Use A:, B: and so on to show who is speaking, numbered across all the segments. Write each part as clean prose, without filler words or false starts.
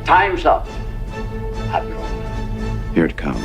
A: Time's up, Admiral.
B: Here it comes.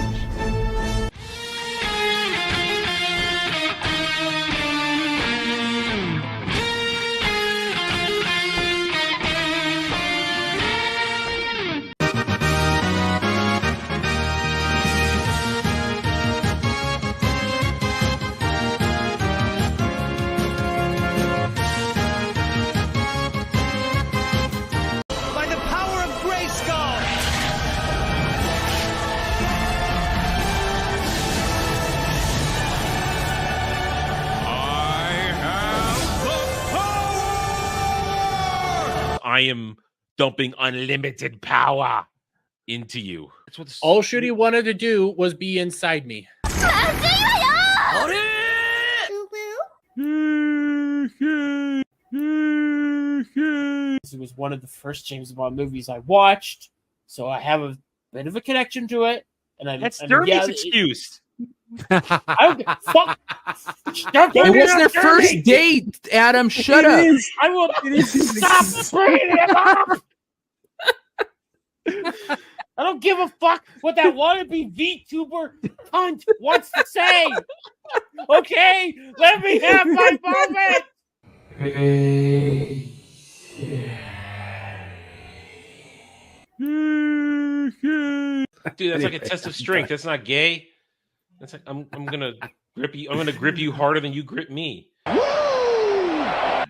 C: I am dumping unlimited power into you. That's what
D: all Shooty wanted to do was be inside me. It was one of the first James Bond movies I watched, so I have a bit of a connection to it. And
C: that's Dermot's excuse.
D: I don't fuck.
E: It was their first date, Adam. Shut up.
D: I will stop bringing it up. I don't give a fuck what that wannabe VTuber cunt wants to say. Okay, let me have my moment.
C: Dude, that's like a test of strength. That's not gay. That's like I'm gonna grip you. I'm gonna grip you harder than you grip me. I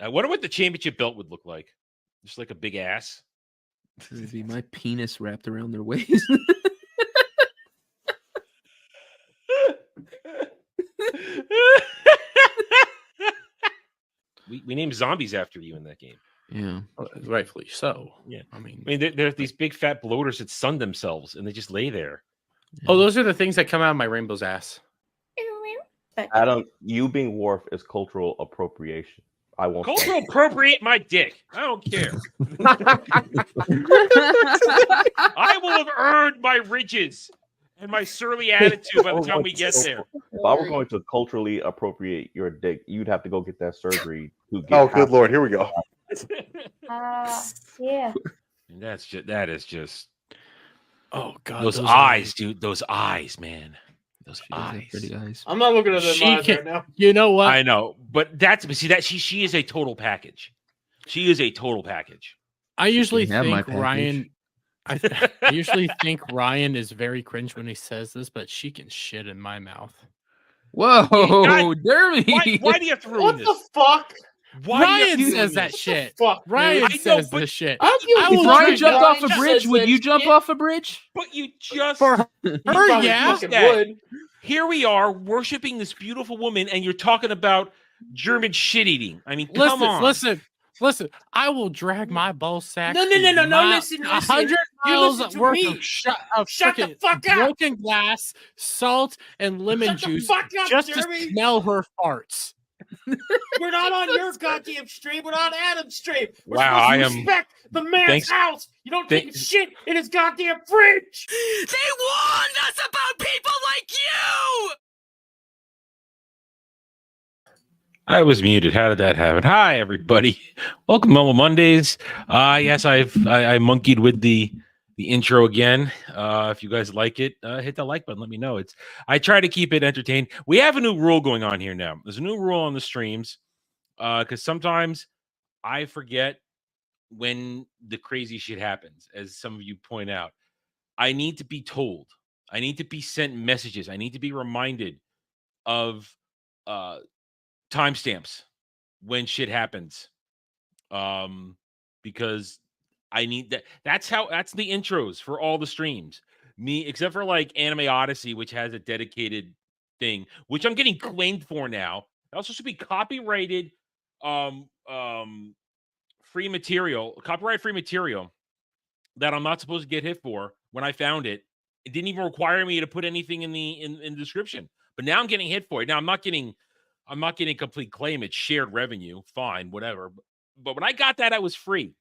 C: wonder what the championship belt would look like. Just like a big ass.
E: This would be my penis wrapped around their waist.
C: we named zombies after you in that game.
E: Yeah,
D: rightfully so.
C: Yeah, I mean, they're these big fat bloaters that sun themselves and they just lay there.
D: Yeah. Oh, those are the things that come out of my rainbow's ass.
F: Adam, you being Worf is cultural appropriation. I won't
C: cultural appropriate my dick. I don't care. I will have earned my riches and my surly attitude by the time we get there.
F: If I were going to culturally appropriate your dick, you'd have to go get that surgery. To
G: good Lord, here we go.
H: Yeah.
C: And that is just.
D: Oh God,
C: those eyes, dude. Those eyes, man. Those eyes.
E: Pretty eyes.
D: I'm not looking at them eyes right now. You know what?
C: I know, but she is a total package. She is a total package.
D: I usually think Ryan. I usually think Ryan is very cringe when he says this, but she can shit in my mouth.
E: Whoa, Dermy!
C: Why do you have to ruin
D: what
C: this?
D: What the fuck?
C: Why
D: Ryan says that shit. Fuck. Ryan says this shit.
E: If Ryan jumped off a bridge, would you jump off a bridge?
C: But you just
D: for her, yeah.
C: Would. Here we are worshiping this beautiful woman, and you're talking about German shit eating. I mean, come on.
D: Listen. I will drag my ball sack.
H: No. Listen.
D: 100 miles worth of
H: shut the fuck up.
D: Broken glass, salt, and lemon juice just to smell her farts.
H: We're not on your goddamn stream. We're on Adam's stream. We're
C: wow,
H: supposed to respect the man's house. You don't take shit in his goddamn fridge.
I: They warned us about people like you.
C: I was muted. How did that happen? Hi, everybody. Welcome to Mellow Mondays. Yes, I monkeyed with the intro again. If you guys like it, hit the like button. Let me know. I try to keep it entertained. We have a new rule going on here now. There's a new rule on the streams because sometimes I forget when the crazy shit happens, as some of you point out. I need to be told. I need to be sent messages. I need to be reminded of timestamps when shit happens. Because I need that. That's the intros for all the streams. Me, except for like Anime Odyssey, which has a dedicated thing, which I'm getting claimed for now. It also should be copyrighted free material, copyright-free material that I'm not supposed to get hit for. When I found it, it didn't even require me to put anything in the description. But now I'm getting hit for it. Now I'm not getting complete claim. It's shared revenue. Fine, whatever. But when I got that, I was free.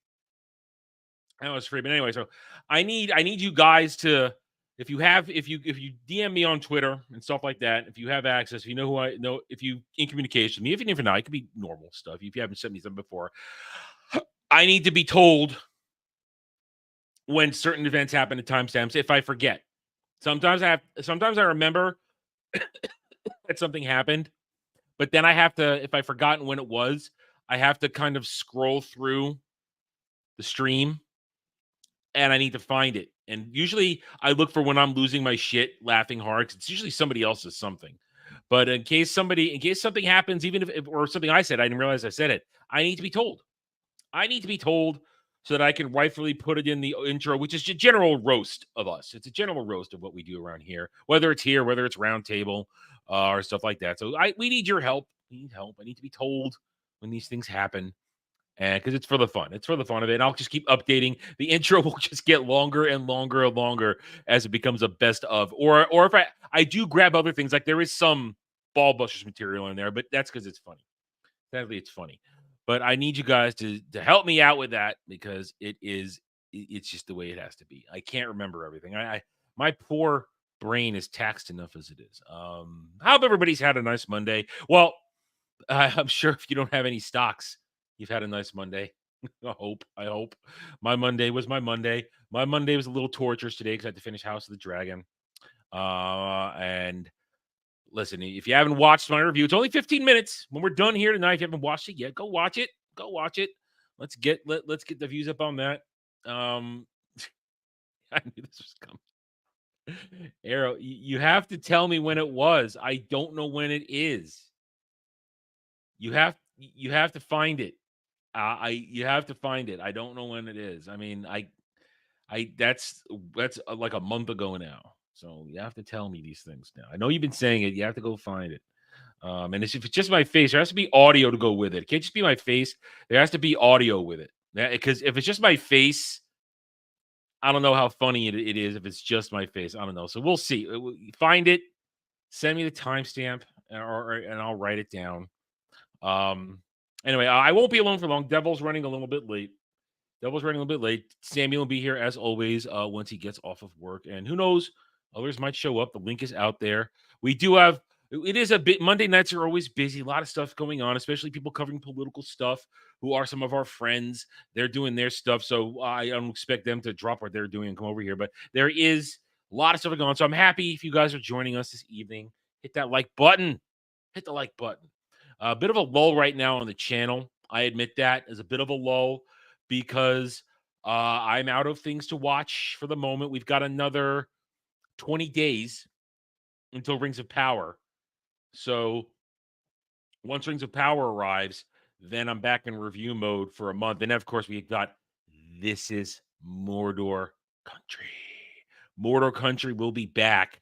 C: But anyway, so I need you guys to, if you DM me on Twitter and stuff like that, if you have access, if you know who I know, if you in communication with me, even if not, it could be normal stuff. If you haven't sent me something before, I need to be told when certain events happen at timestamps if I forget. Sometimes I remember that something happened, but then I have to, if I've forgotten when it was, I have to kind of scroll through the stream and I need to find it. And usually I look for when I'm losing my shit laughing hard, 'cause it's usually somebody else's something. But in case something happens, even if or something I said, I didn't realize I said it, I need to be told. I need to be told so that I can rightfully put it in the intro, which is a general roast of us. It's a general roast of what we do around here, whether it's here, whether it's round table, or stuff like that. So we need your help. We need help. I need to be told when these things happen. And because it's for the fun. It's for the fun of it. And I'll just keep updating. The intro will just get longer and longer and longer as it becomes a best of. Or if I do grab other things, like there is some Ball Busters material in there, but that's because it's funny. Sadly, it's funny. But I need you guys to help me out with that, because it's just the way it has to be. I can't remember everything. My poor brain is taxed enough as it is. I hope everybody's had a nice Monday. Well, I'm sure if you don't have any stocks, you've had a nice Monday. I hope. My Monday was my Monday. My Monday was a little torturous today because I had to finish House of the Dragon. And listen, if you haven't watched my review, it's only 15 minutes. When we're done here tonight, if you haven't watched it yet, go watch it. Go watch it. Let's get the views up on that. I knew this was coming. Arrow, you have to tell me when it was. I don't know when it is. You have to find it. You have to find it. I don't know when it is. I mean, that's like a month ago now. So you have to tell me these things now. I know you've been saying it. You have to go find it. And if it's just my face, there has to be audio to go with it. It can't just be my face. There has to be audio with it. Because if it's just my face, I don't know how funny it is. If it's just my face, I don't know. So we'll see. Find it. Send me the timestamp, and I'll write it down. Anyway, I won't be alone for long. Devil's running a little bit late. Samuel will be here as always once he gets off of work. And who knows, others might show up. The link is out there. It is a bit, Monday nights are always busy. A lot of stuff going on, especially people covering political stuff who are some of our friends. They're doing their stuff. So I don't expect them to drop what they're doing and come over here. But there is a lot of stuff going on. So I'm happy if you guys are joining us this evening. Hit that like button. Hit the like button. A bit of a lull right now on the channel. I admit that is a bit of a lull because I'm out of things to watch for the moment. We've got another 20 days until Rings of Power. So once Rings of Power arrives, then I'm back in review mode for a month. And of course, we've got This is Mordor Country. Mordor Country will be back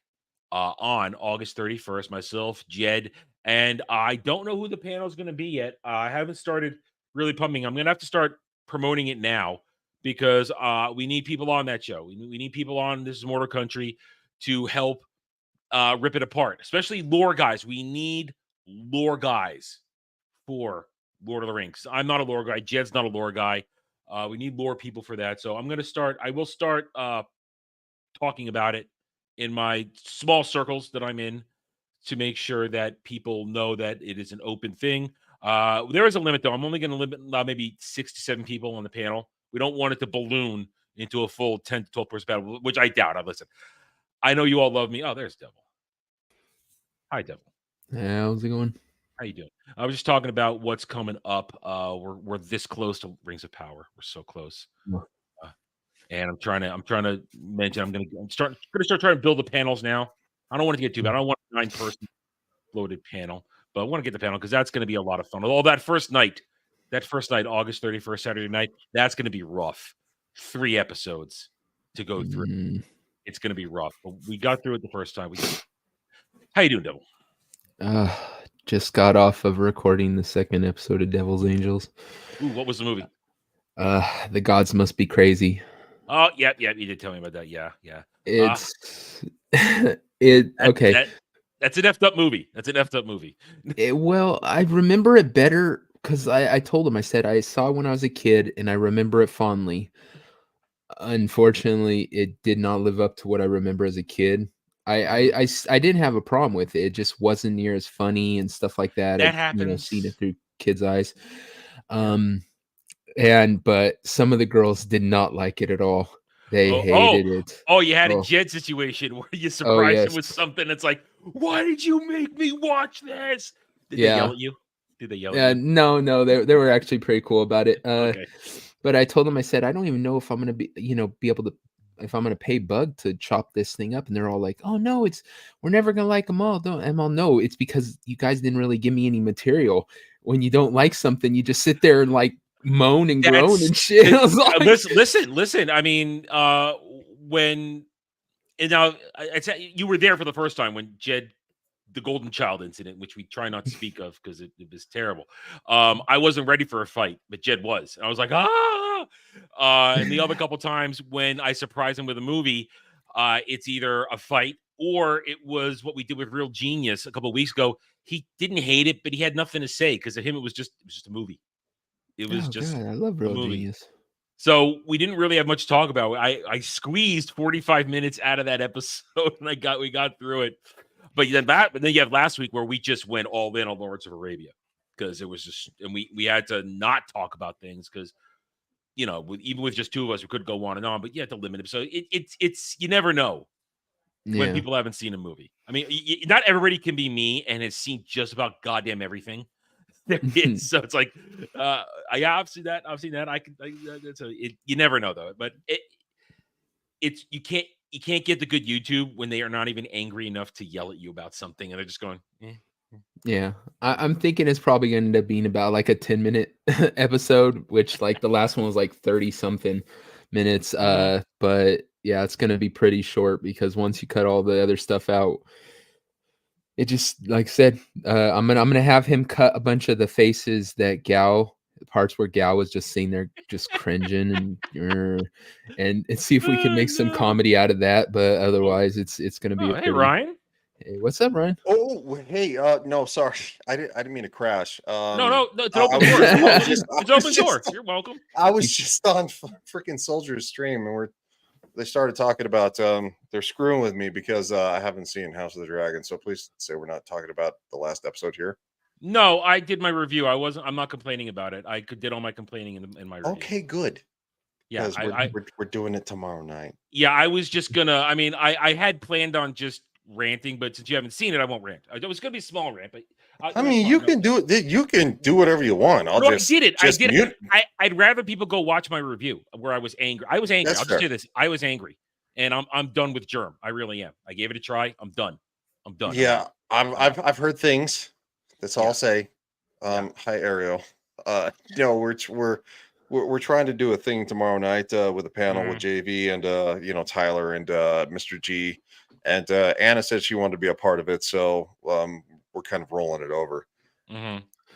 C: on August 31st. Myself, Jed, and I don't know who the panel is going to be yet. I haven't started really pumping. I'm going to have to start promoting it now because we need people on that show. We need people on This is Mordor Country to help rip it apart, especially lore guys. We need lore guys for Lord of the Rings. I'm not a lore guy. Jed's not a lore guy. We need lore people for that. So I will start talking about it in my small circles that I'm in to make sure that people know that it is an open thing. There is a limit, though. I'm only going to limit maybe 6 to 7 people on the panel. We don't want it to balloon into a full 10 to 12 person battle, which I doubt. Listen, I know you all love me. Oh, there's Devil. Hi, Devil.
E: Yeah, how's it going?
C: How you doing? I was just talking about what's coming up. We're this close to Rings of Power. We're so close. And I'm trying to mention I'm gonna start trying to build the panels now. I don't want it to get too bad. I don't want a 9-person loaded panel, but I want to get the panel because that's going to be a lot of fun. Although that first night, August 31st, Saturday night, that's going to be rough. 3 episodes to go through. It's going to be rough, but we got through it the first time. How you doing, Devil?
E: Just got off of recording the second episode of Devil's Angels.
C: Ooh, what was the movie?
E: The Gods Must Be Crazy.
C: Oh, yeah, you did tell me about that. Yeah.
E: It's
C: okay. That's an effed up movie.
E: Well, I remember it better because I told him, I said I saw it when I was a kid and I remember it fondly. Unfortunately, it did not live up to what I remember as a kid. I didn't have a problem with it. It just wasn't near as funny and stuff like that.
C: That happens.
E: Seeing it through kids' eyes. But some of the girls did not like it at all. They hated it.
C: Oh, you had a
E: Oh.
C: Jed situation where you
E: Oh,
C: surprised
E: yes.
C: him with something that's like, why did you make me watch this? Did they
E: Yeah.
C: yell at you? Did they yell at you?
E: No, they were actually pretty cool about it.
C: Okay.
E: But I told them, I said, I don't even know if I'm gonna be able to, if I'm gonna pay Bug to chop this thing up. And they're all like, oh no, we're never gonna like them all. Don't. I'm all, no, it's because you guys didn't really give me any material. When you don't like something, you just sit there and like moan and groan and shit. I was like,
C: Listen. I mean, when and now you were there for the first time when Jed, the Golden Child incident, which we try not to speak of because it was terrible. I wasn't ready for a fight, but Jed was. And I was like, ah. And the other couple times when I surprised him with a movie, it's either a fight or it was what we did with Real Genius a couple of weeks ago. He didn't hate it, but he had nothing to say because to him it was just a movie. It was just
E: God, I love
C: a
E: Real
C: movie.
E: Genius.
C: So we didn't really have much to talk about. I squeezed 45 minutes out of that episode, and we got through it. But then you have last week where we just went all in on Lawrence of Arabia because it was just, and we had to not talk about things because even with just two of us, we could go on and on. But you had to limit it. So it's you never know when people haven't seen a movie. I mean, not everybody can be me and has seen just about goddamn everything. There is. So it's like, yeah, I've seen that. You never know though. But you can't get the good YouTube when they are not even angry enough to yell at you about something and they're just going, eh.
E: Yeah, I'm thinking it's probably going to end up being about like a 10-minute episode, which like the last one was like 30 something minutes. But yeah, it's going to be pretty short because once you cut all the other stuff out, it just, like I said, I'm gonna have him cut a bunch of the faces that Gao, the parts where Gao was just sitting there just cringing and see if we can make some comedy out of that. But otherwise, it's gonna be.
C: Hey Ryan.
E: Hey, what's up, Ryan?
A: Oh, hey, no, sorry, I didn't mean to crash.
C: No, it's an open door. It's open door. You're welcome.
A: I was just on freaking Soldier's stream, and they started talking about they're screwing with me because I haven't seen House of the Dragon. So please say we're not talking about the last episode here.
C: No, I did my review. I'm not complaining about it. I did all my complaining in my review.
A: Okay, good.
C: Yeah,
A: we're doing it tomorrow night.
C: Yeah, I was just gonna. I mean, I had planned on just ranting, but since you haven't seen it, I won't rant. It was gonna be a small rant, but
A: I mean, you can do it. You can do whatever you want.
C: I did it. I'd rather people go watch my review where I was angry. I'll just say this. I was angry, and I'm done with Germ. I really am. I gave it a try. I'm done.
A: Yeah, I've heard things. That's all I'll say. Hi, Ariel. We're trying to do a thing tomorrow night with a panel with JV and Tyler and Mr. G. And Anna said she wanted to be a part of it, so we're kind of rolling it over.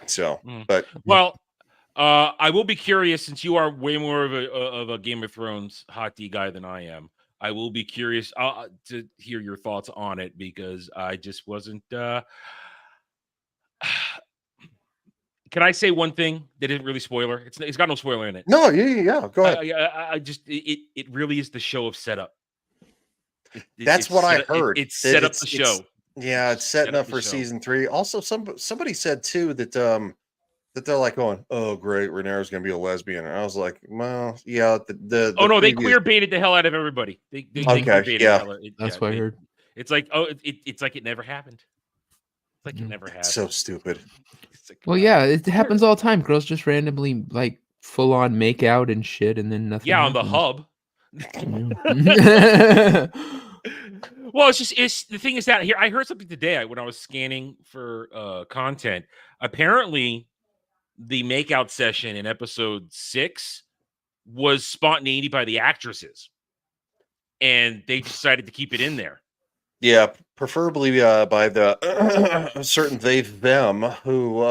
A: So, but
C: I will be curious since you are way more of a Game of Thrones hot D guy than I am. I will be curious to hear your thoughts on it because I just wasn't. Can I say one thing that isn't really spoiler? It's got no spoiler in it.
A: No, yeah. Go ahead.
C: It really is the show of setup.
A: That's what I heard.
C: It's set up the show.
A: Yeah, it's setting up for season 3. Also, somebody said too that they're like going, "Oh, great, Rhaenyra's going to be a lesbian," and I was like, "Well, yeah."
C: They queer baited the hell out of everybody.
E: That's what I heard.
C: It's like, it's like it never happened. It's like it never happened.
A: So stupid.
E: Well, yeah, it happens all the time. Girls just randomly like full on make out and shit, and then nothing.
C: Yeah,
E: happens.
C: on the hub. Well, it's the thing is that here I heard something today when I was scanning for content. Apparently, the makeout session in episode 6 was spontaneity by the actresses, and they decided to keep it in there.
A: Yeah, preferably by the certain they them who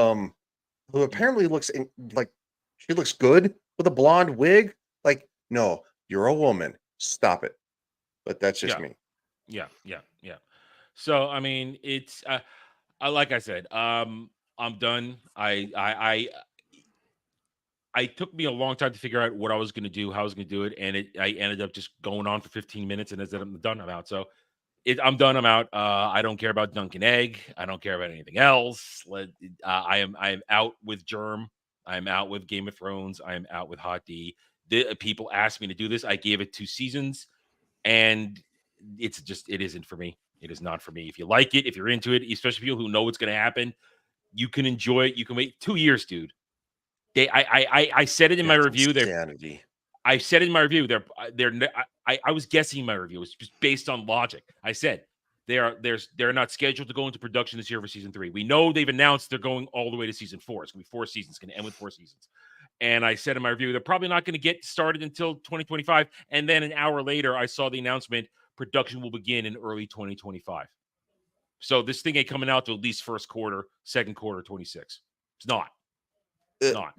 A: apparently looks like she looks good with a blonde wig. Like, no, you're a woman. Stop it. But that's just me.
C: Yeah. So I mean, it's like I said, I'm done. I took me a long time to figure out what I was going to do, how I was going to do it, and I ended up just going on for 15 minutes, and then I'm done. I'm out. So I'm done. I'm out. I don't care about Dunkin' Egg. I don't care about anything else. I am out with Germ. I'm out with Game of Thrones. I am out with Hot D. people asked me to do this. I gave it 2 seasons, and it isn't for me. It is not for me. If you like it, if you're into it, especially people who know what's going to happen, you can enjoy it. You can wait 2 years, dude. I said it in my
A: That's
C: review.
A: insanity.
C: I said in my review, I was guessing my review. It was just based on logic. I said they're not scheduled to go into production this year for season 3. We know they've announced they're going all the way to season 4. It's gonna be 4 seasons. It's gonna end with 4 seasons. And I said in my review, they're probably not going to get started until 2025. And then an hour later, I saw the announcement: production will begin in early 2025. So this thing ain't coming out to at least first quarter, second quarter, 26. It's not. It's not.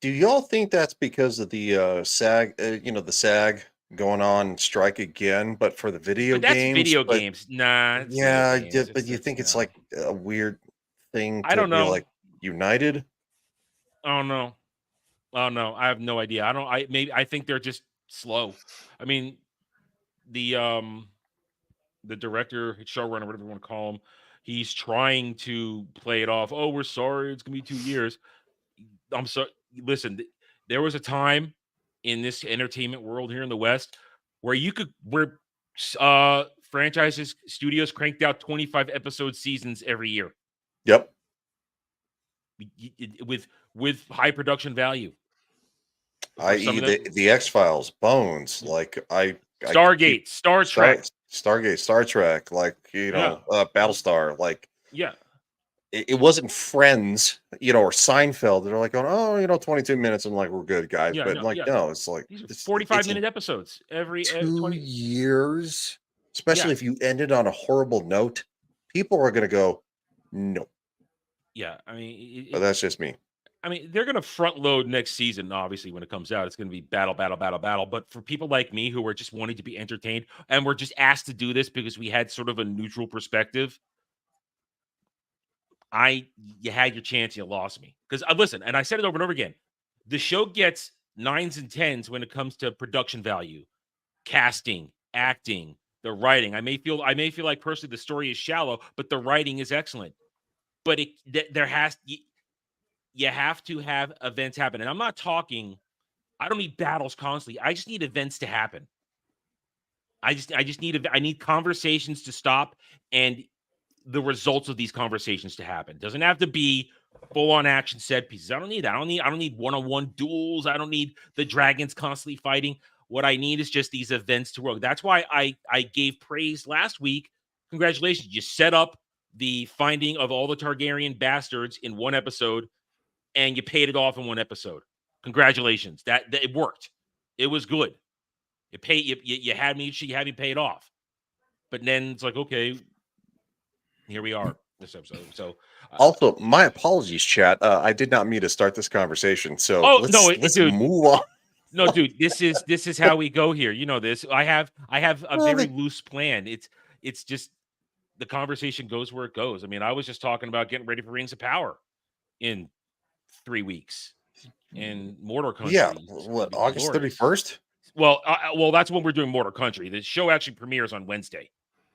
A: Do y'all think that's because of the SAG, the SAG going on strike again, but for the video
C: But that's
A: games?
C: video games. Nah. It's
A: Yeah,
C: video games.
A: but you think it's
C: no.
A: like a weird thing
C: I
A: to
C: don't
A: be
C: know.
A: like united?
C: Oh no. Oh no. I have no idea. I think they're just slow. I mean, the director, showrunner, whatever you want to call him, he's trying to play it off. Oh, we're sorry, it's gonna be 2 years. I'm sorry. Listen, there was a time in this entertainment world here in the West where franchises, studios cranked out 25 episode seasons every year
A: Yep.
C: with high production value. For some
A: I.e.
C: of them,
A: the X-Files, Bones, like I
C: Stargate, Star Trek.
A: Stargate, Star Trek, like Battlestar, like
C: Yeah.
A: it wasn't Friends, or Seinfeld. They're like going, oh, 22 minutes, and like we're good, guys.
C: Yeah,
A: But
C: no,
A: like
C: yeah.
A: no, it's like
C: These are
A: it's
C: 45-minute episodes every
A: 2
C: 20.
A: years, especially
C: Yeah.
A: if you ended on a horrible note. People are gonna go, no.
C: Yeah, I mean,
A: But that's just me.
C: I mean, they're going to front load next season. Obviously, when it comes out, it's going to be battle. But for people like me who are just wanting to be entertained, and we're just asked to do this because we had sort of a neutral perspective, you had your chance, you lost me. Because listen, and I said it over and over again, the show gets 9s and 10s when it comes to production value, casting, acting, the writing. I may feel like personally the story is shallow, but the writing is excellent. But you have to have events happen. And I'm not talking, I don't need battles constantly. I just need events to happen. I need conversations to stop and the results of these conversations to happen. It doesn't have to be full on action set pieces. I don't need that. I don't need one-on-one duels. I don't need the dragons constantly fighting. What I need is just these events to work. That's why I gave praise last week. Congratulations. You set up the finding of all the Targaryen bastards in one episode, and you paid it off in one episode. Congratulations. That it worked. It was good. You had me pay it off. But then it's like, okay, here we are this episode. So
A: also, my apologies, chat. I did not mean to start this conversation. So let's
C: dude,
A: move on.
C: No, dude, this is how we go here. You know this. I have a very loose plan. It's just the conversation goes where it goes. I mean, I was just talking about getting ready for Rings of Power in 3 weeks in Mordor Country.
A: Yeah, what, August 31st?
C: Well, that's when we're doing Mordor Country. The show actually premieres on Wednesday.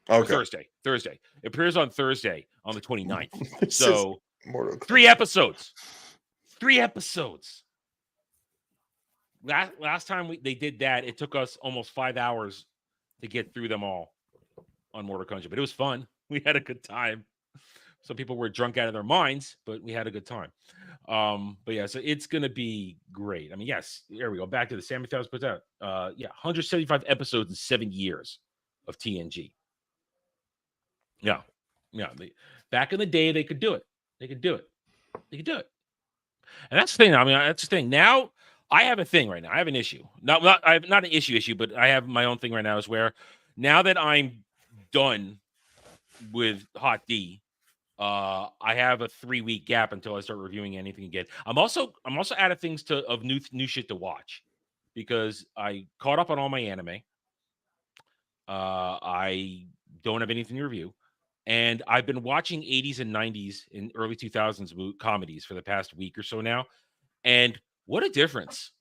A: Okay.
C: Thursday. It premieres on Thursday on the 29th. So
A: 3
C: episodes. 3 episodes. Last time they did that, it took us almost 5 hours to get through them all on Mordor Country, but it was fun. We had a good time. Some people were drunk out of their minds, but we had a good time. But yeah, so it's gonna be great. I mean, yes, there we go. Back to the Sam Matthews puts out. 175 episodes in 7 years of TNG. Yeah. Back in the day, they could do it. And that's the thing. I mean, that's the thing. Now I have a thing right now. I have an issue. I have not an issue, but I have my own thing right now. Is where now that I'm done with Hot D, I have a 3-week gap until I start reviewing anything again. I'm also out of things of new shit to watch because I caught up on all my anime. I don't have anything to review. And I've been watching 80s and 90s and early 2000s comedies for the past week or so now. And what a difference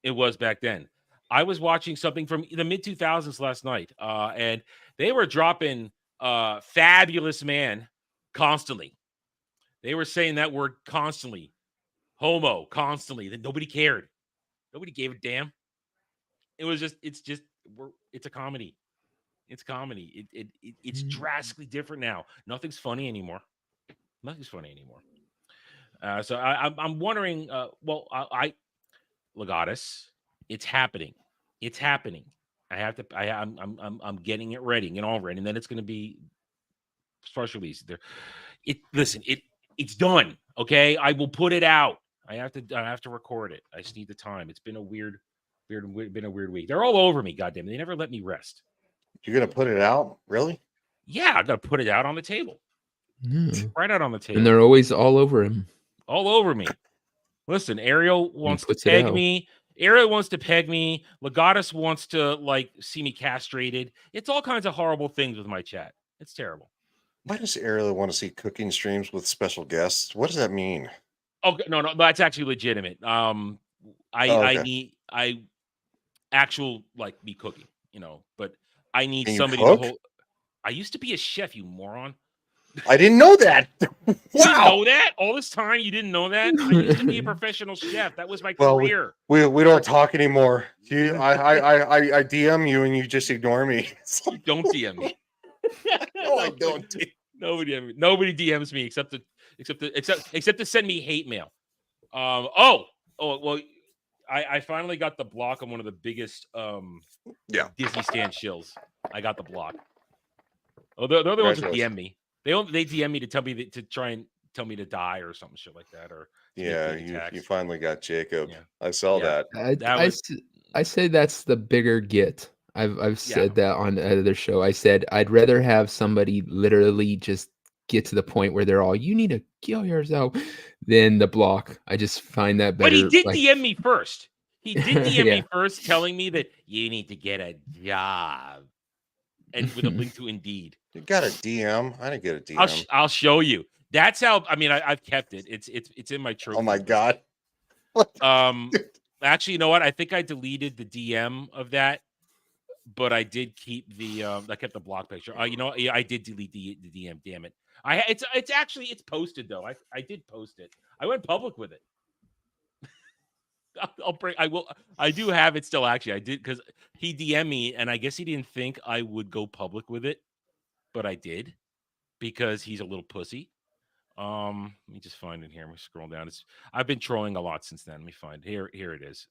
C: it was back then. I was watching something from the mid-2000s last night, and they were dropping Fabulous Man constantly. They were saying that word constantly. Homo constantly. That nobody cared. Nobody gave a damn. It's a comedy. It's comedy. It's drastically different now. Nothing's funny anymore. So I'm wondering. Legatus, it's happening. I'm getting it ready and all ready, and then it's going to be special release. It's done. Okay, I will put it out. I have to record it. I just need the time. It's been a weird week. They're all over me. Goddamn, they never let me rest.
A: You're gonna put it out, really?
C: Yeah, I got to put it out on the table. Right out on the table.
E: And they're always all over him.
C: All over me. Listen, Ariel wants to peg me. Ariel wants to peg me. Legatus wants to see me castrated. It's all kinds of horrible things with my chat. It's terrible.
A: Why does Ariel want to see cooking streams with special guests? What does that mean?
C: Okay, no, that's actually legitimate. I need me cooking, but I need somebody to hold. I used to be a chef, you moron.
A: I didn't know that.
C: Wow. You didn't know that? All this time you didn't know that? I used to be a professional chef. That was my career.
A: We don't talk anymore. I DM you and you just ignore me.
C: You don't DM me.
A: No, I don't.
C: Nobody DMs me except to send me hate mail. Well, I finally got the block on one of the biggest Disney stand shills. I got the block. Oh, they're the ones who DM me. They DM me to tell me to try and tell me to die or something shit like that. Or
A: you finally got Jacob.
C: Yeah.
A: I saw that.
E: I say that's the bigger get. I've said that on the show. I said I'd rather have somebody literally just get to the point where they're all, you need to kill yourself, than the block. I just find that better.
C: But he did DM me first. He did DM me first, telling me that you need to get a job, and with a link to Indeed.
A: You got a DM? I didn't get a DM.
C: I'll show you. That's how. I mean, I've kept it. It's in my trophy.
A: Oh my god.
C: Actually, you know what? I think I deleted the DM of that, but I did keep the. I kept the block picture. I did delete the DM. Damn it! It's posted though. I did post it. I went public with it. I do have it still. Actually, I did, because he DM'd me, and I guess he didn't think I would go public with it, but I did, because he's a little pussy. Let me just find it here. I'm scrolling down. I've been trolling a lot since then. Let me find here. Here it is.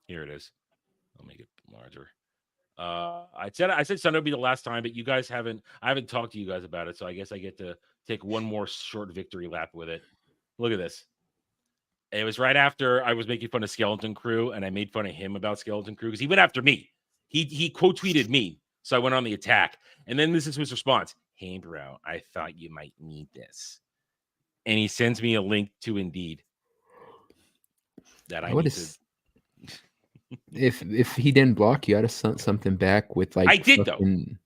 C: Here it is. I'll make it larger. I said Sunday would be the last time, but I haven't talked to you guys about it, so I guess I get to take one more short victory lap with it. Look at this. It was right after I was making fun of Skeleton Crew, and I made fun of him about Skeleton Crew because he went after me. He quote tweeted me, so I went on the attack. And then this is his response: "Hey, bro, I thought you might need this." And he sends me a link to Indeed. That I need to.
E: If he didn't block you, I'd have sent something back with
C: I did
E: fucking...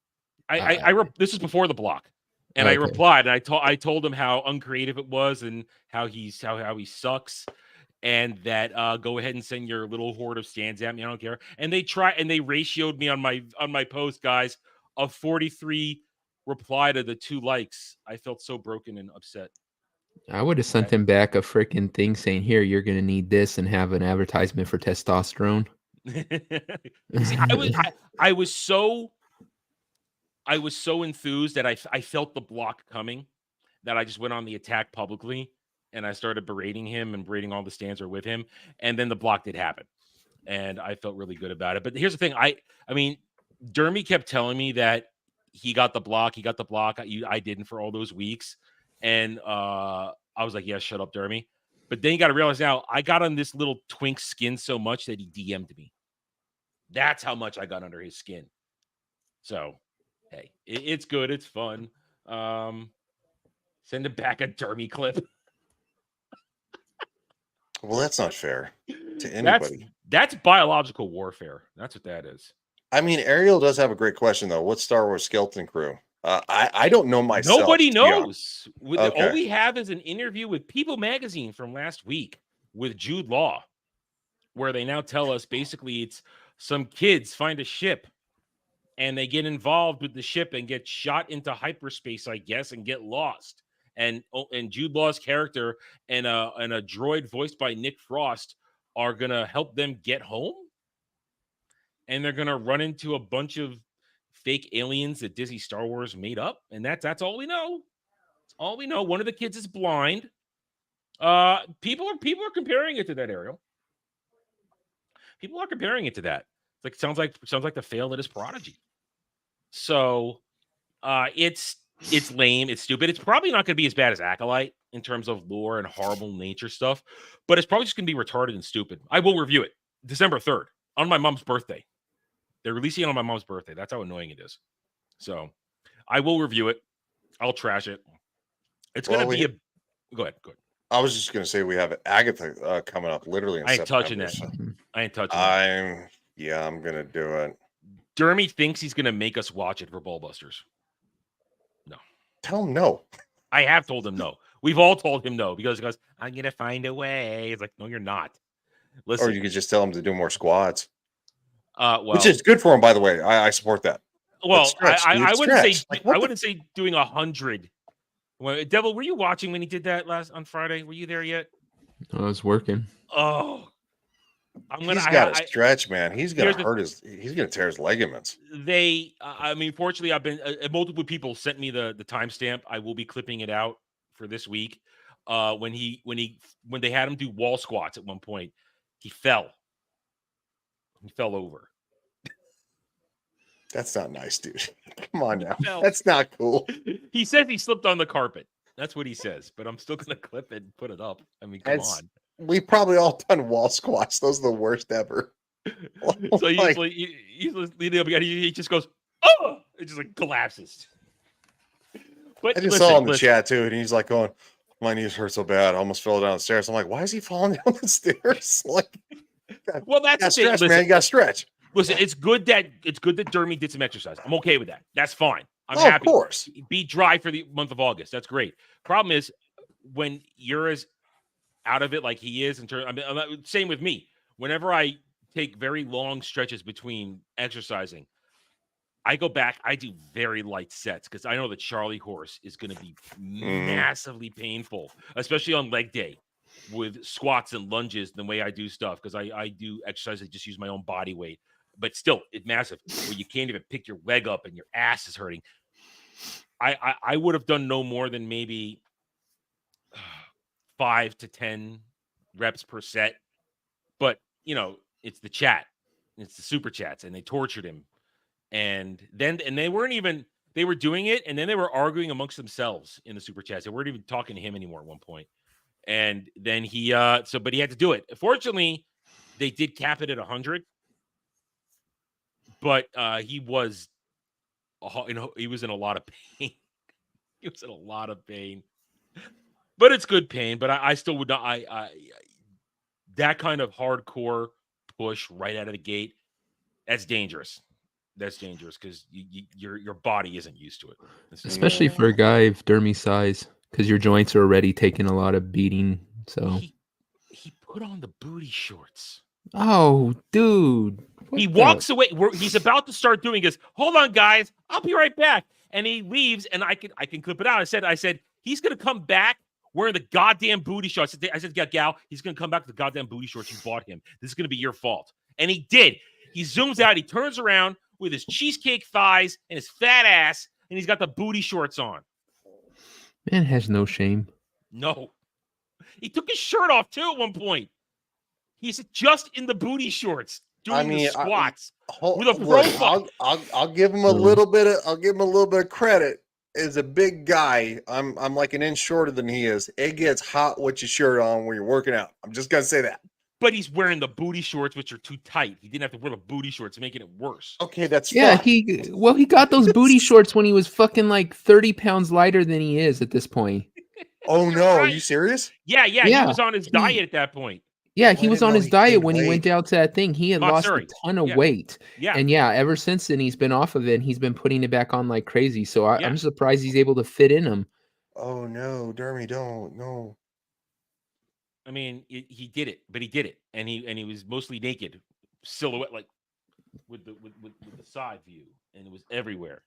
C: though. This is before the block. And I replied, and I told him how uncreative it was, and how he sucks, and that go ahead and send your little horde of stands at me. I don't care. And they ratioed me on my post, guys, of 43 reply to the 2 likes. I felt so broken and upset.
E: I would have sent him back a freaking thing saying, "Here, you're gonna need this," and have an advertisement for testosterone.
C: See, I was so enthused that I felt the block coming, that I just went on the attack publicly, and I started berating him and berating all the stands with him. And then the block did happen, and I felt really good about it. But here's the thing. I mean, Dermy kept telling me that he got the block. I didn't for all those weeks. And I was like, yeah, shut up, Dermy. But then you got to realize now, I got on this little twink skin so much that he DM'd me. That's how much I got under his skin. So, hey, it's good. It's fun. Send him back a Dermy clip.
A: Well, that's not fair to anybody.
C: That's biological warfare. That's what that is.
A: I mean, Ariel does have a great question, though. What's Star Wars Skeleton Crew? I don't know myself.
C: Nobody knows. All we have is an interview with People Magazine from last week with Jude Law, where they now tell us basically it's some kids find a ship and they get involved with the ship and get shot into hyperspace, I guess, and get lost. And Jude Law's character and a droid voiced by Nick Frost are gonna help them get home, and they're gonna run into a bunch of fake aliens that Disney Star Wars made up, and that's all we know. That's all we know. One of the kids is blind. People are comparing it to that, Ariel. People are comparing it to that. It's like sounds like the fail that is Prodigy. So it's lame, it's stupid. It's probably not going to be as bad as Acolyte in terms of lore and horrible nature stuff, but it's probably just going to be retarded and stupid. I will review it December 3rd on my mom's birthday. They're releasing it on my mom's birthday. That's how annoying it is. So I will review it. I'll trash it. It's going to be a. Go ahead.
A: I was just going to say we have Agatha coming up literally in
C: I ain't
A: September.
C: touching that.
A: So
C: I ain't touching that.
A: I'm going to do it.
C: Dermy thinks he's going to make us watch it for Ballbusters. No.
A: Tell him no.
C: I have told him no. We've all told him no because he goes, I'm going to find a way. It's like, no, you're not. Listen.
A: Or you could just tell him to do more squats.
C: Well,
A: which is good for him, by the way. I support that.
C: Well,
A: stretch,
C: I wouldn't say
A: like,
C: I wouldn't say doing 100. Well, Devil, were you watching when he did that on Friday? Were you there yet?
E: I was working.
C: Oh,
A: He's got to stretch, man. He's gonna he's gonna tear his ligaments.
C: I mean, fortunately, I've been multiple people sent me the timestamp. I will be clipping it out for this week. When they had him do wall squats at one point, he fell over.
A: That's not nice, dude. Come on now. That's not cool.
C: He says he slipped on the carpet. That's what he says, but I'm still gonna clip it and put it up. I mean, come on.
A: We've probably all done wall squats. Those are the worst ever.
C: So he's leading up again. He just goes, oh, it just like collapses. But
A: I just saw him in the chat too, and he's like going, my knees hurt so bad, I almost fell down the stairs. I'm like, why is he falling down the stairs? Like,
C: well, that's the
A: stretch, man. You got to stretch.
C: Listen, it's good that Dermy did some exercise. I'm okay with that. That's fine. I'm happy. Of
A: course.
C: Be dry for the month of August. That's great. Problem is when you're as out of it like he is, same with me. Whenever I take very long stretches between exercising, I go back. I do very light sets because I know the Charlie horse is going to be massively painful, especially on leg day with squats and lunges. The way I do stuff because I do exercise. I just use my own body weight. But still, it's massive where you can't even pick your leg up and your ass is hurting. I would have done no more than maybe 5 to 10 reps per set. But, it's the chat. It's the super chats. And they tortured him. And they weren't even, they were doing it. And then they were arguing amongst themselves in the super chats. They weren't even talking to him anymore at one point. And then but he had to do it. Fortunately, they did cap it at 100. But he was in a lot of pain. He was in a lot of pain. But it's good pain. But I still would not. That kind of hardcore push right out of the gate, that's dangerous. That's dangerous because your body isn't used to it.
E: Especially for a guy of Dermy size, because your joints are already taking a lot of beating. So
C: he put on the booty shorts.
E: Oh, dude.
C: He walks away. He's about to start doing this. Hold on, guys. I'll be right back. And he leaves, and I can clip it out. I said he's gonna come back wearing the goddamn booty shorts. I said, Gal, he's gonna come back with the goddamn booty shorts you bought him. This is gonna be your fault. And he did. He zooms out. He turns around with his cheesecake thighs and his fat ass, and he's got the booty shorts on.
E: Man has no shame.
C: No. He took his shirt off too at one point. He's just in the booty shorts doing the squats with a profile.
A: I'll give him a little bit of credit. As a big guy, I'm like an inch shorter than he is. It gets hot with your shirt on when you're working out. I'm just gonna say that.
C: But he's wearing the booty shorts, which are too tight. He didn't have to wear the booty shorts, making it worse.
A: Okay, that's
E: fine. He got those booty shorts when he was fucking like 30 pounds lighter than he is at this point.
A: Oh no, are you serious?
C: Yeah. He was on his diet at that point.
E: Yeah, he was on his diet when he went out to that thing. He had lost a ton of weight.
C: Yeah.
E: And ever since then, he's been off of it, and he's been putting it back on like crazy. So I'm surprised he's able to fit in them.
A: Oh, no, Dermy, don't. No.
C: I mean, he did it, but he did it. And he was mostly naked, silhouette, like with the side view. And it was everywhere.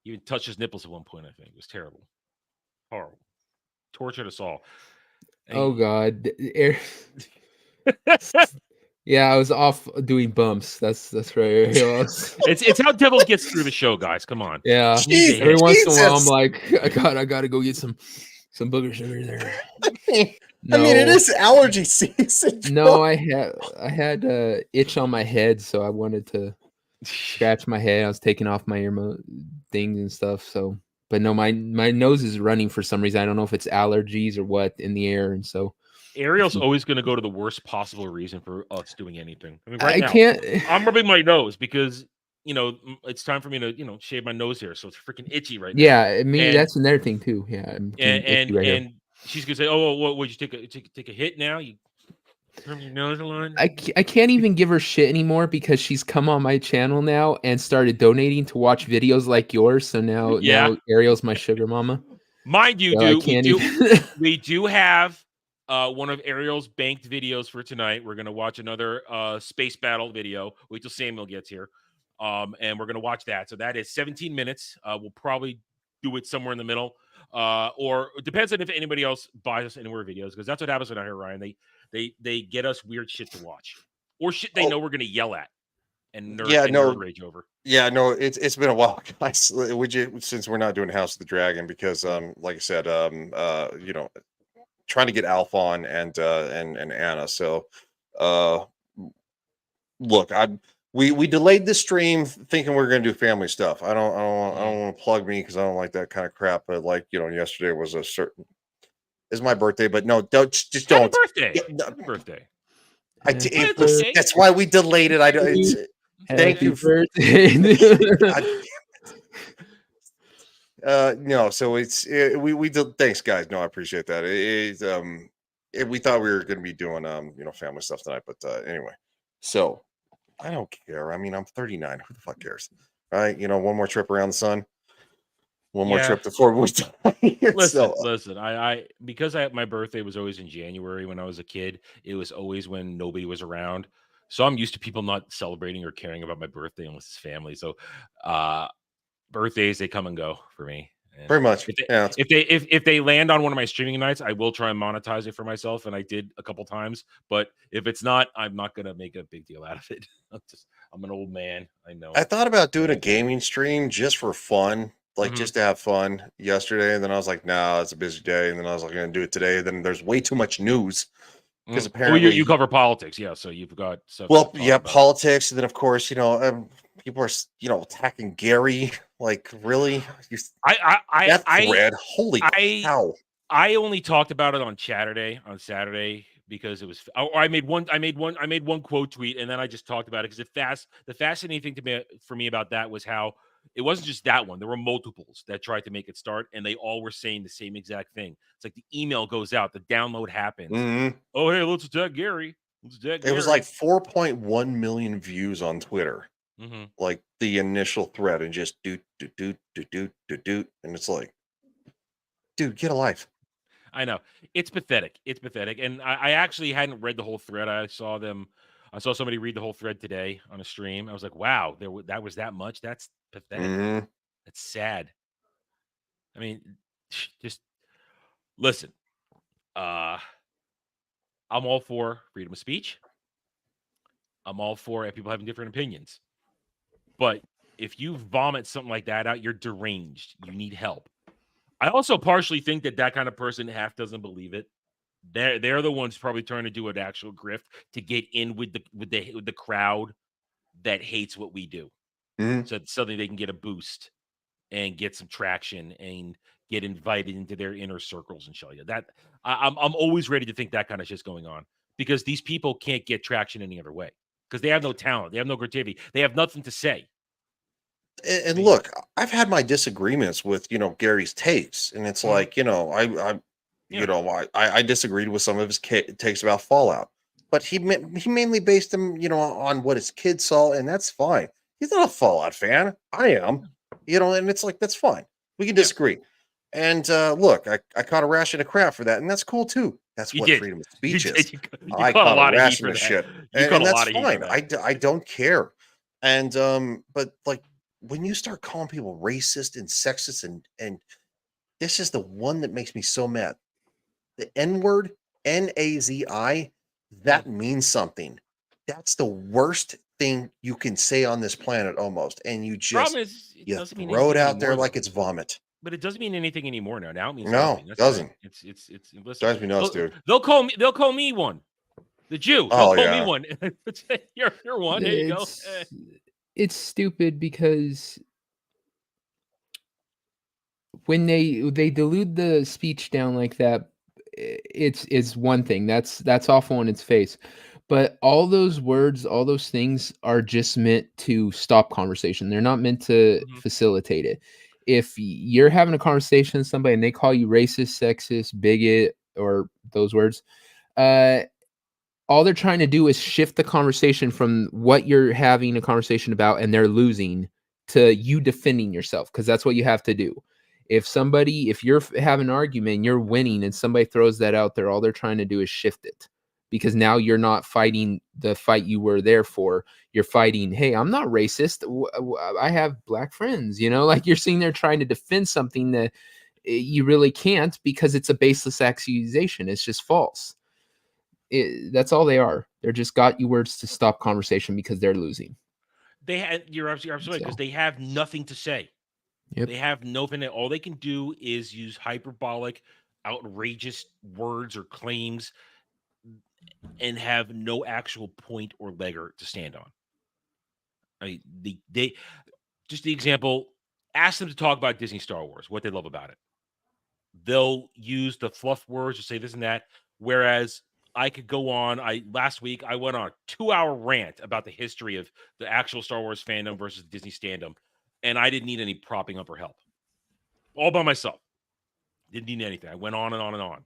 C: He even touched his nipples at one point, I think. It was terrible. Horrible. Tortured us all.
E: And God. Yeah, I was off doing bumps. That's right, Arios.
C: It's how Devil gets through the show, guys. Come on.
E: Yeah.
C: Needs a
A: Jeez,
C: hit.
E: Every once in a while, I'm
A: Jesus.
E: like, I gotta go get some booger sugar there.
A: I mean, it
E: No,
A: is allergy season.
E: no, I had itch on my head, so I wanted to scratch my head. I was taking off my ear things and stuff. So, but no, my nose is running for some reason. I don't know if it's allergies or what in the air, and so
C: Ariel's always going to go to the worst possible reason for us doing anything. I mean, right
E: I
C: now,
E: can't.
C: I'm rubbing my nose because it's time for me to shave my nose hair, so it's freaking itchy right now.
E: Yeah, I mean
C: And-
E: that's another thing too. Yeah, I'm getting itchy right here.
C: And she's gonna say, "Oh, what would you take a hit now? You turn your nose a lot."
E: I can't even give her shit anymore because she's come on my channel now and started donating to watch videos like yours. So now Ariel's my sugar mama.
C: Mind you,
E: So
C: we do have one of Ariel's banked videos for tonight. We're gonna watch another space battle video. Wait till Samuel gets here, and we're gonna watch that. So that is 17 minutes. We'll probably do it somewhere in the middle, or it depends on if anybody else buys us anywhere videos, because that's what happens when I hear Ryan. They get us weird shit to watch, or shit they know we're gonna yell at and nerd rage over.
A: Yeah, no, it's been a while, guys. Would you, since we're not doing House of the Dragon, because like I said, trying to get Alf on and Anna. So look, we delayed the stream thinking we were gonna do family stuff. I don't want to plug me because I don't like that kind of crap. But like, yesterday was is my birthday, but no, don't.
C: Happy birthday. Happy birthday.
A: That's why we delayed it. I don't. Thank you for no, so we did. Thanks, guys. No, I appreciate that. We thought we were going to be doing family stuff tonight, but anyway. So I don't care. I mean, I'm 39. Who the fuck cares, right? One more trip around the sun. One more trip before we die.
C: Listen. I because my birthday was always in January when I was a kid. It was always when nobody was around. So I'm used to people not celebrating or caring about my birthday unless it's family. So birthdays, they come and go for me. And
A: pretty much.
C: If they land on one of my streaming nights, I will try and monetize it for myself, and I did a couple times. But if it's not, I'm not gonna make a big deal out of it. I'm an old man. I know.
A: I thought about doing a gaming stream just for fun. Just to have fun yesterday, and then I was like, "Nah, it's a busy day." And then I was like, "I'm gonna do it today." Then there's way too much news because apparently
C: you cover politics, yeah. So you've got stuff.
A: Well, yeah, politics, and then of course, people are attacking Gary. Like, really? Holy cow!
C: I only talked about it on Saturday because it was. I made one quote tweet, and then I just talked about it because the fascinating thing for me about that was how. It wasn't just that one. There were multiples that tried to make it start, and they all were saying the same exact thing. It's like the email goes out, the download happens.
A: Mm-hmm.
C: Oh, hey, let's attack Gary.
A: It was like 4.1 million views on Twitter.
C: Mm-hmm.
A: Like the initial thread, and just do, and it's like, dude, get a life.
C: I know. It's pathetic. And I actually hadn't read the whole thread. I saw somebody read the whole thread today on a stream. I was like, wow, that was that much. That's pathetic.
A: Mm-hmm.
C: That's sad. I mean, just listen. I'm all for freedom of speech. I'm all for people having different opinions. But if you vomit something like that out, you're deranged. You need help. I also partially think that kind of person half doesn't believe it. They're the ones probably trying to do an actual grift to get in with the crowd that hates what we do.
A: Mm-hmm.
C: So suddenly they can get a boost and get some traction and get invited into their inner circles and show you that I'm always ready to think that kind of shit's going on, because these people can't get traction any other way because they have no talent, they have no creativity, they have nothing to say.
A: And look, I've had my disagreements with Gary's takes, and it's like I disagreed with some of his takes about Fallout, but he mainly based them on what his kids saw, and that's fine. He's not a Fallout fan. I am, and it's like, that's fine. We can disagree. And look, I caught a ration of crap for that, and that's cool too. That's what freedom of speech is. I caught a ration of shit, and that's fine. I don't care. And but like, when you start calling people racist and sexist, and this is the one that makes me so mad. The N-word, Nazi, that means something. That's the worst thing you can say on this planet almost. And you
C: Problem
A: just
C: is, it
A: you
C: doesn't mean
A: throw it
C: anything
A: out there
C: anymore,
A: like
C: though.
A: it's vomit.
C: But it doesn't mean anything anymore now. Now it means
A: No,
C: nothing. That's
A: doesn't.
C: Right. It's listen.
A: Drives me nuts, dude.
C: They'll call me one. The Jew.
A: Oh,
C: They'll call me
A: yeah.
C: one. you're one. There you go.
E: It's stupid because when they dilute the speech down like that, it's one thing. That's awful in its face. But all those words, all those things are just meant to stop conversation. They're not meant to facilitate it. If you're having a conversation with somebody and they call you racist, sexist, bigot, or those words, all they're trying to do is shift the conversation from what you're having a conversation about and they're losing to you defending yourself, because that's what you have to do. If you're having an argument and you're winning and somebody throws that out there, all they're trying to do is shift it, because now you're not fighting the fight you were there for. You're fighting, hey, I'm not racist. I have black friends, like you're sitting there trying to defend something that you really can't, because it's a baseless accusation. It's just false. That's all they are. They're just got you words to stop conversation because they're losing.
C: You're absolutely right, because they have nothing to say.
E: Yep.
C: They have nothing. All they can do is use hyperbolic, outrageous words or claims, and have no actual point or legger to stand on. I mean, they just the example. Ask them to talk about Disney Star Wars, what they love about it. They'll use the fluff words to say this and that. Whereas I could go on. Last week I went on a 2-hour rant about the history of the actual Star Wars fandom versus Disney standom, and I didn't need any propping up or help. All by myself. Didn't need anything. I went on and on and on.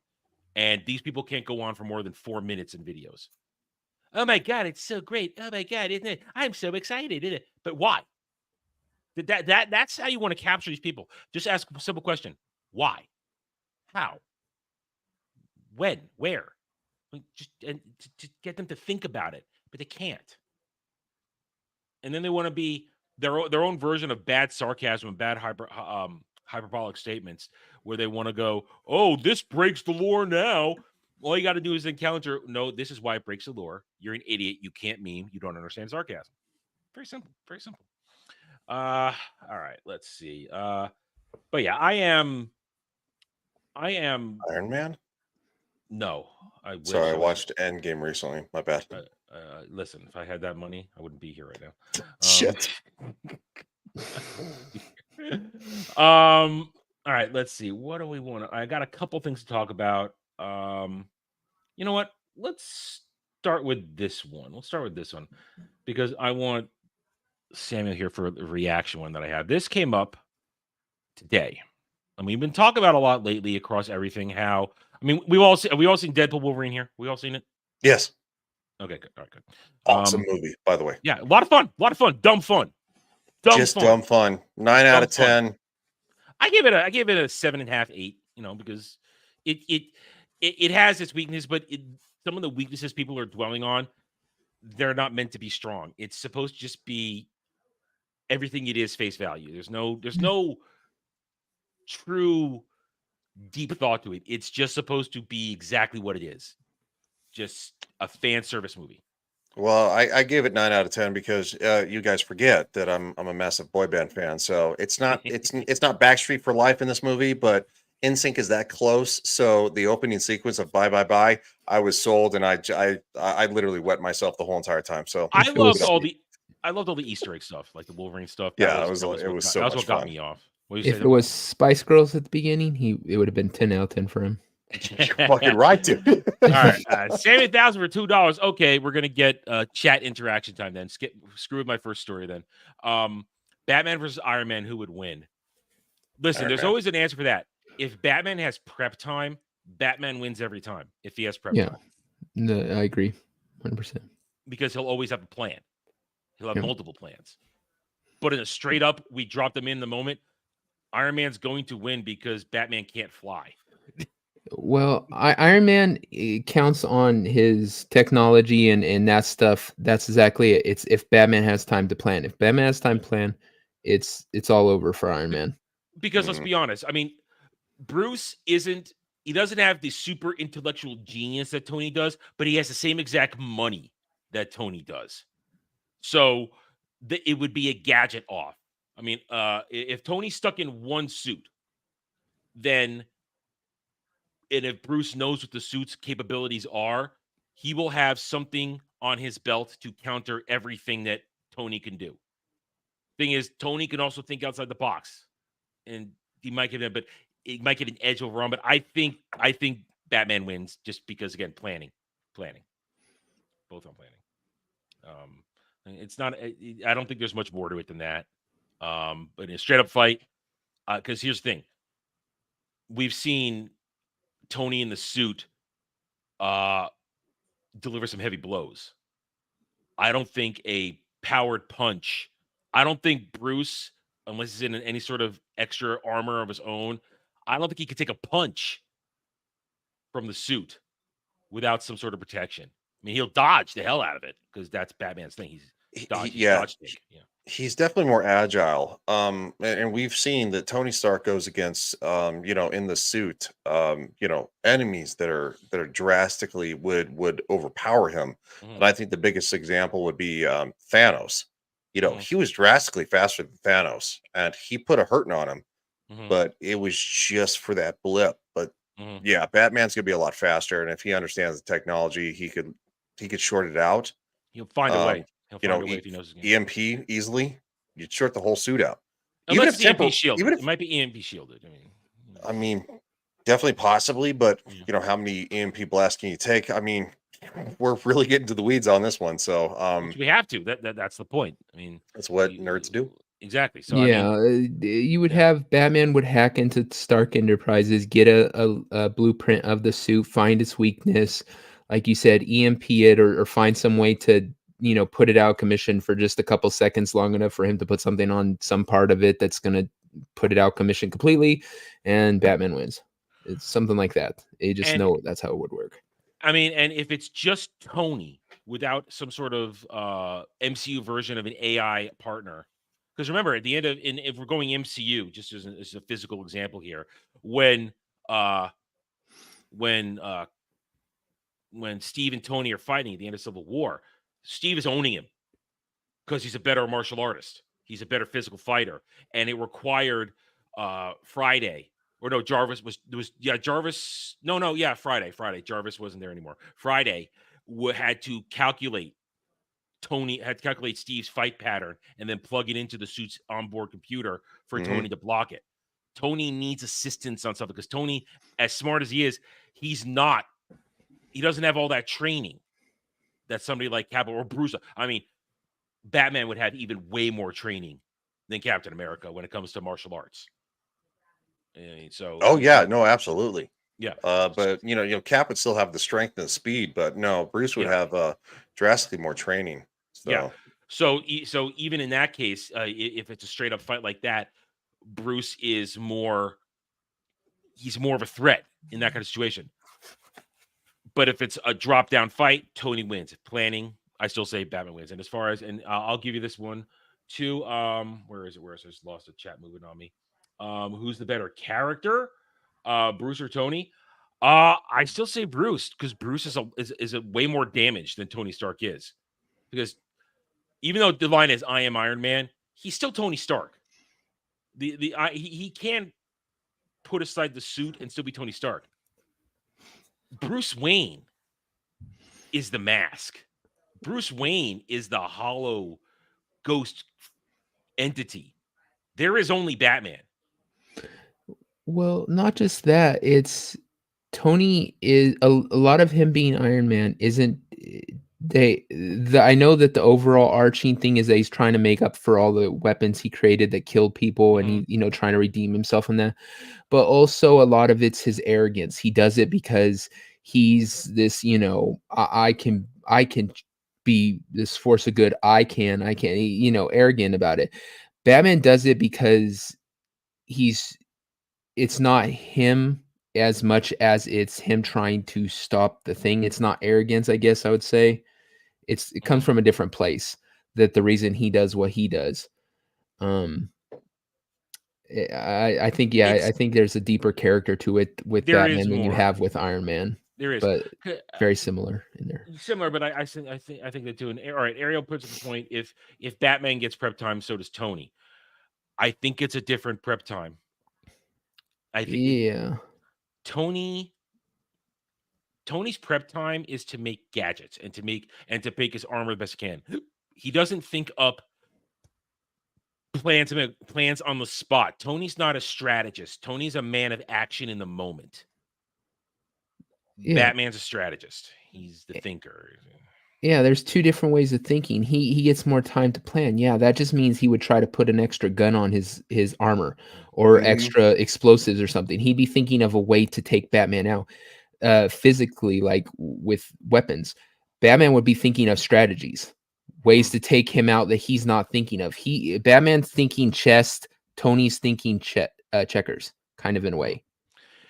C: And these people can't go on for more than 4 minutes in videos. Oh my God, it's so great. Oh my God, isn't it? I'm so excited, isn't it? But why? That's how you want to capture these people. Just ask a simple question. Why? How? When? Where? Just get them to think about it, but they can't. And then they want to be their own version of bad sarcasm and bad hyperbolic statements, where they want to go, oh, this breaks the lore now. All you got to do is then counter, no, this is why it breaks the lore. You're an idiot. You can't meme. You don't understand sarcasm. Very simple. Very simple. All right, let's see. But yeah, I am
A: Iron Man?
C: No, I wish.
A: Sorry, I watched Endgame recently. My bad.
C: Listen, if I had that money, I wouldn't be here right now.
A: Shit.
C: All right, let's see. What do we want? I got a couple things to talk about. You know what? Let's start with this one. We'll start with this one because I want Samuel here for the reaction one that I had. This came up today, and we've been talking about a lot lately across everything. How we've all seen Deadpool Wolverine here. We all seen it?
A: Yes.
C: Okay, good. All right, good.
A: Awesome movie, by the way.
C: Yeah, a lot of fun. Dumb fun.
A: Dumb fun. 9 out of 10.
C: I gave it a 7.5, 8. Because it has its weakness, but some of the weaknesses people are dwelling on, they're not meant to be strong. It's supposed to just be everything it is, face value. There's no true deep thought to it. It's just supposed to be exactly what it is. Just a fan service movie.
A: Well, I gave it 9 out of 10 because you guys forget that I'm a massive boy band fan. So it's not not Backstreet for Life in this movie, but NSYNC is that close. So the opening sequence of Bye Bye Bye, I was sold, and I literally wet myself the whole entire time. So
C: I loved all the Easter egg stuff, like the Wolverine stuff.
A: That was so much fun.
C: That's what got me off.
E: If it was Spice Girls at the beginning, it would have been 10 out of 10 for him.
A: You're fucking right, dude.
C: All right, $70,000 for $2. Okay, we're gonna get chat interaction time then. Screw with my first story then. Batman versus Iron Man, who would win? Listen, there's always an answer for that. If Batman has prep time, Batman wins every time. If he has prep time,
E: no, I agree, 100%.
C: Because he'll always have a plan. He'll have multiple plans. But in a straight up, we drop them in the moment. Iron Man's going to win because Batman can't fly.
E: Well, Iron Man counts on his technology and that stuff. That's exactly it. It's if Batman has time to plan. If Batman has time to plan, it's all over for Iron Man.
C: Because let's be honest. Bruce isn't he doesn't have the super intellectual genius that Tony does, but he has the same exact money that Tony does. So it would be a gadget off. I mean, if Tony's stuck in one suit, then, and if Bruce knows what the suit's capabilities are, he will have something on his belt to counter everything that Tony can do. Thing is, Tony can also think outside the box, and he might get but he might get an edge over on. But I think Batman wins just because, again, planning, both on planning. It's not. I don't think there's much more to it than that. But in a straight up fight, because here's the thing: we've seen Tony in the suit deliver some heavy blows. I don't think a powered punch. I don't think Bruce, unless he's in any sort of extra armor of his own, I don't think he could take a punch from the suit without some sort of protection. I mean, he'll dodge the hell out of it because that's Batman's thing. He's dodge.
A: He's definitely more agile. And we've seen that Tony Stark goes against, in the suit, enemies that are drastically would overpower him.
C: Mhm.
A: And I think the biggest example would be Thanos. He was drastically faster than Thanos, and he put a hurting on him, but it was just for that blip. But yeah, Batman's gonna be a lot faster, and if he understands the technology, he could short it out.
C: He'll find a way. He'll find a way if he knows his game.
A: EMP easily, you'd short the whole suit out.
C: Unless it's EMP shielded. It might be EMP shielded.
A: I mean, definitely possibly, but how many EMP blasts can you take? I mean, we're really getting to the weeds on this one, so
C: we have to. That's the point. I mean,
A: that's what nerds do.
C: Exactly. So
E: yeah, you would have Batman would hack into Stark Enterprises, get a blueprint of the suit, find its weakness, like you said, EMP it, or find some way to put it out of commission for just a couple seconds, long enough for him to put something on some part of it that's going to put it out of commission completely, and Batman wins. It's something like that. They just know that's how it would work.
C: I mean, and if it's just Tony without some sort of MCU version of an AI partner, because remember, at the end of, if we're going MCU, just as a physical example here, when Steve and Tony are fighting at the end of Civil War, Steve is owning him because he's a better martial artist. He's a better physical fighter, and it required Friday. Or no, Jarvis was Jarvis. Friday. Jarvis wasn't there anymore. Friday had to calculate Steve's fight pattern and then plug it into the suit's onboard computer for Tony to block it. Tony needs assistance on something because Tony, as smart as he is, he doesn't have all that training that somebody like Cap or Bruce. I mean, Batman would have even way more training than Captain America when it comes to martial arts.
A: Oh yeah, no, absolutely.
C: Yeah.
A: But Cap would still have the strength and the speed, but no, Bruce would have drastically more training. So.
C: Yeah. So even in that case, if it's a straight up fight like that, Bruce is he's more of a threat in that kind of situation. But if it's a drop down fight, Tony wins. If planning, I still say Batman wins. And as far as, I'll give you this one too. Where is it? I just lost the chat moving on me. Who's the better character, Bruce or Tony? I still say Bruce because Bruce is a way more damaged than Tony Stark is. Because even though the line is "I am Iron Man," he's still Tony Stark. He can put aside the suit and still be Tony Stark. Bruce Wayne is the mask. Bruce Wayne is the hollow ghost entity. There is only Batman.
E: Well, not just that. It's Tony is a lot of him being Iron Man isn't. I know that the overall arching thing is that he's trying to make up for all the weapons he created that killed people, and he, trying to redeem himself from that. But also, a lot of it's his arrogance. He does it because he's this, I can be this force of good. I can, arrogant about it. Batman does it because it's not him as much as it's him trying to stop the thing. It's not arrogance, I guess I would say. It comes from a different place, that the reason he does what he does. I think I think there's a deeper character to it with
C: There is
E: Batman than you
C: more.
E: have with Iron Man,
C: There is
E: but very similar in there.
C: similar, but I think they do. All right, Ariel puts up the point. If Batman gets prep time, so does Tony. I think it's a different prep time. I think
E: Yeah.
C: Tony's prep time is to make gadgets and to make his armor the best he can. He doesn't think up plans on the spot. Tony's not a strategist. Tony's a man of action in the moment.
E: Yeah.
C: Batman's a strategist. He's the thinker.
E: Yeah, there's two different ways of thinking. He gets more time to plan. Yeah, that just means he would try to put an extra gun on his armor or
A: Mhm.
E: extra explosives or something. He'd be thinking of a way to take Batman out physically, like with weapons. Batman would be thinking of strategies, ways to take him out that he's not thinking of. Batman's thinking chess, Tony's thinking checkers, kind of in a way.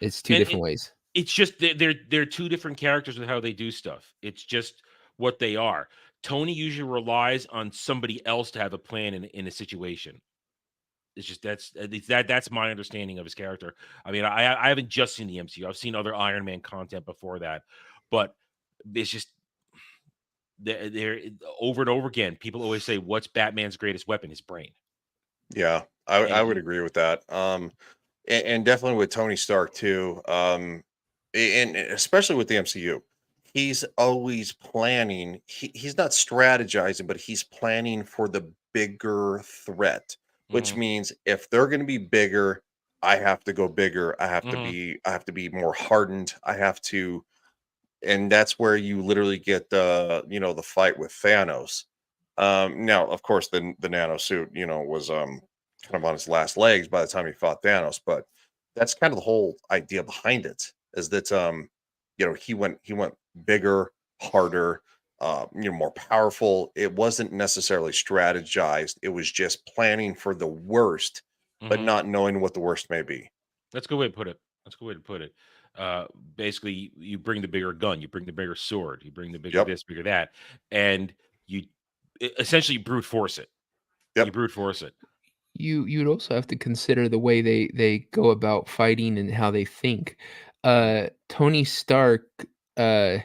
E: It's two different ways.
C: It's just they're two different characters with how they do stuff. It's just what they are. Tony usually relies on somebody else to have a plan in a situation. It's just that's my understanding of his character. I mean, I haven't just seen the MCU. I've seen other Iron Man content before that, but it's just they're over and over again. People always say, "What's Batman's greatest weapon?" His brain.
A: Yeah, I would agree with that. And definitely with Tony Stark too. And especially with the MCU, he's always planning. He's not strategizing, but he's planning for the bigger threat, which
C: Mhm.
A: means if they're going to be bigger, I have to go bigger.
C: Mhm.
A: I have to be more hardened. I have to, and that's where you literally get the the fight with Thanos. Now, of course, the nano suit, was kind of on its last legs by the time he fought Thanos, but that's kind of the whole idea behind it is that he went bigger, harder, more powerful. It wasn't necessarily strategized. It was just planning for the worst, but
C: Mhm.
A: not knowing what the worst may be.
C: That's a good way to put it. That's a good way to put it. Basically, you bring the bigger gun, you bring the bigger sword, you bring the bigger
A: Yep.
C: this, bigger that, and you essentially brute force it. You
A: Yep.
C: brute force it.
E: You'd also have to consider the way they go about fighting and how they think. Tony Stark, uh,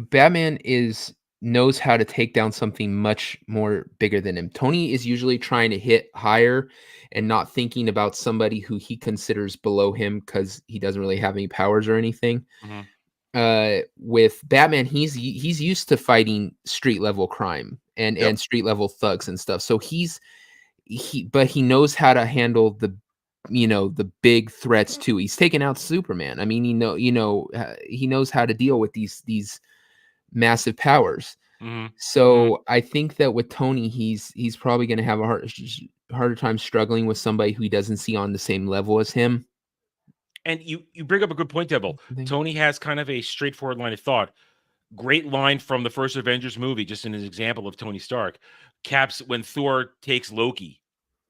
E: Batman knows how to take down something much more bigger than him. Tony is usually trying to hit higher and not thinking about somebody who he considers below him because he doesn't really have any powers or anything.
C: Mhm.
E: With Batman, he's used to fighting street level crime and
A: Yep.
E: street level thugs and stuff. So but he knows how to handle the big threats too. He's taken out Superman. I mean, he knows how to deal with these massive powers.
C: Mhm.
E: So I think that with Tony, he's probably going to have a harder time struggling with somebody who he doesn't see on the same level as him.
C: And you bring up a good point, Devil. Tony has kind of a straightforward line of thought. Great line from the first Avengers movie, just in his example of Tony Stark. Caps when Thor takes Loki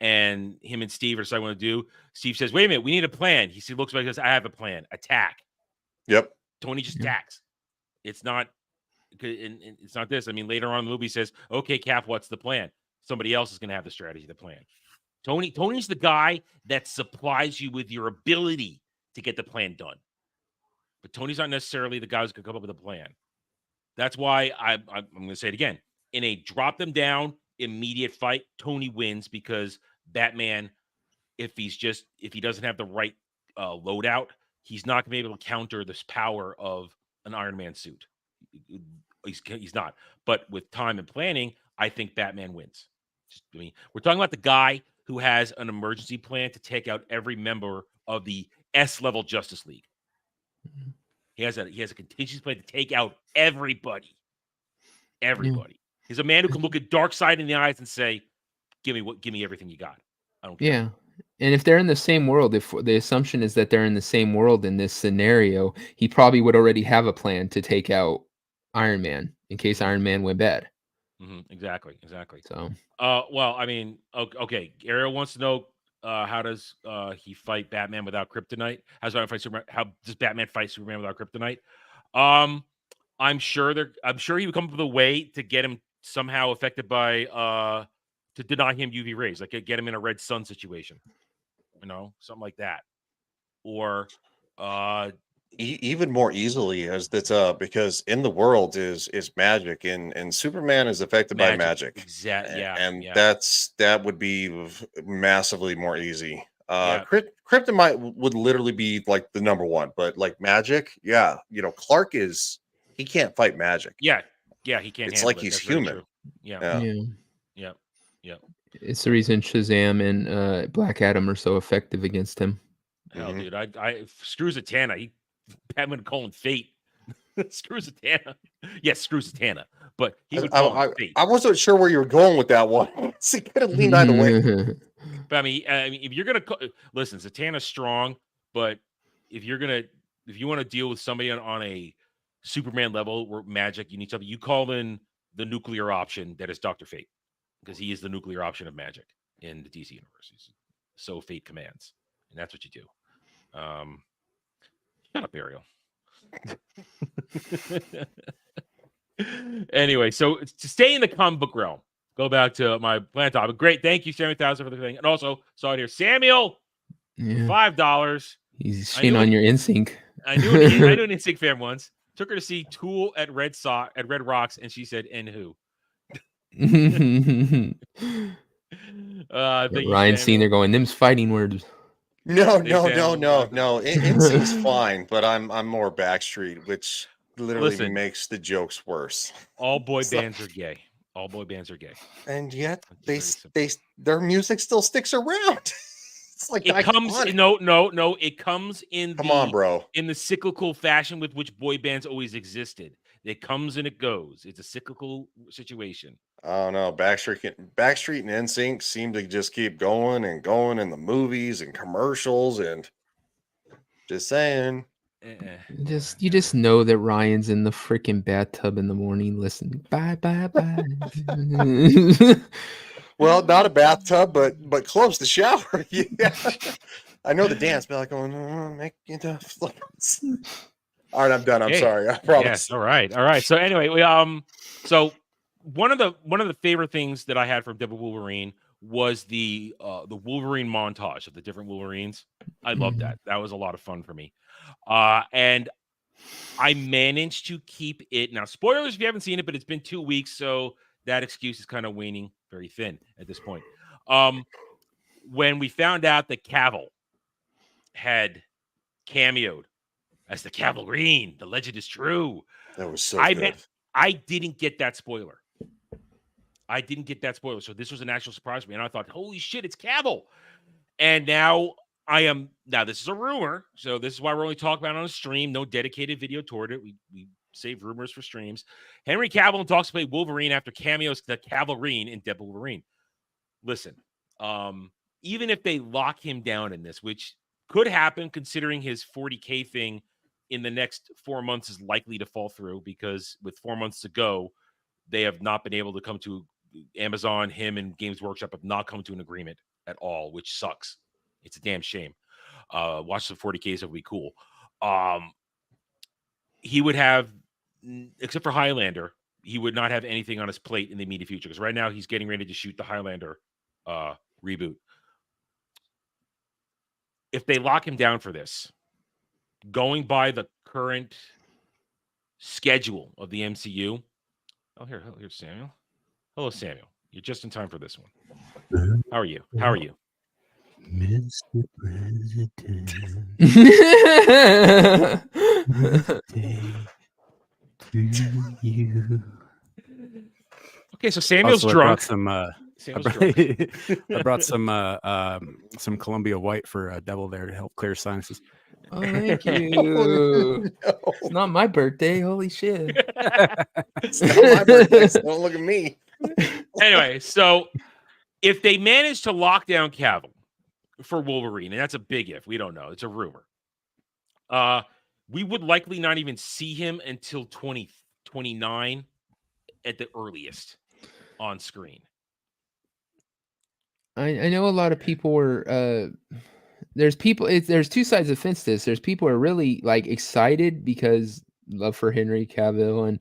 C: and him and Steve are deciding what to do. Steve says, "Wait a minute, we need a plan." He looks back and says, "I have a plan. Attack."
A: Yep.
C: Tony just
E: Yeah.
C: attacks. It's not it's not this. I mean, later on in the movie, he says, "Okay, Cap, what's the plan?" Somebody else is going to have the strategy, the plan. Tony's the guy that supplies you with your ability to get the plan done. But Tony's not necessarily the guy who's going to come up with a plan. That's why I'm going to say it again. In a drop them down, immediate fight, Tony wins because Batman, if he doesn't have the right loadout, he's not going to be able to counter this power of an Iron Man suit. He's not. But with time and planning, I think Batman wins. We're talking about the guy who has an emergency plan to take out every member of the S level Justice League.
E: Mhm.
C: He has a contingency plan to take out everybody. Everybody. He's a man who can look at Darkseid in the eyes and say, give me everything you got. I don't care."
E: Yeah. And if they're in the same world, if the assumption is that they're in the same world in this scenario, he probably would already have a plan to take out Iron Man in case Iron Man went bad.
C: Exactly.
E: So
C: Well, I mean, okay. Ariel wants to know how does he fight Batman without kryptonite? How does Batman fight Superman without kryptonite? I'm sure he would come up with a way to get him somehow affected by to deny him UV rays, like get him in a red sun situation, something like that, or
A: even more easily as that because in the world is magic and Superman is affected by magic.
C: Exactly. Yeah.
A: And that would be massively more easy.
C: Yeah.
A: Kryptonite would literally be like the number one, but like magic, yeah, Clark he can't fight magic.
C: Yeah, he can't.
A: It's like he's
C: That's very
A: human.
C: true. Yeah.
E: It's the reason Shazam and Black Adam are so effective against him.
C: Hell, dude, I screw Zatanna. Batman would call him Fate. Screw Zatanna. Yes, screw Zatanna. But he would call him Fate.
A: I wasn't sure where you were going with that one. So he could have leaned either way.
C: But I mean, if you're gonna listen, Zatanna's strong, but if you want to deal with somebody on a Superman level where magic, you need something. You call in the nuclear option that is Dr. Fate, because he is the nuclear option of magic in the DC universe. So Fate commands, and that's what you do. Shut up, Ariel. Anyway, so to stay in the comic book realm, go back to my plan topic. Great, thank you, 7,000 for the thing, and also saw it here, Samuel, $5.
E: He's shitting on your NSYNC.
C: I knew an NSYNC fan once. Took her to see Tool at Red Rocks, and she said, "And who?"
E: Ryan's seen there going, "Them's fighting words."
A: No. NSYNC's fine, but I'm more Backstreet, which literally makes the jokes worse.
C: All boy bands are gay. All boy bands are gay,
A: and yet their music still sticks around. It's like
C: it comes. No. It comes in.
A: Come on, bro.
C: In the cyclical fashion with which boy bands always existed. It comes and it goes. It's a cyclical situation.
A: Oh no, Backstreet and NSYNC seem to just keep going and going in the movies and commercials, and just saying.
E: You just know that Ryan's in the freaking bathtub in the morning listening. Bye.
A: Well, not a bathtub, but close to shower. Yeah. I know the dance, but like going, make it flips. All right, I'm done. I'm sorry. I promise.
C: Yes, all right. So anyway, so one of the favorite things that I had from Devil Wolverine was the Wolverine montage of the different Wolverines. I loved that. That was a lot of fun for me. And I managed to keep it. Now, spoilers if you haven't seen it, but it's been 2 weeks, so that excuse is kind of waning very thin at this point. When we found out that Cavill had cameoed as the Cavalrine, the legend is true.
A: That was so good.
C: I didn't get that spoiler. So this was an actual surprise for me. And I thought, holy shit, it's Cavill. And now this is a rumor. So this is why we're only talking about it on a stream. No dedicated video toward it. We save rumors for streams. Henry Cavill talks to play Wolverine after cameos the Cavalrine in Devil Wolverine. Listen, even if they lock him down in this, which could happen considering his 40K thing in the next 4 months is likely to fall through, because with 4 months to go, they have not been able to come to Amazon, him and Games Workshop have not come to an agreement at all, which sucks. It's a damn shame. Watch some 40Ks, it would be cool. He would have, except for Highlander, he would not have anything on his plate in the immediate future, because right now he's getting ready to shoot the Highlander reboot. If they lock him down for this, going by the current schedule of the MCU. Oh, here's Samuel. Hello, Samuel. You're just in time for this one. How are you?
B: Mr. President. To you.
C: Okay, so Samuel's drunk.
B: I brought some Columbia White for Devil there to help clear sinuses.
E: Oh, thank you. No. It's not my birthday. Holy shit.
A: It's not my birthday, so don't look at me.
C: Anyway, so if they manage to lock down Cavill for Wolverine, and that's a big if, we don't know, it's a rumor. We would likely not even see him until 2029 at the earliest on screen.
E: I know a lot of people were there's two sides of the fence to this. There's people who are really like excited because love for Henry Cavill,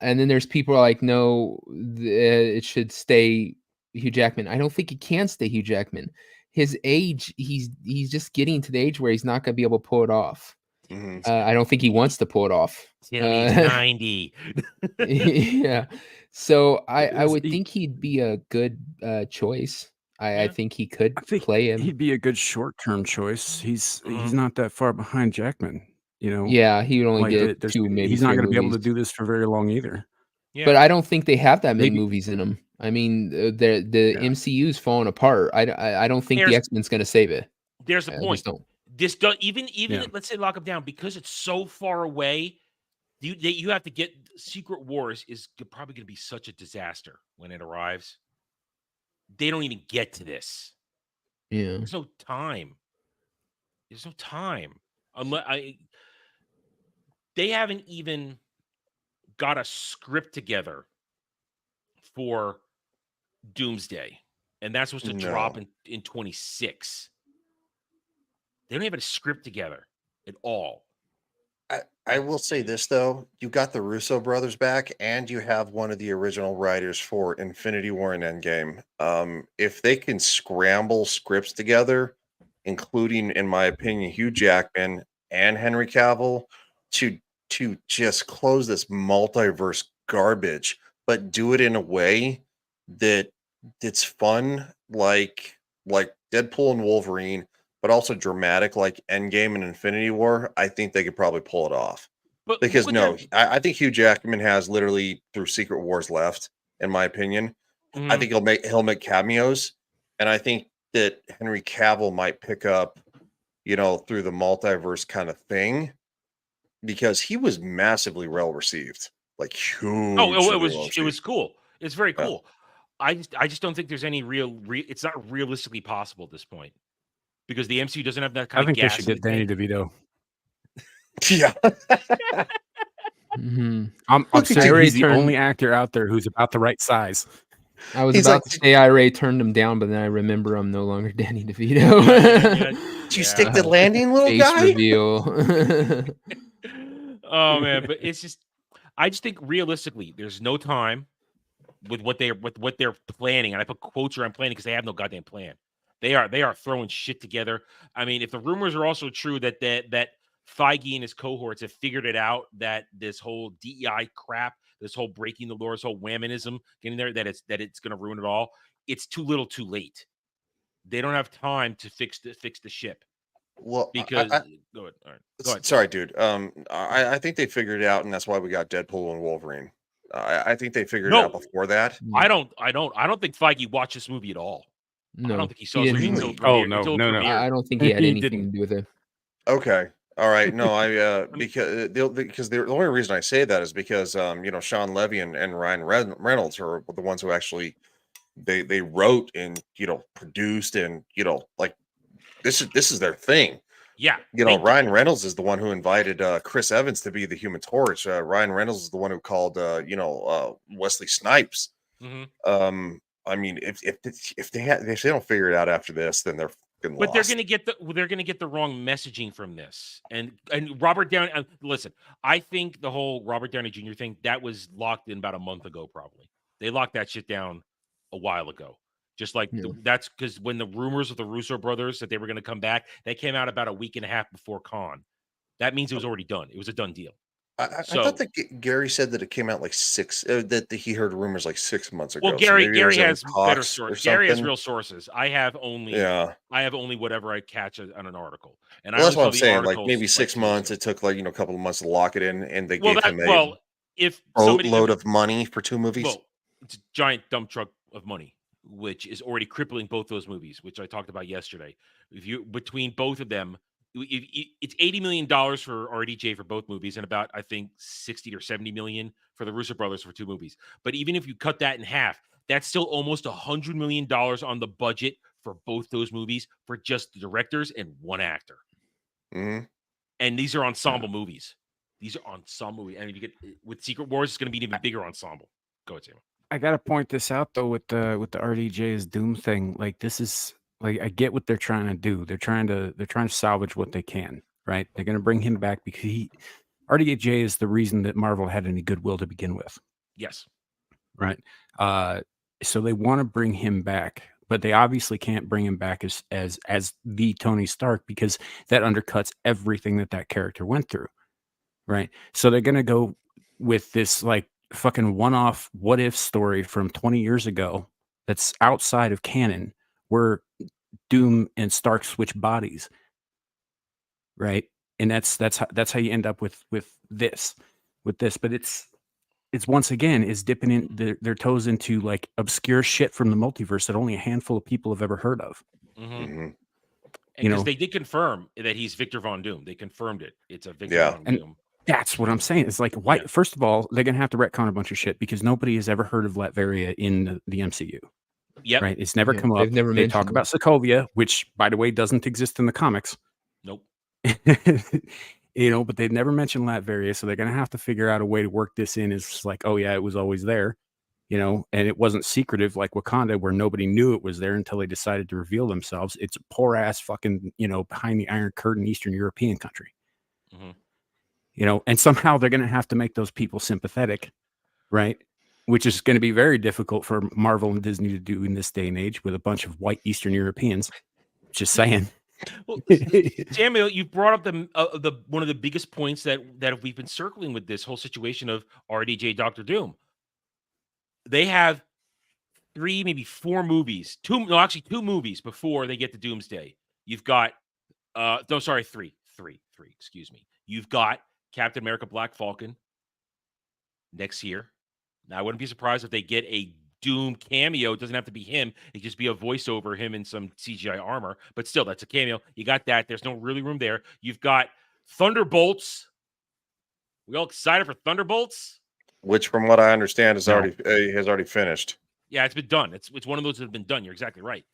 E: and then there's people who are like, no, it should stay Hugh Jackman. I don't think he can stay Hugh Jackman. His age, he's just getting to the age where he's not going to be able to pull it off.
A: Mhm.
E: I don't think he wants to pull it off.
D: Till he's 90.
E: Yeah. So I would
B: He-
E: think he'd be a good choice. I
D: Yeah.
E: think he could
B: I think
E: play him.
B: he'd be a good short-term choice. He's
D: Mhm.
B: not that far behind Jackman. You know,
E: Yeah, he would only
B: like
E: get
B: there's
E: 2, maybe
B: he's not
E: 3
B: going to be able to
E: movies.
B: do this for very long either.
D: Yeah.
E: But I don't think they have that many
B: Maybe-
E: movies in them. I mean, the
B: Yeah.
E: MCU's falling apart. I don't think the
D: There's-
E: X-Men's going to save it.
D: There's the
E: I
D: point.
E: just don't.
D: This does even
B: Yeah.
D: let's say lock him down because it's so far away. You have to get Secret Wars is probably going to be such a disaster when it arrives. They don't even get to this.
E: Yeah.
D: There's no time. There's no time unless they haven't even got a script together for Doomsday, and that's supposed to drop in 26. They don't have a script together at all.
A: I will say this though, you got the Russo brothers back, and you have one of the original writers for Infinity War and Endgame. If they can scramble scripts together, including, in my opinion, Hugh Jackman and Henry Cavill, to just close this multiverse garbage, but do it in a way that it's fun, like Deadpool and Wolverine, but also dramatic like Endgame and Infinity War, I think they could probably pull it off.
D: But
A: Because
D: but
A: no,
D: they're-
A: I think Hugh Jackman has literally through Secret Wars left, in my opinion. I
D: Mhm.
A: think he'll make cameos, and I think that Henry Cavill might pick up, through the multiverse kind of thing, because he was massively well received, like huge.
D: it was cool. It's very
A: Yeah.
D: cool. I just don't think there's any it's not realistically possible at this point because the MCU doesn't have that kind
B: I
D: of
B: think they
D: gas.
B: should
D: in
B: get
D: the
B: Danny
D: tank.
B: DeVito.
A: Yeah.
E: Mhm.
B: I'm
E: I
B: saying
E: already
B: he's the
E: turned-
B: only actor out there who's about the right size.
E: I was
A: He's
E: about
A: like-
E: to say I already turned him down, but then I remember I'm no longer Danny DeVito.
A: Did you stick the landing, little
E: Face
A: guy?
E: reveal.
D: Oh man, but it's just I just think realistically, there's no time with what they're planning, and I put quotes around planning because they have no goddamn plan. They are throwing shit together. I mean, if the rumors are also true that Feige and his cohorts have figured it out that this whole DEI crap, this whole breaking the law, this whole whammonism getting there, that it's going to ruin it all. It's too little, too late. They don't have time to fix the ship
A: Well,
D: because go ahead. All right, go ahead.
A: sorry, dude. I think they figured it out, and that's why we got Deadpool and Wolverine. I think they figured it out before that.
D: I don't think Feige watched this movie at all.
E: No,
D: I don't think he saw
E: he
D: it
E: didn't.
D: until
A: Really?
B: Oh,
D: premiere.
B: no,
D: until
B: no, no.
D: premiere.
E: I don't think he had
B: He
E: anything
B: didn't.
E: to do with it.
A: Okay. All right. No, because the only reason I say that is because Sean Levy and Ryan Reynolds are the ones who actually they wrote and produced and like this is their thing.
D: Yeah,
A: Ryan Reynolds is the one who invited Chris Evans to be the Human Torch. Ryan Reynolds is the one who called Wesley Snipes.
D: Mhm.
A: I mean, if they don't figure it out after this, then they're fucking
D: But
A: lost.
D: they're gonna get the wrong messaging from this. And Robert Downey. Listen, I think the whole Robert Downey Jr. thing that was locked in about a month ago. Probably they locked that shit down a while ago. Just like
E: Yeah.
D: that's because when the rumors of the Russo brothers that they were going to come back, they came out about a week and a half before Con. That means it was already done. It was a done deal.
A: I
D: So-
A: thought that Gary said that it came out like that he heard rumors like 6 months ago.
D: Well,
A: So
D: Gary
A: maybe it was in
D: has better
A: talks or
D: sources. Gary has
A: something.
D: real sources. I have only whatever I catch on an article. And
A: Well, that's
D: I
A: what
D: only
A: I'm
D: saw the
A: saying. Like
D: articles,
A: maybe
D: like,
A: 6
D: 2 years
A: months.
D: ago.
A: It took like a couple of months to lock it in, and they
D: Well,
A: gave him
D: if
A: a
D: somebody
A: boatload of money for 2 movies.
D: Well, it's a giant dump truck of money, which is already crippling both those movies, which I talked about yesterday. If you between both of them, it's $80 million for RDJ for both movies, and about I think 60 or 70 million for the Russo brothers for 2 movies. But even if you cut that in half, that's still almost $100 million on the budget for both those movies for just the directors and 1 actor.
A: Mhm.
D: And these are ensemble movies. These are ensemble movies. And if you get with Secret Wars, it's going to be an even bigger ensemble. Go ahead, Sam.
B: I gotta point this out though with the RDJ's Doom thing. Like this is like I get what they're trying to do. They're trying to salvage what they can, right? They're gonna bring him back because RDJ is the reason that Marvel had any goodwill to begin with.
D: Yes.
B: Right. So they want to bring him back, but they obviously can't bring him back as the Tony Stark because that undercuts everything that character went through, right? So they're gonna go with this like fucking one-off what if story from 20 years ago that's outside of canon, where Doom and Stark switch bodies, right? And that's how you end up with this, but it's once again is dipping in their toes into like obscure shit from the multiverse that only a handful of people have ever heard of.
A: Mhm.
D: Because they did confirm that he's Victor Von Doom. They confirmed it. It's a Victor
A: Yeah.
D: Von
B: And
D: Doom.
B: that's what I'm saying. It's like, why?
D: Yeah.
B: First of all, they're gonna have to retcon a bunch of shit because nobody has ever heard of Latveria in the MCU.
D: Yep.
B: Right? It's never
E: Yeah,
B: come up.
E: they've never
B: They talk
E: mentioned
B: about Sokovia, which, by the way, doesn't exist in the comics.
D: Nope.
B: But they've never mentioned Latveria, so they're gonna have to figure out a way to work this in. It's like, oh yeah, it was always there, and it wasn't secretive like Wakanda, where nobody knew it was there until they decided to reveal themselves. It's a poor ass fucking, behind the Iron Curtain Eastern European country. And somehow they're gonna have to make those people sympathetic, right? Which is going to be very difficult for Marvel and Disney to do in this day and age with a bunch of white Eastern Europeans. Just saying.
D: Well, Samuel, you brought up the one of the biggest points that we've been circling with this whole situation of RDJ Doctor Doom. They have 3, maybe 4 movies. 2 movies before they get to Doomsday. You've got 3. Excuse me. You've got Captain America: Black Falcon next year. Now, I wouldn't be surprised if they get a Doom cameo. It doesn't have to be him. It could just be a voiceover, him in some CGI armor. But still, that's a cameo. You got that. There's no really room there. You've got Thunderbolts. We all excited for Thunderbolts?
A: Which, from what I understand, is
B: No.
A: has already finished.
D: Yeah, it's been done. It's one of those that have been done. You're exactly right.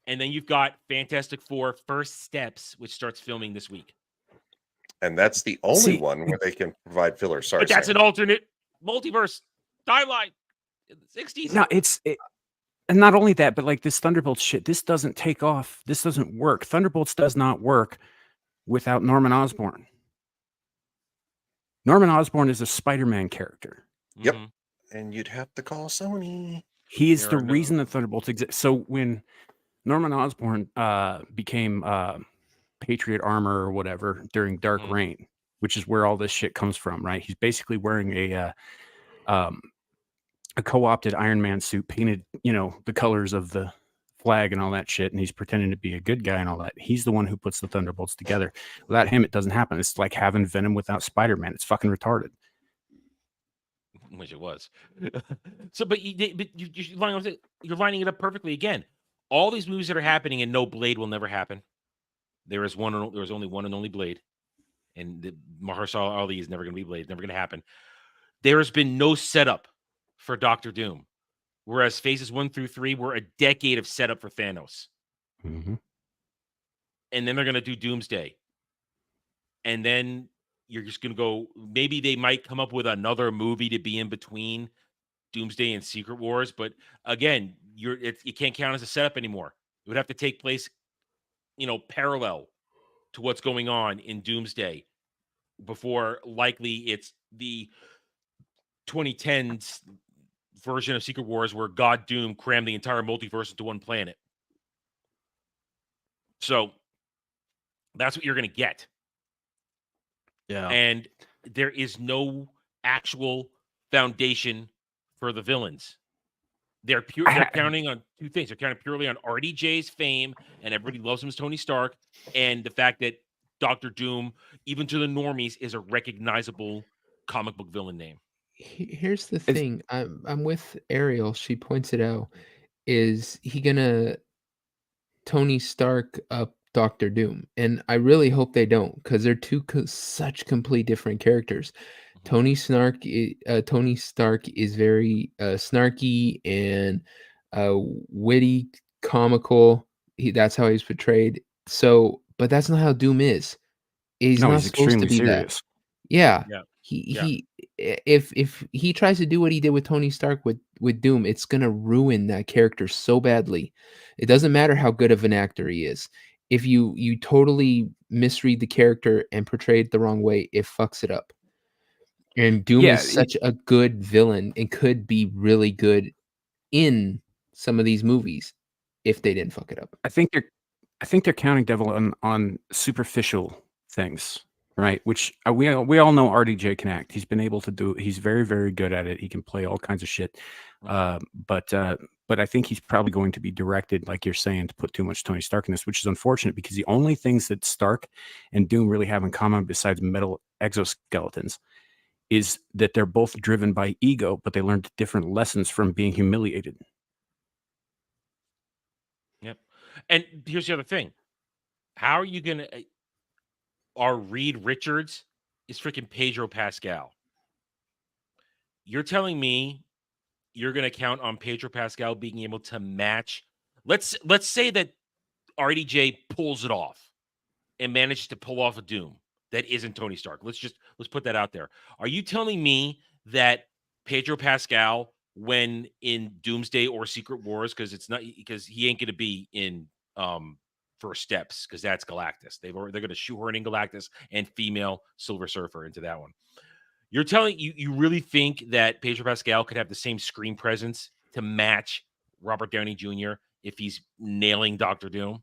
D: And then you've got Fantastic Four: First Steps, which starts filming this week.
A: And that's the only one where they can provide filler. Sorry,
D: But that's
A: Sam.
D: an alternate multiverse timeline in the 60s.
B: No, and not only that, but like this Thunderbolts shit, this doesn't take off. This doesn't work. Thunderbolts does not work without Norman Osborn. Norman Osborn is a Spider-Man character.
A: Yep. And you'd have to call Sony.
B: He is the reason that Thunderbolts exists. So when Norman Osborn became Patriot Armor or whatever during Dark Reign, which is where all this shit comes from, right? He's basically wearing a co-opted Iron Man suit painted, the colors of the flag and all that shit, and he's pretending to be a good guy and all that. He's the one who puts the Thunderbolts together. Without him, it doesn't happen. It's like having Venom without Spider-Man. It's fucking retarded.
D: Which it was. So, but you're lining it up perfectly again. All these movies that are happening, and no Blade will never happen. There is only one and only Blade, and Mahershala Ali is never going to be Blade. Never going to happen. There has been no setup for Doctor Doom, whereas phases 1 through 3 were a decade of setup for Thanos.
B: Mm-hmm.
D: And then they're going to do Doomsday, and then you're just going to go. Maybe they might come up with another movie to be in between Doomsday and Secret Wars, but again, you can't count as a setup anymore. It would have to take place, parallel to what's going on in Doomsday before likely it's the 2010s version of Secret Wars where God Doom crammed the entire multiverse into one planet. So that's what you're going to get.
B: Yeah.
D: And there is no actual foundation for the villains. They're counting on 2 things. They're counting purely on RDJ's fame, and everybody loves him as Tony Stark, and the fact that Doctor Doom, even to the normies, is a recognizable comic book villain name.
E: Here's the thing. I'm with Ariel. She points it out. Is he gonna Tony Stark up Doctor Doom? And I really hope they don't, because they're such complete different characters. Tony Stark is very snarky and witty, comical. That's how he's portrayed. So, but that's not how Doom is. He's not supposed to be serious. That. Yeah. If he tries to do what he did with Tony Stark with Doom, it's gonna ruin that character so badly. It doesn't matter how good of an actor he is. If you totally misread the character and portray it the wrong way, it fucks it up. And Doom is such a good villain and could be really good in some of these movies if they didn't fuck it up.
B: I think they're counting devil on superficial things, right? Which we all know RDJ can act. He's been able to do. He's very, very good at it. He can play all kinds of shit. But I think he's probably going to be directed, like you're saying, to put too much Tony Stark in this, which is unfortunate because the only things that Stark and Doom really have in common, besides metal exoskeletons, is that they're both driven by ego, but they learned different lessons from being humiliated.
D: Yep. And here's the other thing. How are you going to... Our Reed Richards is freaking Pedro Pascal. You're telling me you're going to count on Pedro Pascal being able to match... Let's say that RDJ pulls it off and manages to pull off a Doom that isn't Tony Stark. Let's put that out there. Are you telling me that Pedro Pascal, when in Doomsday or Secret Wars, because he ain't going to be in First Steps, because that's Galactus. They're going to shoehorn in Galactus and female Silver Surfer into that one. You're telling you really think that Pedro Pascal could have the same screen presence to match Robert Downey Jr. if he's nailing Dr. Doom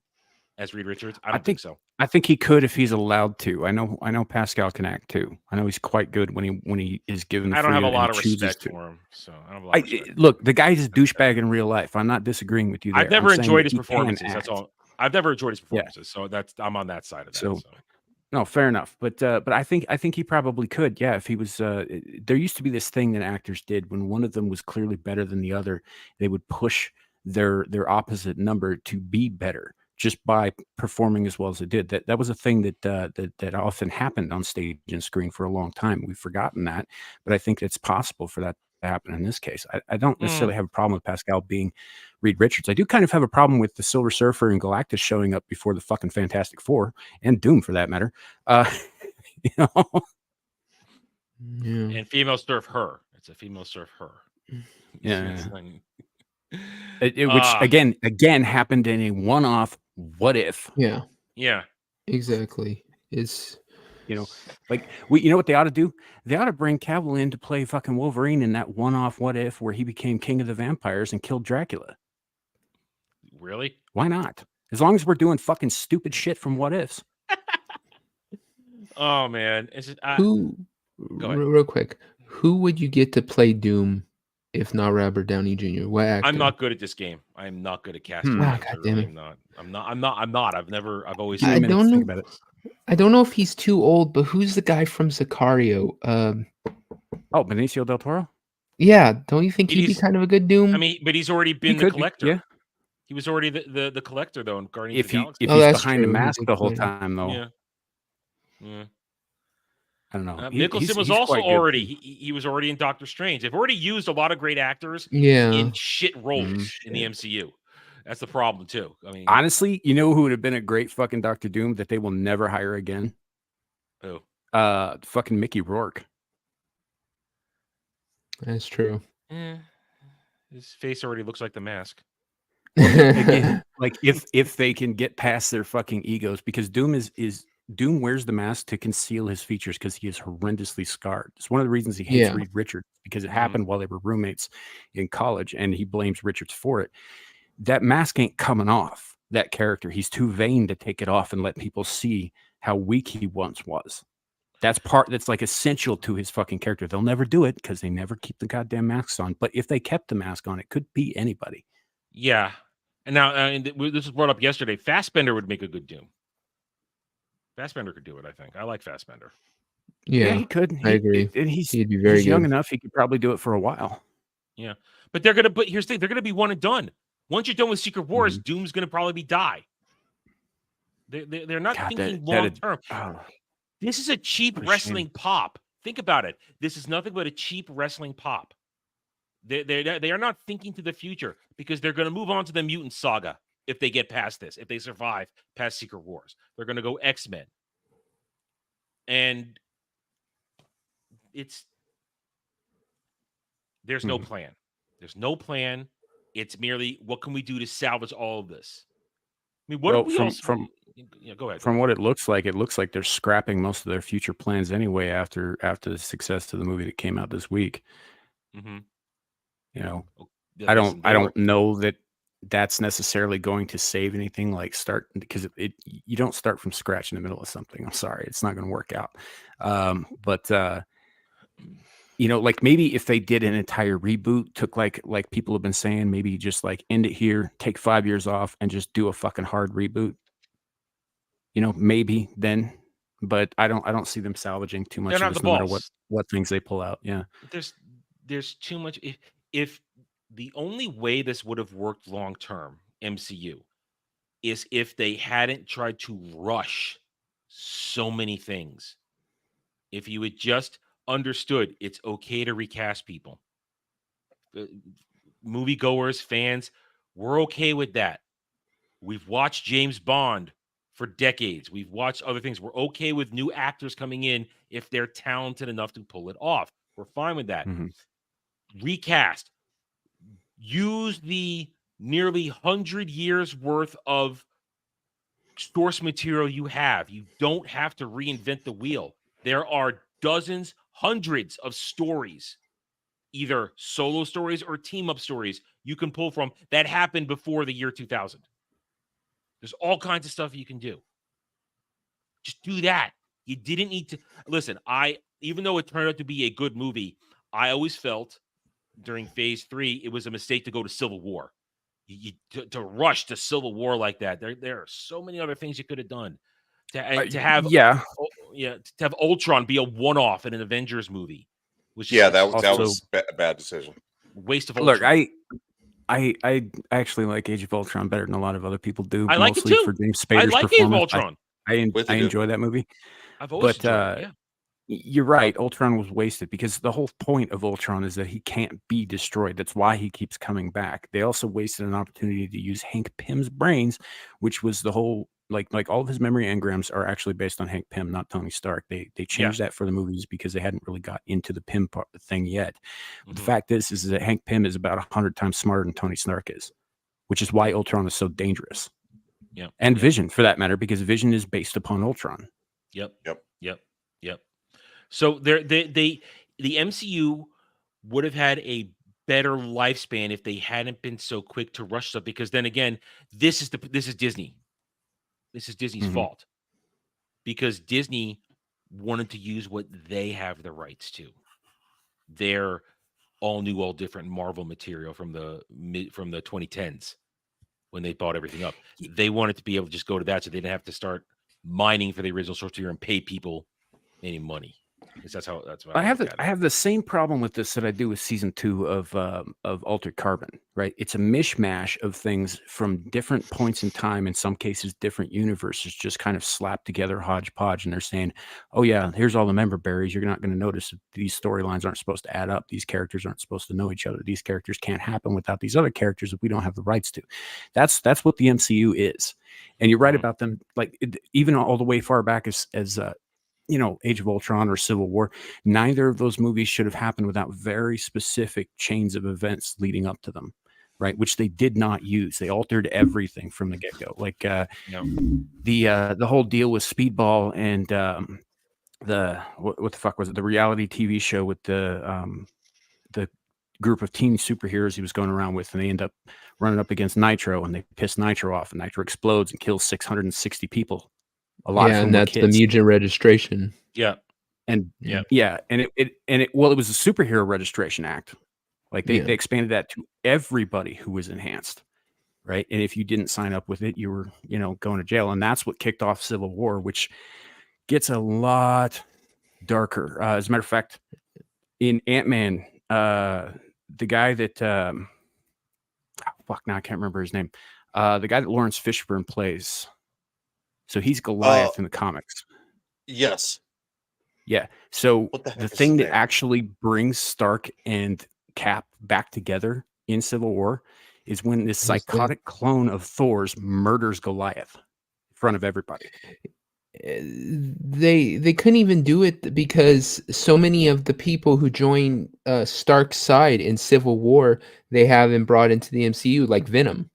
D: as Reed Richards? I don't think so.
B: I think he could if he's allowed to. I know Pascal can act too. I know he's quite good when he is given.
D: I don't have a lot of respect for him, so I don't have a lot of respect.
B: Look, the guy's a douchebag in real life. I'm not disagreeing with you there.
D: I've never enjoyed his performances. That's all. I've never enjoyed his performances, so I'm on that side of that. So.
B: No, fair enough. But I think he probably could. Yeah, if he was. There used to be this thing that actors did when one of them was clearly better than the other. They would push their opposite number to be better just by performing as well as it did. That was a thing that often happened on stage and screen for a long time. We've forgotten that, but I think it's possible for that to happen in this case. I don't necessarily have a problem with Pascal being Reed Richards. I do kind of have a problem with the Silver Surfer and Galactus showing up before the fucking Fantastic Four and Doom for that matter. You know,
D: and female surf her. It's a female surf her.
B: Yeah. Which again happened in a one-off. What if?
E: Yeah, exactly. It's
B: like you know what they ought to do? They ought to bring Cavill in to play fucking Wolverine in that one-off What If where he became king of the vampires and killed Dracula.
D: Really?
B: Why not? As long as we're doing fucking stupid shit from What Ifs.
D: Oh man,
E: real quick, who would you get to play Doom if not Robert Downey Jr.? What actor?
D: I'm not good at this game. I am not good at casting.
E: God damn it.
D: I'm not. I've always.
E: I don't know. About it. I don't know if he's too old, but who's the guy from Sicario?
B: Benicio del Toro.
E: Yeah, don't you think he'd be kind of a good Doom?
D: I mean, but he's already been the Collector. Yeah, he was already the Collector though in Guardians of the Galaxy.
B: If he's behind the mask the whole time though.
D: Yeah.
B: I don't know.
D: Nicholson was also already he was already in Doctor Strange. They've already used a lot of great actors in shit roles in the MCU. That's the problem too. I mean,
B: honestly, you know who would have been a great fucking Doctor Doom that they will never hire again?
D: Who?
B: Fucking Mickey Rourke.
E: That's true.
D: His face already looks like the mask.
B: Again, like if they can get past their fucking egos, because Doom Doom wears the mask to conceal his features because he is horrendously scarred. It's one of the reasons he hates Reed Richards, because it happened while they were roommates in college, and he blames Richards for it. That mask ain't coming off, that character. He's too vain to take it off and let people see how weak he once was. That's like essential to his fucking character. They'll never do it because they never keep the goddamn masks on. But if they kept the mask on, it could be anybody.
D: Yeah. And now, this was brought up yesterday. Fassbender would make a good Doom. Fassbender could do it, I think. I like Fassbender.
E: Yeah,
B: he could.
E: I agree.
B: He'd be very young enough. He could probably do it for a while.
D: Yeah. But here's the thing. They're going to be one and done. Once you're done with Secret Wars, Doom's going to probably die. They're not thinking long term. This is a cheap wrestling pop. Think about it. This is nothing but a cheap wrestling pop. They are not thinking to the future because they're going to move on to the mutant saga if they get past this. If they survive past Secret Wars, they're going to go X-Men. And there's no plan. There's no plan. It's merely, what can we do to salvage all of this? I mean, go ahead.
B: From what it looks like they're scrapping most of their future plans anyway after the success of the movie that came out this week.
D: Mm-hmm.
B: You know, I don't know that that's necessarily going to save anything. Like start because you don't start from scratch in the middle of something. I'm sorry, it's not going to work out. But like maybe if they did an entire reboot, took like people have been saying, maybe just like end it here, take 5 years off, and just do a fucking hard reboot. Maybe then, but I don't see them salvaging too much
D: They're
B: of
D: not
B: this,
D: the
B: no matter
D: balls.
B: what things they pull out. Yeah.
D: There's too much. If the only way this would have worked long term, MCU, is if they hadn't tried to rush so many things. If you had just understood it's okay to recast people, moviegoers, fans, we're okay with that. We've watched James Bond for decades. We've watched other things. We're okay with new actors coming in if they're talented enough to pull it off. We're fine with that.
B: Mhm.
D: Recast. Use the nearly 100 years worth of source material you have. You don't have to reinvent the wheel. There are dozens, hundreds of stories, either solo stories or team-up stories you can pull from that happened before the year 2000. There's all kinds of stuff you can do. Just do that. You didn't need to listen. Even though it turned out to be a good movie, I always felt during phase 3 it was a mistake to go to Civil War. To rush to Civil War like that. There are so many other things you could have done. To have to have Ultron be a one-off in an Avengers movie.
A: That
B: also
A: was a bad decision.
D: Waste of
B: Look,
D: Ultron.
B: I actually like Age of Ultron better than a lot of other people do.
D: I like it
B: mostly
D: too.
B: for James
D: I
B: Spader's
D: like Age of
B: performance.
D: Ultron.
B: I enjoy that movie.
D: I've always enjoyed it, yeah.
B: You're right. Ultron was wasted because the whole point of Ultron is that he can't be destroyed. That's why he keeps coming back. They also wasted an opportunity to use Hank Pym's brains, which was the whole like all of his memory engrams are actually based on Hank Pym, not Tony Stark. They changed that for the movies because they hadn't really got into the Pym thing yet. But the fact is that Hank Pym is about 100 times smarter than Tony Stark is, which is why Ultron is so dangerous.
D: Yeah,
B: and Vision for that matter, because Vision is based upon Ultron.
D: Yep. So the MCU would have had a better lifespan if they hadn't been so quick to rush stuff. Because then again, this is Disney. This is Disney's fault because Disney wanted to use what they have the rights to. Their all new, all different Marvel material from the 2010s when they bought everything up. They wanted to be able to just go to that, so they didn't have to start mining for the original source material and pay people any money. That's what
B: I have the same problem with this that I do with season 2 of Altered Carbon, right? It's a mishmash of things from different points in time, in some cases different universes, just kind of slapped together, hodgepodge, and they're saying, oh yeah, here's all the member berries. You're not going to notice that these storylines aren't supposed to add up. These characters aren't supposed to know each other. These characters can't happen without these other characters that we don't have the rights to. That's what the MCU is. And you're right about them, like even all the way far back as Age of Ultron or Civil War. Neither of those movies should have happened without very specific chains of events leading up to them, right? Which they did not use. They altered everything from the get-go. Like the whole deal with Speedball and what the fuck was it? The reality TV show with the group of teen superheroes he was going around with, and they end up running up against Nitro, and they piss Nitro off, and Nitro explodes and kills 660 people. A lot of them
E: and that's the mutant registration.
B: And it was a superhero registration act. Like they expanded that to everybody who was enhanced, right? And if you didn't sign up with it, you were going to jail. And that's what kicked off Civil War, which gets a lot darker. As a matter of fact, in Ant-Man, the guy that now I can't remember his name. The guy that Lawrence Fishburne plays. So he's Goliath in the comics.
A: Yes.
B: Yeah. So the thing that
A: name?
B: actually brings Stark and Cap back together in Civil War is when this psychotic clone of Thor's murders Goliath in front of everybody.
E: They couldn't even do it because so many of the people who join Stark's side in Civil War, they haven't brought into the MCU, like Venom.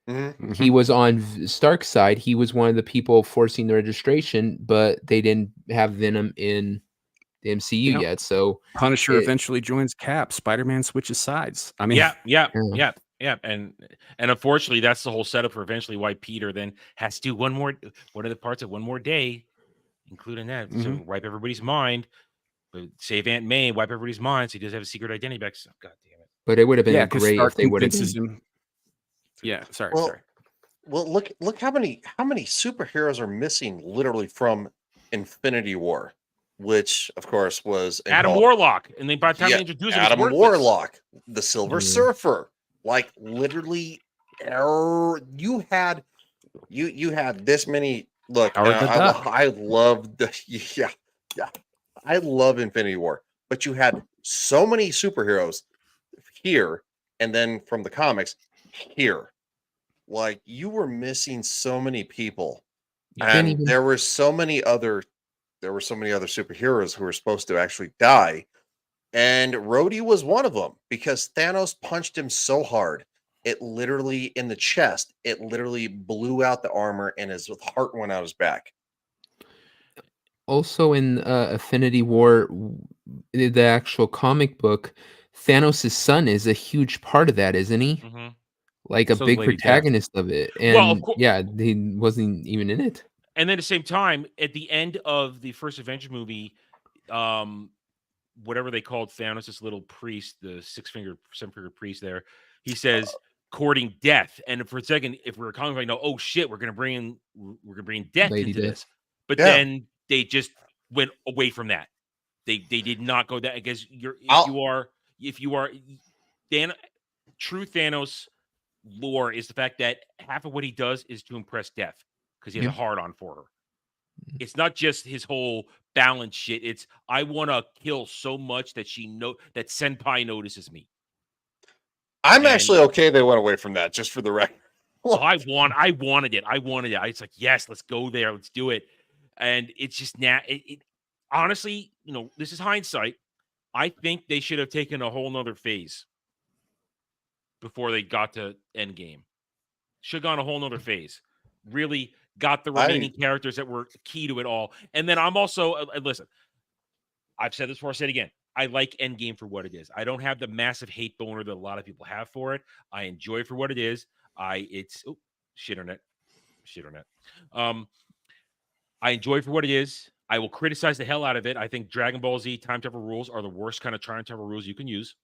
A: Mm-hmm.
E: He was on Stark's side. He was one of the people forcing the registration, but they didn't have Venom in the MCU yet. So
B: Punisher eventually joins Cap. Spider-Man switches sides. I mean,
D: yeah. Yeah, and unfortunately, that's the whole setup for eventually why Peter then has to do one of the parts of One More Day, including that, so
B: Mhm.
D: wipe everybody's mind, but save Aunt May, wipe everybody's mind, so he does have a secret identity back. So, God damn it!
E: But it would have
B: Yeah,
E: been
B: because
E: great if
B: Stark
E: they would have
B: convinces him. Yeah, sorry.
A: Well, look how many superheroes are missing literally from Infinity War, which of course was
D: Adam
A: called
D: Warlock, and then by the time
A: yeah,
D: they introduce him, it's
A: Adam
D: worthless.
A: Warlock, the Silver
E: Yeah.
A: Surfer, like literally, you had this many. Look,
B: Howard the Duck.
A: I love the yeah, I love Infinity War, but you had so many superheroes here, and then from the comics here. Like you were missing so many people,
E: You can't
A: and
E: even
A: there were so many other superheroes who were supposed to actually die, and Rhodey was one of them because Thanos punched him so hard, it literally in the chest, it literally blew out the armor, and his heart went out his back.
E: also in Affinity War, the actual comic book, Thanos' son is a huge part of that, isn't he?
D: Mhm.
E: Like a
B: So's
E: big
B: Lady Death.
E: protagonist of it.
D: Well, of
E: And
D: cour
E: yeah, he wasn't even in it.
D: And then at the same time, at the end of the first Avengers movie, um, whatever they called Thanos, this little priest, the seven-finger priest there, he says, courting death. And for a second, if we were calling, like, no, oh shit, we're gonna bring death
E: Lady
D: into
E: Death.
D: this. But
A: Yeah.
D: then they just went away from that. They did not go that because if you are true Thanos lore is the fact that half of what he does is to impress Death because he has
E: Yeah.
D: a hard on for her. It's not just his whole balance shit. It's I want to kill so much that that Senpai notices me.
A: I'm
D: And-
A: actually okay they went away from that, just for the record.
D: Oh, I wanted it. It's like, yes, let's go there. Let's do it. And it's just honestly, this is hindsight. I think they should have taken a whole nother phase before they got to Endgame. Should have gone a whole nother phase. Really got the remaining characters that were key to it all. And then I'm also listen. I've said this before. I'll say it again. I like Endgame for what it is. I don't have the massive hate boner that a lot of people have for it. I enjoy it for what it is. It's shit on it. I enjoy it for what it is. I will criticize the hell out of it. I think Dragon Ball Z time travel rules are the worst kind of time travel rules you can use.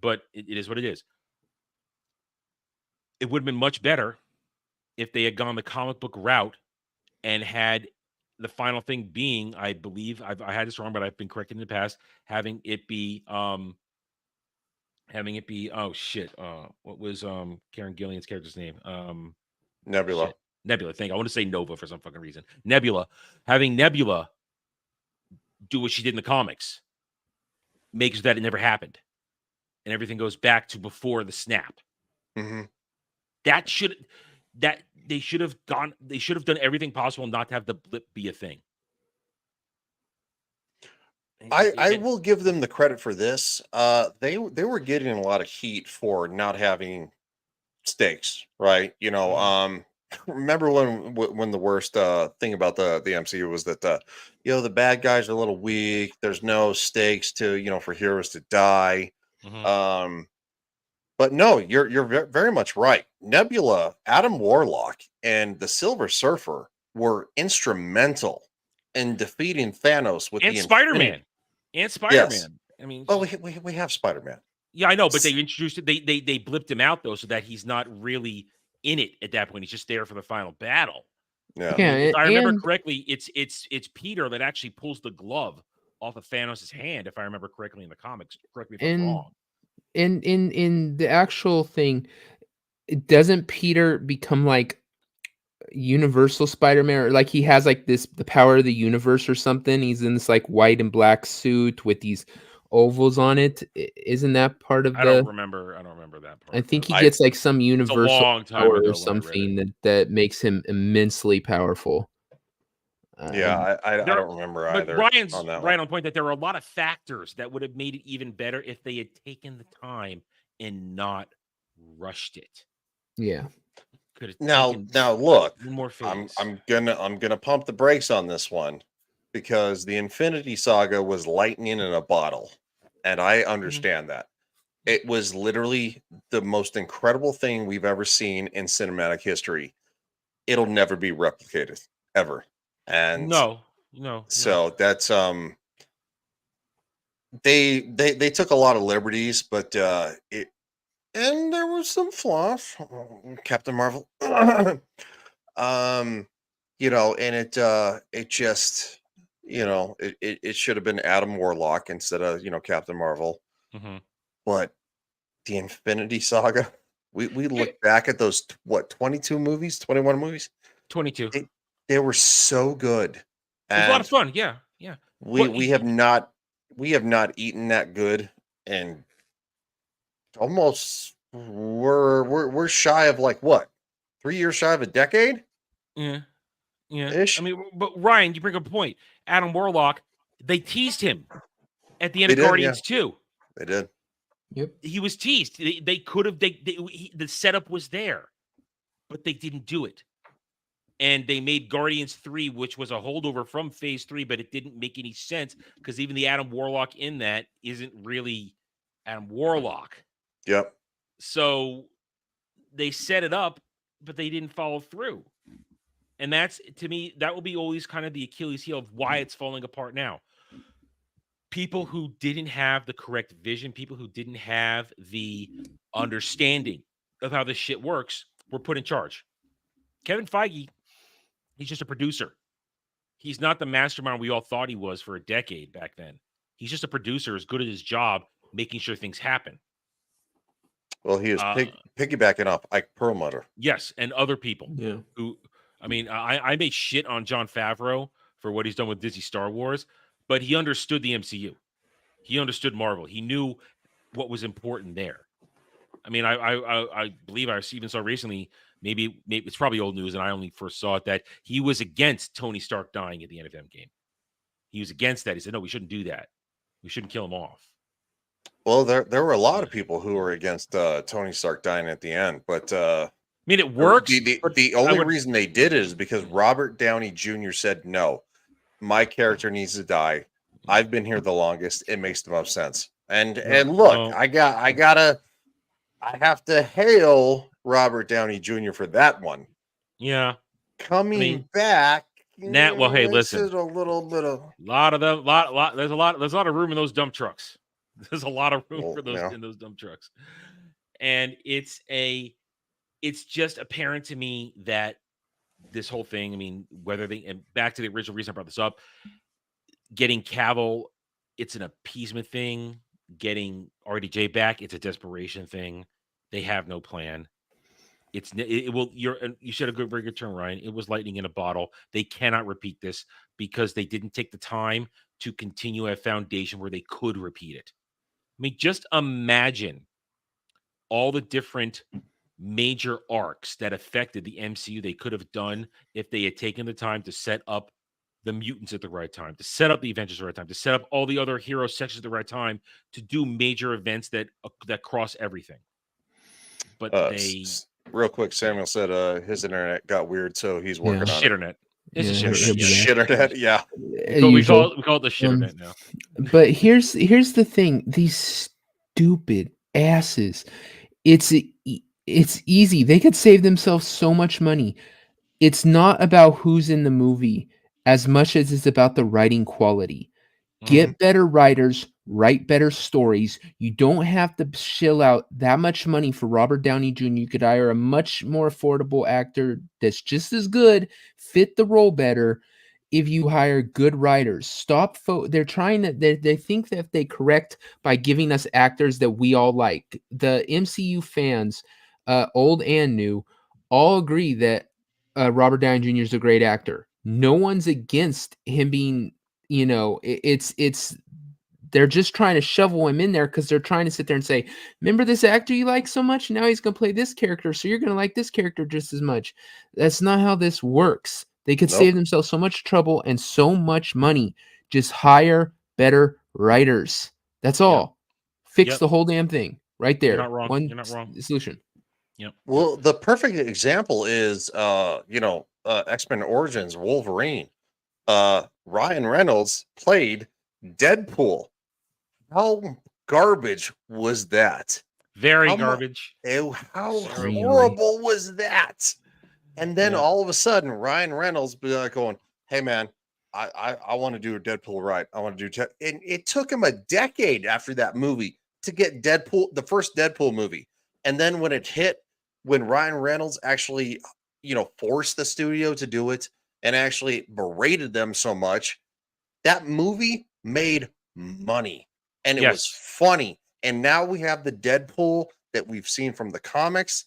D: But it is what it is. It would have been much better if they had gone the comic book route and had the final thing being, I believe I had this wrong, but I've been corrected in the past, having it be oh shit. What was Karen Gillian's character's name?
A: Nebula.
D: Shit. Nebula. Thank you. I want to say Nova for some fucking reason. Nebula. Having Nebula do what she did in the comics makes that it never happened. And everything goes back to before the snap.
A: Mm-hmm.
D: They should have done everything possible not to have the blip be a thing.
A: I will give them the credit for this. They were getting a lot of heat for not having stakes, right? Remember when the worst thing about the MCU was that the bad guys are a little weak. There's no stakes to for heroes to die.
D: Mm-hmm.
A: But no, you're very much right. Nebula, Adam Warlock, and the Silver Surfer were instrumental in defeating Thanos with
D: and
A: the
D: Spider-Man. And Spider-Man.
A: Yes.
D: I mean,
A: well, we have Spider-Man.
D: Yeah, I know, but they introduced it. They blipped him out though, so that he's not really in it at that point. He's just there for the final battle.
A: Yeah.
D: If I remember correctly, it's Peter that actually pulls the glove off of Thanos' hand, if I remember correctly in the comics. Correct me if I'm wrong.
E: In the actual thing, doesn't Peter become like Universal Spider-Man, or like he has like the power of the universe or something? He's in this like white and black suit with these ovals on it. Isn't that part of
D: I don't remember that part.
E: I think he gets like some universal power or something that makes him immensely powerful.
A: Yeah, I don't remember
D: but
A: either.
D: Ryan's
A: on that
D: right
A: one.
D: on point that there are a lot of factors that would have made it even better if they had taken the time and not rushed it.
E: Yeah.
A: Now look,
D: more
A: I'm gonna pump the brakes on this one because the Infinity Saga was lightning in a bottle, and I understand that. It was literally the most incredible thing we've ever seen in cinematic history. It'll never be replicated ever. And
D: No, no.
A: so that's they took a lot of liberties, but it and there were some flaws. Captain Marvel. You know, and it just, you know, it should have been Adam Warlock instead of, you know, Captain Marvel.
D: Mhm.
A: But the Infinity Saga, we look back at those 22 movies, 21 movies.
D: 22.
A: They were so good.
D: It was a lot
A: And
D: of fun. Yeah, yeah.
A: we
D: Well,
A: we have not we have not eaten that good, and almost we're shy of like what? 3 years shy of a decade
D: Yeah, yeah.
A: ish.
D: I mean, but Ryan, you bring up a point. Adam Warlock, they teased him at the end
A: They
D: of
A: did, yeah.
D: Guardians 2.
A: They did.
E: Yep.
D: He was teased. They could have. The setup was there, but they didn't do it. And they made Guardians 3, which was a holdover from Phase 3, but it didn't make any sense because even the Adam Warlock in that isn't really Adam Warlock.
A: Yep.
D: So they set it up, but they didn't follow through. And that's, to me, that will be always kind of the Achilles heel of why it's falling apart now. People who didn't have the correct vision, people who didn't have the understanding of how this shit works, were put in charge. Kevin Feige, he's just a producer. He's not the mastermind we all thought he was for a decade back then. He's just a producer as good at his job, making sure things happen.
A: Well, he is piggybacking off Ike Perlmutter.
D: Yes, and other people.
E: Yeah.
D: Who, I mean, I may shit on Jon Favreau for what he's done with Disney Star Wars, but he understood the MCU. He understood Marvel. He knew what was important there. I mean, I believe I even saw recently, maybe it's probably old news, and I only first saw it, that he was against Tony Stark dying at the end of Endgame. He was against that. He said, no, we shouldn't do that. We shouldn't kill him off.
A: Well, there were a lot of people who were against Tony Stark dying at the end, but
D: I mean, it works.
A: The only reason they did it is because Robert Downey Jr. said, no, my character needs to die. I've been here the longest. It makes the most sense. And look, I have to hail Robert Downey Jr. for that one.
D: Yeah.
A: Coming back.
D: Well, hey, listen.
A: Is a little bit of
D: there's a lot of room in those dump trucks. There's a lot of room for those in those dump trucks. And it's just apparent to me that this whole thing, I mean, and back to the original reason I brought this up, getting Cavill, it's an appeasement thing. Getting RDJ back, it's a desperation thing. They have no plan. You said a very good term, Ryan. It was lightning in a bottle. They cannot repeat this because they didn't take the time to continue a foundation where they could repeat it. I mean, just imagine all the different major arcs that affected the MCU they could have done if they had taken the time to set up the mutants at the right time, to set up the Avengers at the right time, to set up all the other hero sections at the right time, to do major events that cross everything. But
A: real quick, Samuel said his internet got weird, so he's working on
D: Shitternet. It's a
A: shitternet. Yeah.
D: We call it the shitternet now.
E: But here's the thing: these stupid asses. It's easy. They could save themselves so much money. It's not about who's in the movie as much as it's about the writing quality. Get better writers, write better stories. You don't have to shill out that much money for Robert Downey Jr. You could hire a much more affordable actor that's just as good, fit the role better if you hire good writers. They're trying to, they think that if they correct by giving us actors that we all like. The MCU fans, old and new, all agree that Robert Downey Jr. is a great actor. No one's against him being, they're just trying to shovel him in there because they're trying to sit there and say, remember this actor you like so much? Now he's going to play this character, so you're going to like this character just as much. That's not how this works. They could save themselves so much trouble and so much money. Just hire better writers. That's all. Fix the whole damn thing right there.
D: You're not wrong.
E: One
D: You're not wrong.
E: solution.
D: Yep.
A: Well, the perfect example is, X-Men Origins Wolverine. Ryan Reynolds played Deadpool. How garbage was that?
D: Very
A: How mu-
D: garbage.
A: How
B: Extremely.
A: horrible was that? And then
D: Yeah.
A: all of a sudden, Ryan Reynolds be like going, "Hey man, I want to do a Deadpool right. I want to do." And it took him a decade after that movie to get Deadpool, the first Deadpool movie. And then when it hit, when Ryan Reynolds actually, forced the studio to do it and actually berated them so much, that movie made money and it was
D: Yes.
A: funny. And now we have the Deadpool that we've seen from the comics.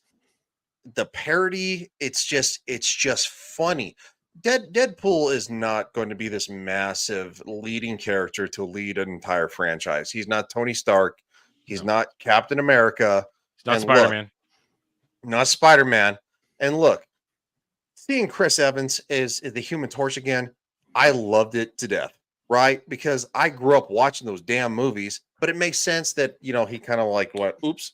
A: The parody, it's just funny. Deadpool is not going to be this massive leading character to lead an entire franchise. He's not Tony Stark. He's
D: No.
A: not Captain America.
D: It's not
A: And
D: Spider-Man.
A: not Spider-Man. And look, seeing Chris Evans is the Human Torch again, I loved it to death, right? Because I grew up watching those damn movies, but it makes sense that, he kind of like what, oops,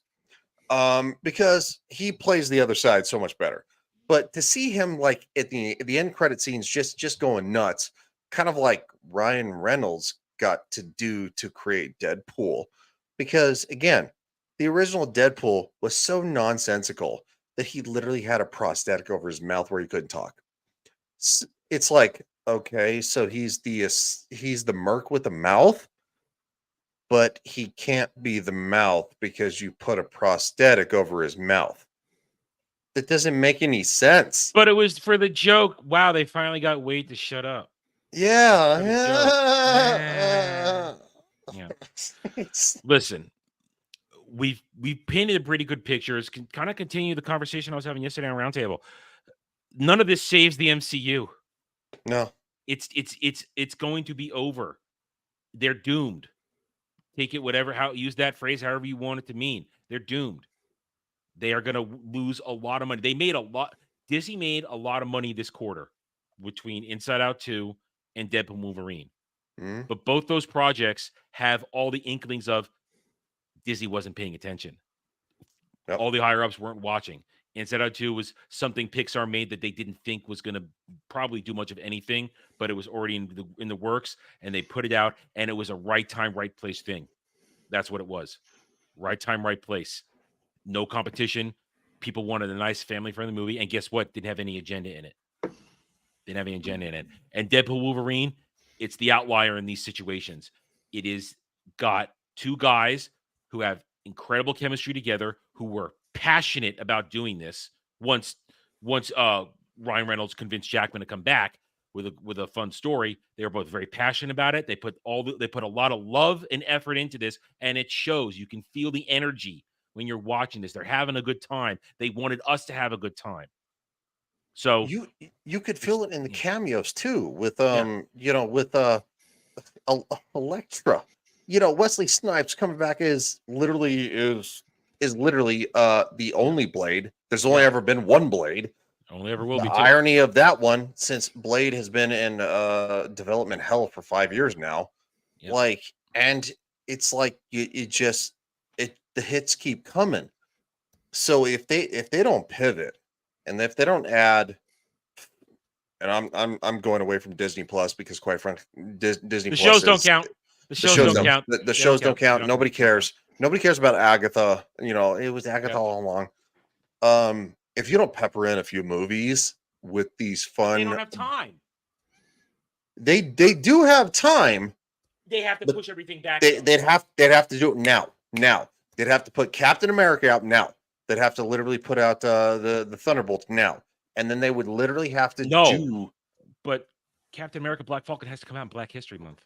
A: because he plays the other side so much better. But to see him like at the end credit scenes just going nuts, kind of like Ryan Reynolds got to do to create Deadpool, because again, the original Deadpool was so nonsensical that he literally had a prosthetic over his mouth where he couldn't talk. It's like, okay, so he's the merc with a mouth, but he can't be the mouth because you put a prosthetic over his mouth. That doesn't make any sense.
D: But it was for the joke. Wow, they finally got Wade to shut up.
A: Yeah.
D: For the
A: Yeah.
D: Yeah. Listen, we've painted a pretty good picture. It's kind of continue the conversation I was having yesterday on Roundtable. None of this saves the MCU.
A: No.
D: It's going to be over. They're doomed. Take it use that phrase however you want it to mean. They're doomed. They are going to lose a lot of money. Disney made a lot of money this quarter between Inside Out 2 and Deadpool Wolverine.
A: Mm.
D: But both those projects have all the inklings of Disney wasn't paying attention.
A: Yep.
D: All the higher ups weren't watching. Inside Out 2 was something Pixar made that they didn't think was going to probably do much of anything, but it was already in the works, and they put it out, and it was a right time, right place thing. That's what it was. Right time, right place. No competition. People wanted a nice family-friendly movie, and guess what? Didn't have any agenda in it. And Deadpool Wolverine, it's the outlier in these situations. It is got two guys who have incredible chemistry together, who were passionate about doing this. Once Ryan Reynolds convinced Jackman to come back with a fun story, they were both very passionate about it. They put a lot of love and effort into this, and it shows. You can feel the energy when you're watching this. They're having a good time. They wanted us to have a good time. So
A: you could feel it in the cameos too, with Elektra. Wesley Snipes coming back is literally the only Blade. There's only ever been one Blade.
D: Only ever will
A: The
D: be.
A: irony of that one, since Blade has been in development hell for 5 years now.
D: Yep.
A: And it's like the hits keep coming. So if they don't pivot, and if they don't add, and I'm going away from Disney Plus because quite frankly, Disney
D: The
A: Plus
D: shows don't count. The shows don't count.
A: The shows don't count. Nobody cares. Nobody cares about Agatha. It was Agatha all along. If you don't pepper in a few movies with these fun,
D: They don't have time.
A: They do have time.
D: They have to push everything back.
A: They'd have to do it now. They'd have to put Captain America out now. They'd have to literally put out the Thunderbolts now, and then they would literally have to do.
D: But Captain America: Black Falcon has to come out in Black History Month.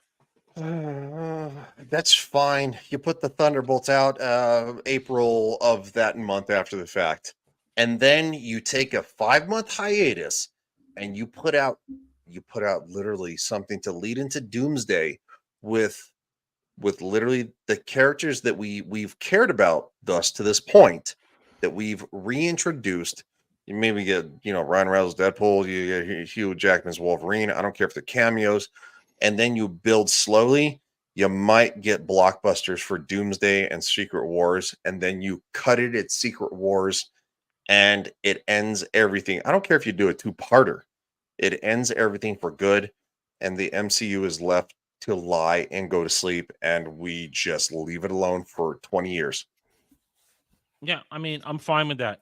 A: That's fine. You put the Thunderbolts out April of that month after the fact, and then you take a 5-month hiatus, and you put out literally something to lead into Doomsday with literally the characters that we've cared about thus to this point, that we've reintroduced. You maybe get Ryan Reynolds Deadpool, you get Hugh Jackman's Wolverine. I don't care if they're cameos, and then you build slowly. You might get blockbusters for Doomsday and Secret Wars, and then you cut it at Secret Wars, and it ends everything. I don't care if you do a 2-parter. It ends everything for good, and the MCU is left to lie and go to sleep, and we just leave it alone for 20 years.
D: Yeah, I mean, I'm fine with that.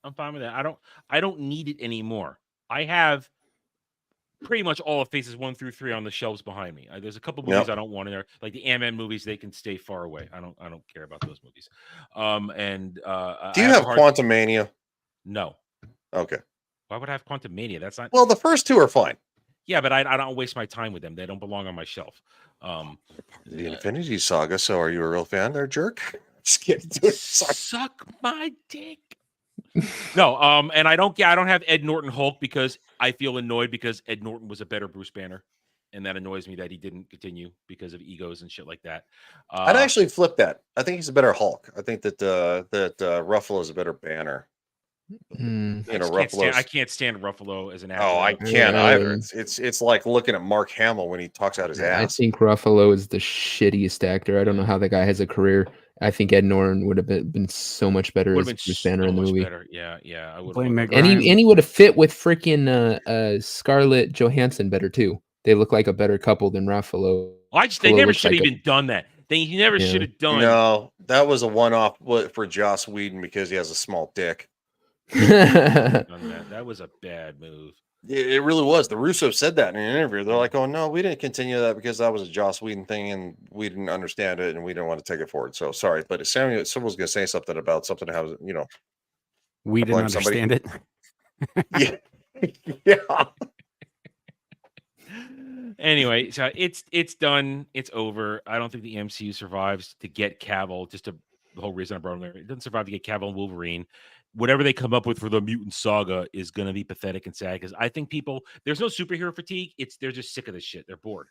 D: I don't need it anymore. I have pretty much all of Phases 1 through 3 on the shelves behind me. There's a couple movies
A: Yep.
D: I don't want in there, like the Ant-Man movies. They can stay far away. I don't care about those movies.
A: Do you have Quantum Mania?
D: No.
A: Okay.
D: Why would I have Quantum Mania? That's not.
A: Well, the first two are fine.
D: Yeah, but I don't waste my time with them. They don't belong on my shelf.
A: The Infinity Saga. So, are you a real fan there, jerk? Just kidding. Dude, sorry.
D: Suck my dick. No, and I don't have Ed Norton Hulk because I feel annoyed because Ed Norton was a better Bruce Banner, and that annoys me that he didn't continue because of egos and shit like that.
A: I'd actually flip that. I think he's a better Hulk. I think that Ruffalo is a better Banner.
E: Mm.
D: I can't stand Ruffalo as an actor.
A: Oh, I can't either. It's like looking at Mark Hamill when he talks out his
E: I
A: ass.
E: think Ruffalo is the shittiest actor. I don't know how that guy has a career. I think Ed Norton would have been so much better
D: Would
E: as
D: have been
E: Bruce Banner
D: so
E: in the
D: much
E: movie.
D: better. Yeah. I would
B: Blame Meg
E: And
B: Ryan.
E: he would have fit with freaking Scarlett Johansson better too. They look like a better couple than Ruffalo.
D: They never should have even done that. They never should have done.
A: No, that was a one-off for Joss Whedon because he has a small dick.
D: That was a bad move.
A: It really was. The Russo said that in an interview. They're like, "Oh no, we didn't continue that because that was a Joss Whedon thing, and we didn't understand it, and we didn't want to take it forward." So sorry, but someone's going to say something about something how
B: We didn't
A: blame somebody.
B: understand it.
A: yeah.
D: Anyway, so it's done. It's over. I don't think the MCU survives to get Cavill. The whole reason I brought him there. It doesn't survive to get Cavill and Wolverine. Whatever they come up with for the mutant saga is going to be pathetic and sad because I think there's no superhero fatigue. They're just sick of this shit. They're bored.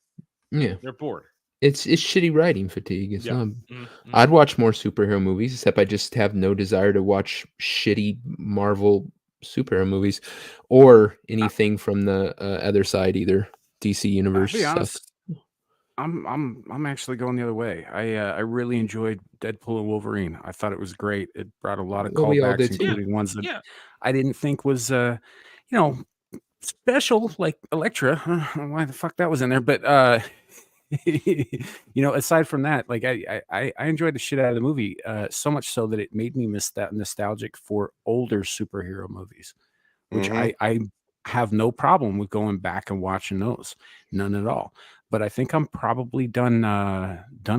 E: Yeah,
D: They're bored.
E: it's shitty writing fatigue. It's
D: Yeah.
E: not.
D: Mm-hmm.
E: I'd watch more superhero movies, except I just have no desire to watch shitty Marvel superhero movies or anything from the other side, either DC Universe
B: I'll be
E: stuff.
B: honest, I'm actually going the other way. I really enjoyed Deadpool and Wolverine. I thought it was great. It brought a lot of
E: Well, we all
B: callbacks,
E: did too.
B: including ones that
D: Yeah.
B: I didn't think was special, like Elektra. I don't know why the fuck that was in there, but aside from that, like I enjoyed the shit out of the movie, so much so that it made me nostalgic for older superhero movies, which I have no problem with going back and watching those, none at all. But I think I'm probably done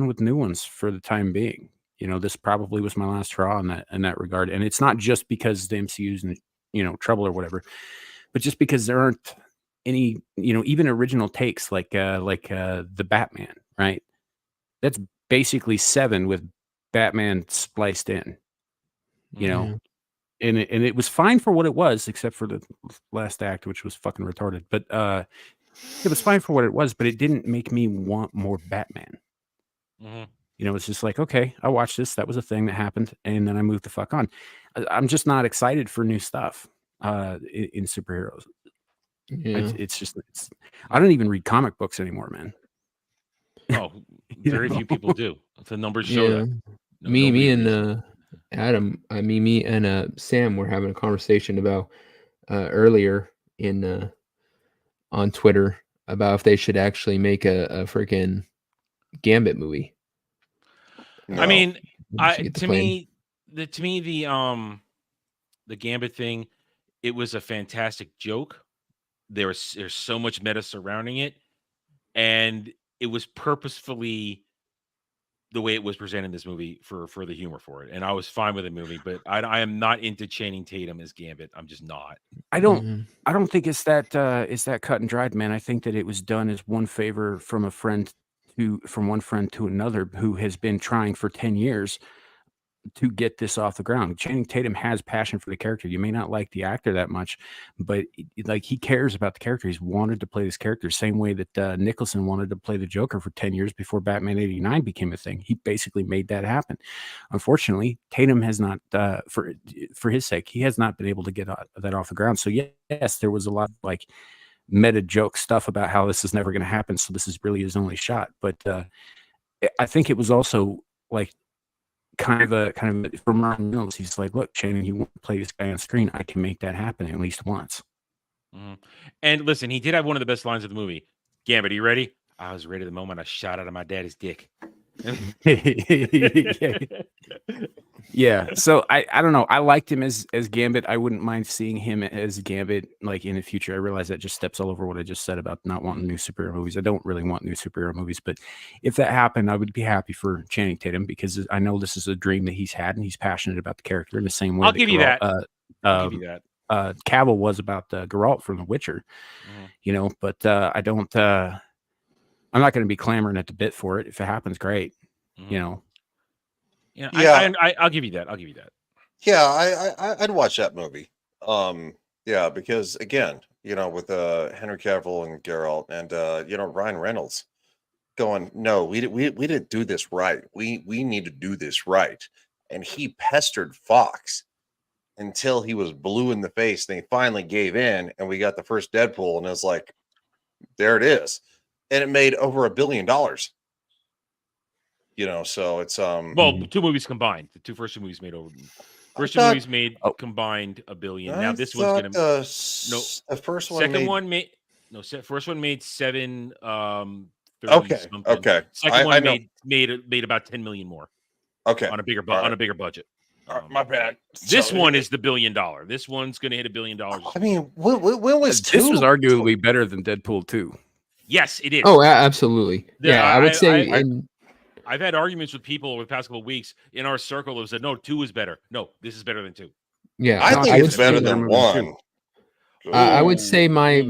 B: with new ones for the time being. This probably was my last hurrah in that regard, and it's not just because the MCU's in trouble or whatever, but just because there aren't any even original takes like the Batman, right? That's basically 7 with Batman spliced in, and it was fine for what it was, except for the last act, which was fucking retarded. But it was fine for what it was, but it didn't make me want more Batman. It's just like, okay, I watched this. That was a thing that happened, and then I moved the fuck on. I'm just not excited for new stuff in superheroes.
E: Yeah.
B: It's I don't even read comic books anymore, man.
D: Oh, very few people do. The numbers show
E: Yeah.
D: that.
E: Me and Adam, me and Sam were having a conversation about earlier in on Twitter about if they should actually make a freaking Gambit movie.
D: I mean,
E: We should get the plan.
D: the Gambit thing, it was a fantastic joke. There's so much meta surrounding it, and it was purposefully the way it was presented in this movie for the humor for it, and I was fine with the movie. But I am not into Channing Tatum as Gambit. I'm just not.
B: I don't think it's that cut and dried, man. I think that it was done as one favor from one friend to another who has been trying for 10 years to get this off the ground. Channing Tatum has passion for the character. You may not like the actor that much, but like he cares about the character. He's wanted to play this character, same way that Nicholson wanted to play the Joker for 10 years before Batman 89 became a thing. He basically made that happen. Unfortunately, Tatum has not, for his sake, he has not been able to get that off the ground. So yes, there was a lot of like meta joke stuff about how this is never going to happen. So this is really his only shot. But I think it was also like, kind of from Ryan Reynolds. He's like, look, Channing, you want to play this guy on screen, I can make that happen at least once.
D: And listen, he did have one of the best lines of the movie. Gambit, are you ready? I was ready the moment I shot out of my daddy's dick.
B: Yeah. So I don't know. I liked him as Gambit. I wouldn't mind seeing him as Gambit like in the future. I realize that just steps all over what I just said about not wanting new superhero movies. I don't really want new superhero movies, but if that happened, I would be happy for Channing Tatum because I know this is a dream that he's had and he's passionate about the character in the same way.
D: I'll give you that. I'll give you that.
B: Cavill was about Geralt from The Witcher, you know, but I don't. I'm not going to be clamoring at the bit for it. If it happens, great. You know.
D: Yeah,
A: Yeah.
D: I'll give you that. I'll give you that.
A: Yeah, I'd watch that movie. Yeah, because again, you know, with Henry Cavill and Geralt and you know, Ryan Reynolds going, no, we didn't do this right. We need to do this right. And he pestered Fox until he was blue in the face, and he finally gave in, and we got the first Deadpool, and it was like, there it is. And it made over $1 billion. You know, so it's
D: well, 2 movies combined. The first two movies made over. First two movies made combined $1 billion. Now this one's gonna
A: the first one.
D: First one made 7. 30
A: okay.
D: Something.
A: Okay.
D: Second one made about 10 million more.
A: Okay.
D: On a bigger budget.
A: My bad.
D: This one is the $1 billion. This one's going to hit $1 billion.
A: I mean, when was
B: this was arguably better than Deadpool 2.
D: Yes, it is.
E: Oh, absolutely. Yeah, I would say.
D: I've had arguments with people over the past couple of weeks in our circle who said, no, 2 is better. No, this is better than 2.
E: Yeah,
A: I think it's better than 1.
E: I would say my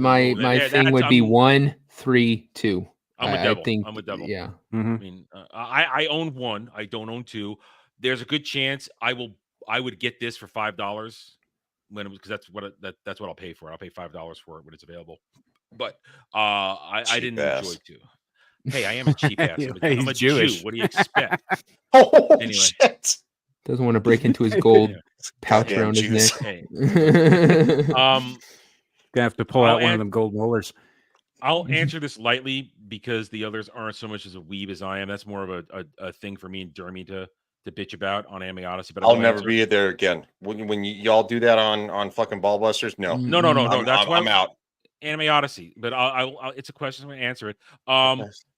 E: thing would be 1, 3, 2.
D: I'm with Devil. I'm with Devil.
E: Yeah.
D: I mean, I own 1. I don't own 2. There's a good chance I would get this for $5 because that's what I'll pay for it. I'll pay $5 for it when it's available. But I didn't enjoy 2. Hey, I am a cheap ass. I'm a
B: Jewish.
D: Jew. What do you expect?
A: Anyway. Shit.
E: Doesn't want to break into his gold pouch around his neck.
D: Hey.
B: Gonna have to pull out one of them gold molars.
D: I'll answer this lightly because the others aren't so much as a weeb as I am. That's more of a thing for me and Jeremy to bitch about on Anime Odyssey. But
A: I'll never be there again. When y'all do that on fucking Ballbusters, no.
D: No. That's why
A: I'm out.
D: Anime Odyssey, but I'll it's a question. I'm going to answer it.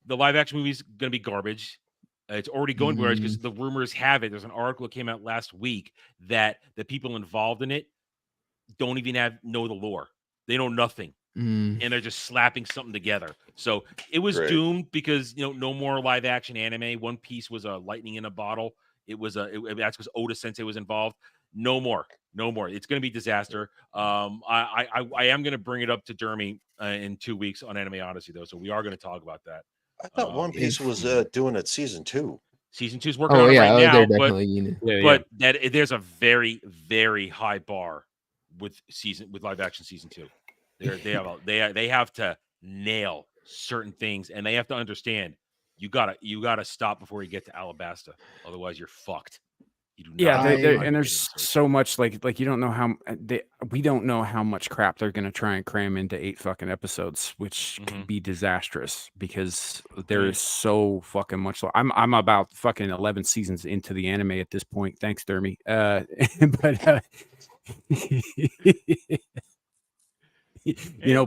D: The live action movie's going to be garbage. It's already going garbage because the rumors have it. There's an article that came out last week that the people involved in it don't even know the lore. They know nothing, and they're just slapping something together. So it was doomed because no more live action anime. One Piece was a lightning in a bottle. It was that's because Oda Sensei was involved. No more. It's going to be disaster. I am going to bring it up to Jeremy in 2 weeks on Anime Odyssey, though. So we are going to talk about that.
A: I thought One Piece was doing it season 2.
D: Season 2 is working on it right now.
E: They're definitely
D: but there's a very, very high bar with live action season 2. They have to nail certain things, and they have to understand you gotta stop before you get to Alabasta. Otherwise, you're fucked.
B: And there's so much like you don't know how we don't know how much crap they're gonna try and cram into 8 fucking episodes, which can be disastrous because there is so fucking much. I'm about fucking 11 seasons into the anime at this point. Thanks, Dermy. But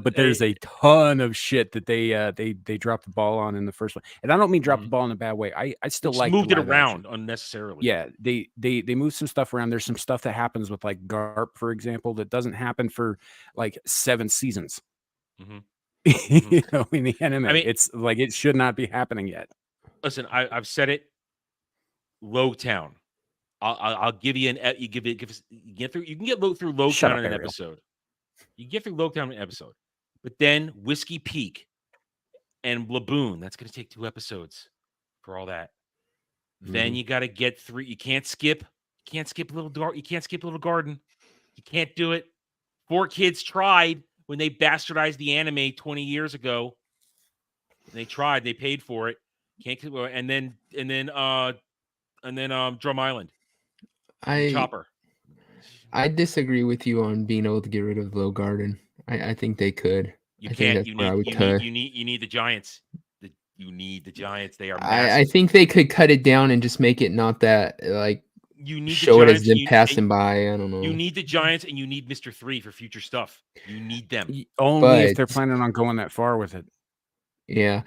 B: but there's a ton of shit that they dropped the ball on in the first one, and I don't mean drop the ball in a bad way. I still like
D: moved it around unnecessarily.
B: Yeah, they moved some stuff around. There's some stuff that happens with like Garp, for example, that doesn't happen for like 7 seasons. In the anime, it's like it should not be happening yet.
D: Listen, I've said it. Logtown. I'll give you you can get through Logtown in an episode. You get through Logtown in an episode, but then Whiskey Peak and Laboon, that's going to take 2 episodes for all that. Then you got to get through. You can't skip Little Garden. You can't do it. 4 Kids tried when they bastardized the anime 20 years ago. They tried. They paid for it. And then Drum Island. Chopper.
E: I disagree with you on being able to get rid of Low Garden. I think they could.
D: You can't. You need the Giants. You need the Giants. They are massive.
E: I think they could cut it down and just make it not that like
D: you need
E: show it as them passing by. I don't know.
D: You need the Giants and you need Mr. 3 for future stuff. You need them.
B: Only if they're planning on going that far with it.
E: Yeah.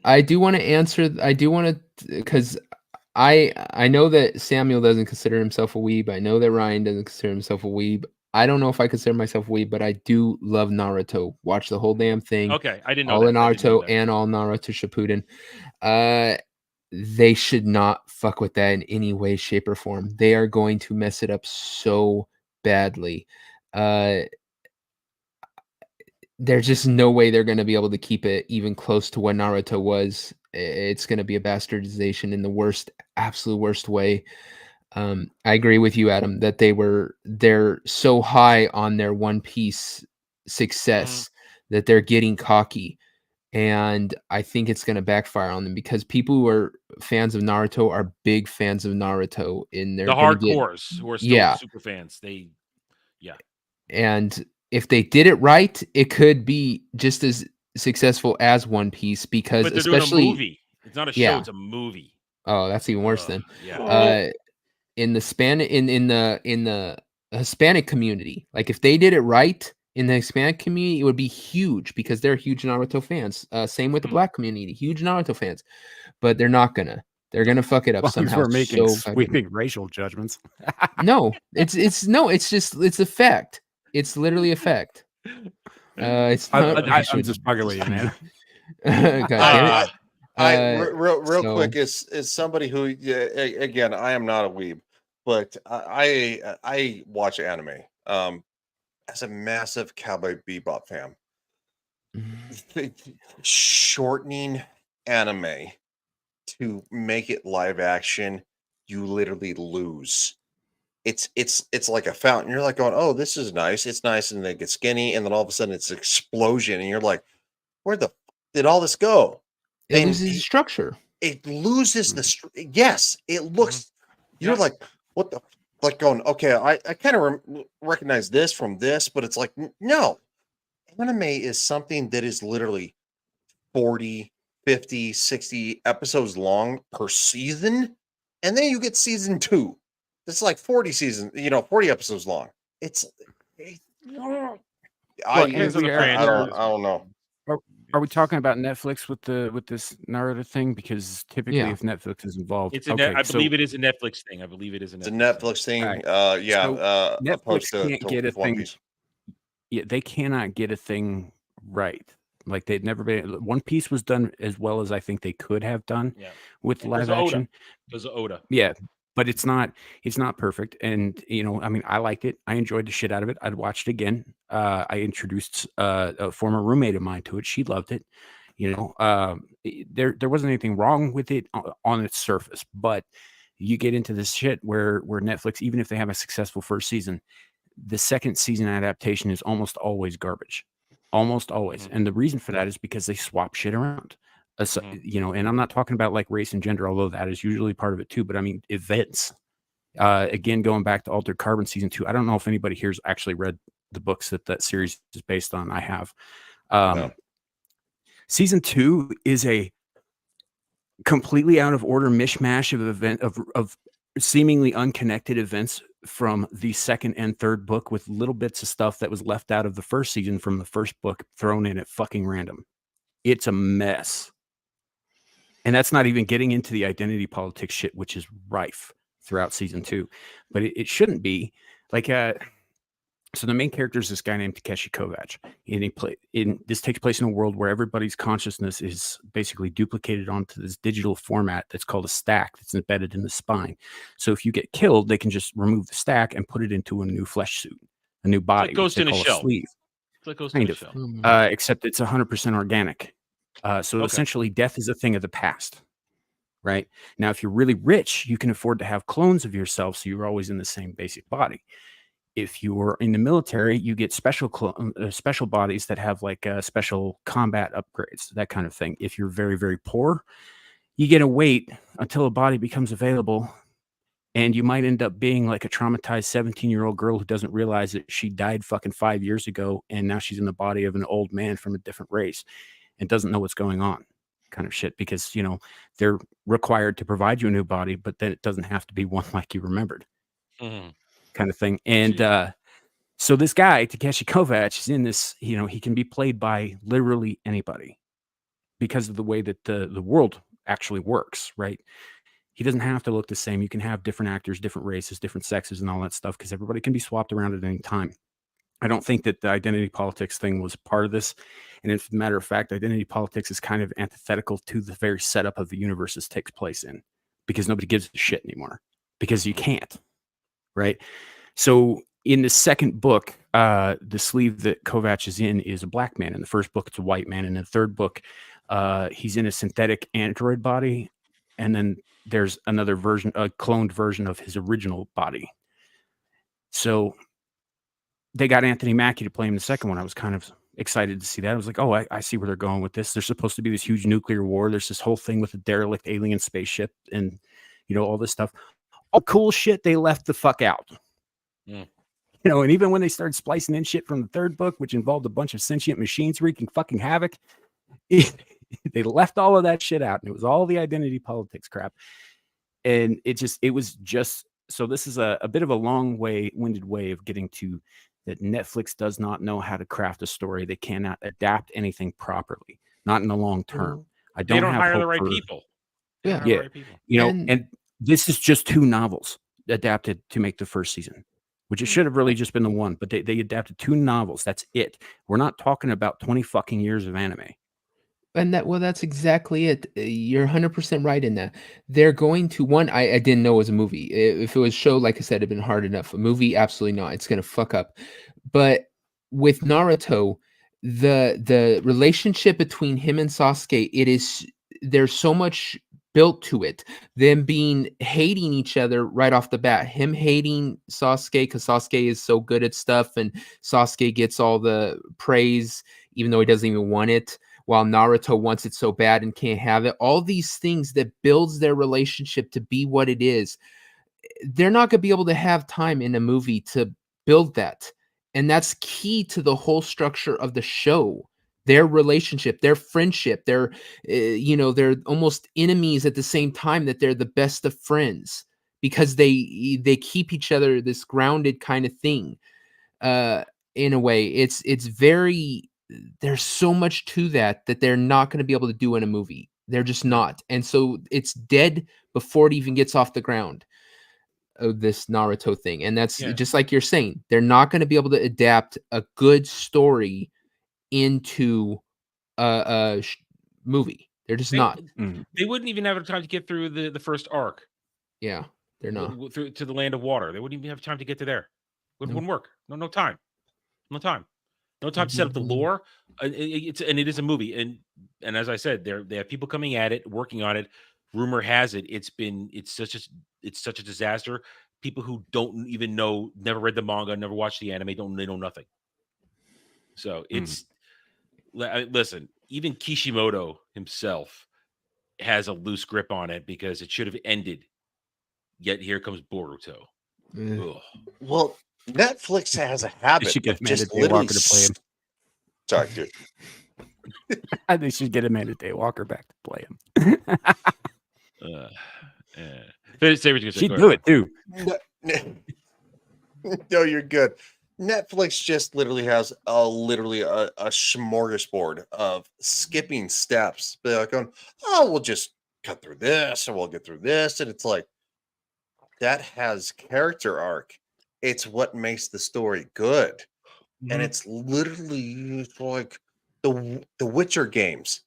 E: I do want to answer. I do want to, because I know that Samuel doesn't consider himself a weeb. I know that Ryan doesn't consider himself a weeb. I don't know if I consider myself a weeb, but I do love Naruto. Watch the whole damn thing.
D: Okay, I didn't know
E: All
D: that.
E: of
D: I didn't know
E: Naruto
D: that.
E: and all Naruto Shippuden. They should not fuck with that in any way, shape, or form. They are going to mess it up so badly. There's just no way they're going to be able to keep it even close to what Naruto was. It's going to be a bastardization in the worst, absolute worst way. I agree with you, Adam, that they're so high on their One Piece success that they're getting cocky. And I think it's going to backfire on them because people who are fans of Naruto are big fans of Naruto. And they're
D: The
E: going to get,
D: hardcores who are still super fans.
E: And if they did it right, it could be just as successful as One Piece because
D: But they're
E: especially
D: doing a movie. It's not a show, it's a movie.
E: Oh, that's even worse then.
D: Yeah.
E: In the Hispanic community, like if they did it right in the Hispanic community, it would be huge because they're huge Naruto fans. Same with the Black community, huge Naruto fans, but they're not gonna. They're gonna fuck it up
B: As long as
E: somehow.
B: we're making
E: so
B: sweeping racial judgments.
E: No, it's a fact. It's literally a fact. It's not.
B: I'm just fucking with you, man.
E: God damn it.
A: Real quick is somebody who again, I am not a weeb, but I watch anime as a massive Cowboy Bebop fan. Shortening anime to make it live action, you literally lose. It's like a fountain. You're like going, oh, this is nice. It's nice, and they get skinny, and then all of a sudden it's an explosion, and you're like, where the did all this go?
E: It loses structure.
A: It loses the yes. It looks. You're like, what the like going? Okay, I kind of recognize this from this, but it's like no. Anime is something that is literally 40, 50, 60 episodes long per season, and then you get season 2. It's like 40 seasons, 40 episodes long. I don't know.
B: Are we talking about Netflix with this Naruto thing? Because typically, if Netflix is involved,
D: it's I believe it is a Netflix thing. I believe it is a
A: Netflix thing.
B: Right.
A: Netflix
B: can't get a thing. Yeah, they cannot get a thing right. Like they'd never been. One Piece was done as well as I think they could have done with live action.
D: There's Oda.
B: Yeah, but it's not perfect. And I mean, I liked it. I enjoyed the shit out of it. I'd watch it again. I introduced a former roommate of mine to it. She loved it. There wasn't anything wrong with it on its surface, but you get into this shit where Netflix, even if they have a successful first season, the second season adaptation is almost always garbage. Almost always. And the reason for that is because they swap shit around. And I'm not talking about like race and gender, although that is usually part of it too. But I mean, events. Again, going back to Altered Carbon season 2. I don't know if anybody here's actually read the books that series is based on. I have. No. Season 2 is a completely out of order mishmash of seemingly unconnected events from the second and third book, with little bits of stuff that was left out of the first season from the first book thrown in at fucking random. It's a mess. And that's not even getting into the identity politics shit, which is rife throughout season 2. But it shouldn't be. Like, so the main character is this guy named Takeshi Kovacs. And this takes place in a world where everybody's consciousness is basically duplicated onto this digital format that's called a stack that's embedded in the spine. So if you get killed, they can just remove the stack and put it into a new flesh suit, a new body.
D: It goes in a shell.
B: Sleeve.
D: It goes
B: Kind
D: in a
B: of.
D: shell.
B: Except it's 100% organic. So essentially, death is a thing of the past. Right? Now, if you're really rich, you can afford to have clones of yourself, so you're always in the same basic body. If you're in the military, you get special bodies that have like special combat upgrades, that kind of thing. If you're very, very poor, you get to wait until a body becomes available, and you might end up being like a traumatized 17-year-old girl who doesn't realize that she died fucking 5 years ago, and now she's in the body of an old man from a different race and doesn't know what's going on, kind of shit, because, they're required to provide you a new body, but then it doesn't have to be one like you remembered. Kind of thing. And so this guy, Takeshi Kovacs, is in this, he can be played by literally anybody. because of the way that the world actually works, right? He doesn't have to look the same. You can have different actors, different races, different sexes, and all that stuff because everybody can be swapped around at any time. I don't think that the identity politics thing was part of this. And as a matter of fact, identity politics is kind of antithetical to the very setup of the universe this takes place in because nobody gives a shit anymore because you can't, right? So in the second book, the sleeve that Kovac is in is a black man. In the first book, it's a white man. In the third book, he's in a synthetic android body. And then there's another version, a cloned version of his original body. So they got Anthony Mackie to play him the second one. I was kind of excited to see that. I was like, oh, I see where they're going with this. There's supposed to be this huge nuclear war. There's this whole thing with a derelict alien spaceship and, all this stuff. All cool shit they left the fuck out.
D: Mm.
B: And even when they started splicing in shit from the third book, which involved a bunch of sentient machines wreaking fucking havoc, they left all of that shit out. And it was all the identity politics crap. And it was just, so this is a bit of a long-winded way of getting to that Netflix does not know how to craft a story. They cannot adapt anything properly, not in the long term. I
D: They don't
B: have
D: hire the
B: hope
D: right
B: for-
D: people.
E: Yeah.
D: Hire the right people.
B: And this is just 2 novels adapted to make the first season, which it should have really just been the one, but they adapted 2 novels. That's it. We're not talking about 20 fucking years of anime.
E: And that's exactly it. You're 100% right in that. They're going to I didn't know it was a movie. If it was a show, like I said, it'd been hard enough. A movie, absolutely not. It's gonna fuck up. But with Naruto, the relationship between him and Sasuke, there's so much built to it. Them hating each other right off the bat. Him hating Sasuke because Sasuke is so good at stuff, and Sasuke gets all the praise, even though he doesn't even want it. While Naruto wants it so bad and can't have it. All these things that builds their relationship to be what it is. They're not going to be able to have time in a movie to build that. And that's key to the whole structure of the show. Their relationship, their friendship, they're almost enemies at the same time that they're the best of friends because they keep each other this grounded kind of thing. In a way, it's very... There's so much to that they're not going to be able to do in a movie. They're just not. And so it's dead before it even gets off the ground of this Naruto thing. And that's just like you're saying, they're not going to be able to adapt a good story into a movie. They're just not.
D: They wouldn't even have time to get through the first arc.
E: Yeah, they're not.
D: Through to the land of water. They wouldn't even have time to get to there. Wouldn't work. No time. No time. No time to set up the lore. It is a movie, and as I said, they have people coming at it, working on it. Rumor has it it's such a disaster. People who don't even know, never read the manga, never watched the anime, they know nothing. So it's listen. Even Kishimoto himself has a loose grip on it because it should have ended. Yet here comes Boruto. Ugh.
A: Well, Netflix has a habit
B: should get
A: of just
B: Amanda
A: literally...
B: Daywalker to play him.
A: Sorry, dude.
B: They should get Amanda Daywalker back to play him.
D: Say what you're
B: She'd
D: saying.
B: do it too.
A: No, you're good. Netflix just literally has a smorgasbord of skipping steps. They're like going, oh, we'll just cut through this and we'll get through this. And it's like, that has character arc. It's what makes the story good. And it's literally like the Witcher games,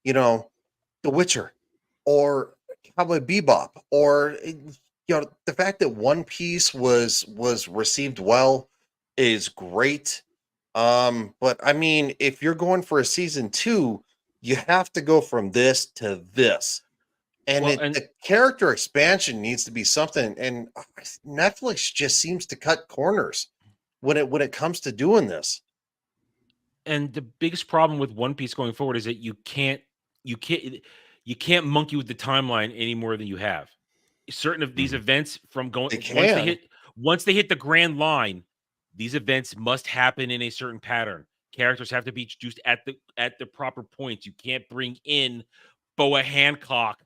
A: The Witcher or Cowboy Bebop, or the fact that One Piece was received well is great. But I mean, if you're going for a season 2, you have to go from this to this. And the character expansion needs to be something, and Netflix just seems to cut corners when it comes to doing this.
D: And the biggest problem with One Piece going forward is that you can't monkey with the timeline any more than you have. Certain of these events from going once they hit the grand line, these events must happen in a certain pattern. Characters have to be introduced at the proper points. You can't bring in Boa Hancock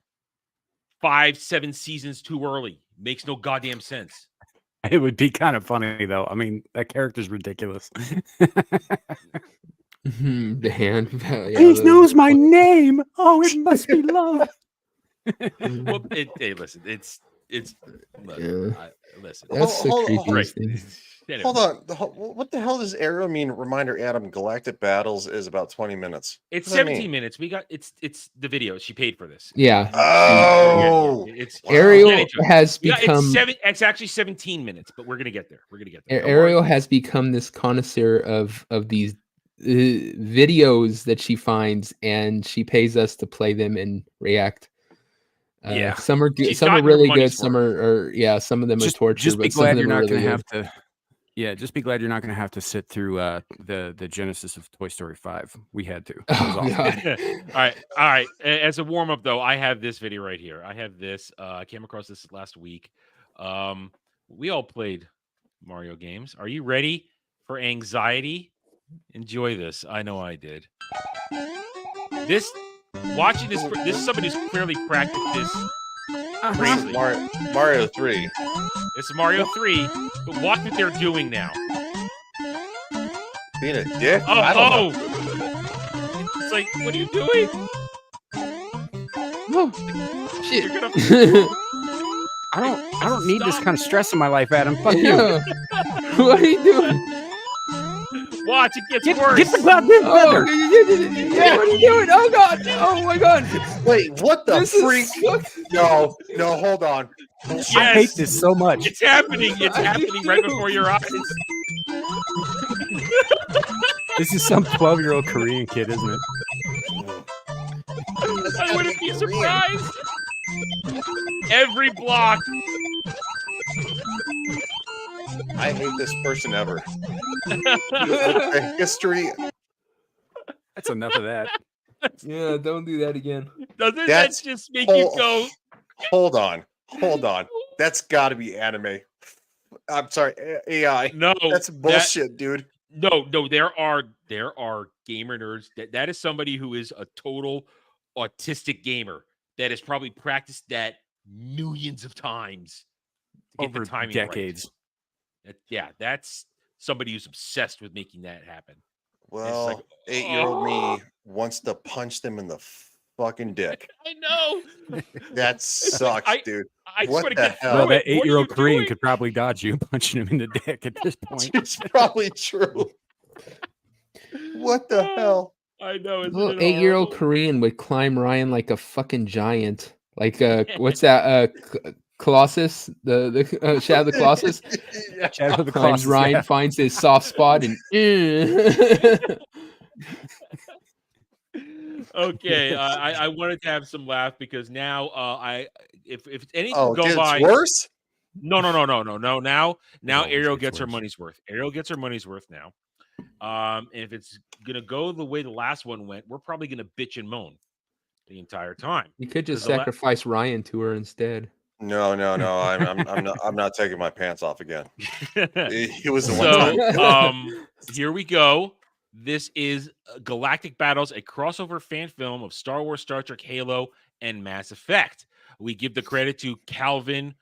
D: 5-7 seasons too early. Makes no goddamn sense.
B: It would be kind of funny though. I mean, that character's ridiculous.
E: The hand.
B: He knows my name. Oh, it must be love.
D: Well, hey, listen, it's look,
E: Yeah.
D: listen.
E: That's the
A: Hold-
E: creepiest thing.
D: Anyway,
A: Hold on. What the hell does Arrow mean? Reminder, Adam. Galactic Battles is about 20 minutes.
D: It's
A: What does that
D: 17
A: mean?
D: minutes. We got it's the video. She paid for this.
E: Yeah.
A: Oh,
D: It's
E: Ariel
D: Get into it.
E: has
D: Yeah,
E: become
D: it's actually 17 minutes, but we're gonna get there. We're gonna get there. Don't
E: Ariel
D: worry.
E: has become this connoisseur of these videos that she finds, and she pays us to play them and react.
D: Yeah.
E: Some are good,
D: She's
E: some are
D: gotten her
E: really good,
D: money's
E: some are some of them are torture,
B: Just be
E: but some of
B: glad you're
E: them are
B: not
E: really
B: going to
E: good.
B: have to. Yeah, just be glad you're not going to have to sit through the genesis of Toy Story 5. We had to. It was
E: Oh,
B: awesome.
E: God.
D: All right. As a warm up, though, I have this video right here. I have this. I came across this last week. We all played Mario games. Are you ready for anxiety? Enjoy this. I know I did. Watching this is somebody who's clearly practiced this. Crazy.
A: Mario 3.
D: It's Mario 3, but watch what they're doing now.
A: Being a dick? I don't know.
D: It's like, what are you doing?
E: Oh, shit.
D: You're gonna
B: I don't need this kind of stress in my life, Adam. Fuck you.
E: Yeah. What are you doing?
D: watch. It gets worse.
B: Get the goddamn
E: Oh,
B: feather.
E: yeah, what are you doing? Oh, God. Oh, my God.
A: Wait, what the
E: This is
A: freak? No, hold on.
D: Yes.
B: I hate this so much.
D: It's happening. It's
E: I
D: happening right
E: do.
D: before your eyes.
B: This is some 12-year-old Korean kid, isn't it?
D: I wouldn't be surprised. Every block.
A: I hate this person ever. The history.
B: That's enough of that.
E: Yeah, don't do that again.
D: Doesn't that
A: That's
D: just make you
A: whole-
D: go?
A: Hold on. That's got to be anime. I'm sorry, AI.
D: No,
A: That's bullshit, dude.
D: No. There are gamer nerds. That is somebody who is a total autistic gamer that has probably practiced that millions of times to get
B: Over
D: the timing
B: decades.
D: right. Yeah, that's somebody who's obsessed with making that happen.
A: Well,
D: like,
A: 8-year-old me wants to punch them in the fucking dick.
D: I know.
A: That sucks, dude.
D: I
A: What
D: swear to
A: the
D: God,
A: hell?
B: Well,
D: do it.
B: that 8-year-old
D: What are you
B: Korean
D: doing?
B: could probably dodge you punching him in the dick at this point.
A: It's probably true. What the hell?
D: I know. Isn't
E: Little
D: it
E: 8-year-old
D: horrible?
E: Korean would climb Ryan like a fucking giant. Like what's that? Colossus, the Shadow of the Colossus.
A: Yeah.
B: Shadow of the
E: Climbs
B: Colossus,
E: Ryan,
B: yeah.
E: finds his soft spot, and
D: Okay, I wanted to have some laugh because now if anything
A: Oh,
D: go
A: dude,
D: by.
A: it's worse?
D: No. Now
B: always
D: Ariel
B: gets
D: gets her
B: worse.
D: money's worth. Ariel gets her money's worth now. And if it's gonna go the way the last one went, we're probably gonna bitch and moan the entire time.
E: you could just
D: There's a
E: sacrifice Ryan to her instead.
A: No. I'm not taking my pants off again. It was the one
D: So
A: time.
D: here we go. This is Galactic Battles, a crossover fan film of Star Wars, Star Trek, Halo, and Mass Effect. We give the credit to Calvin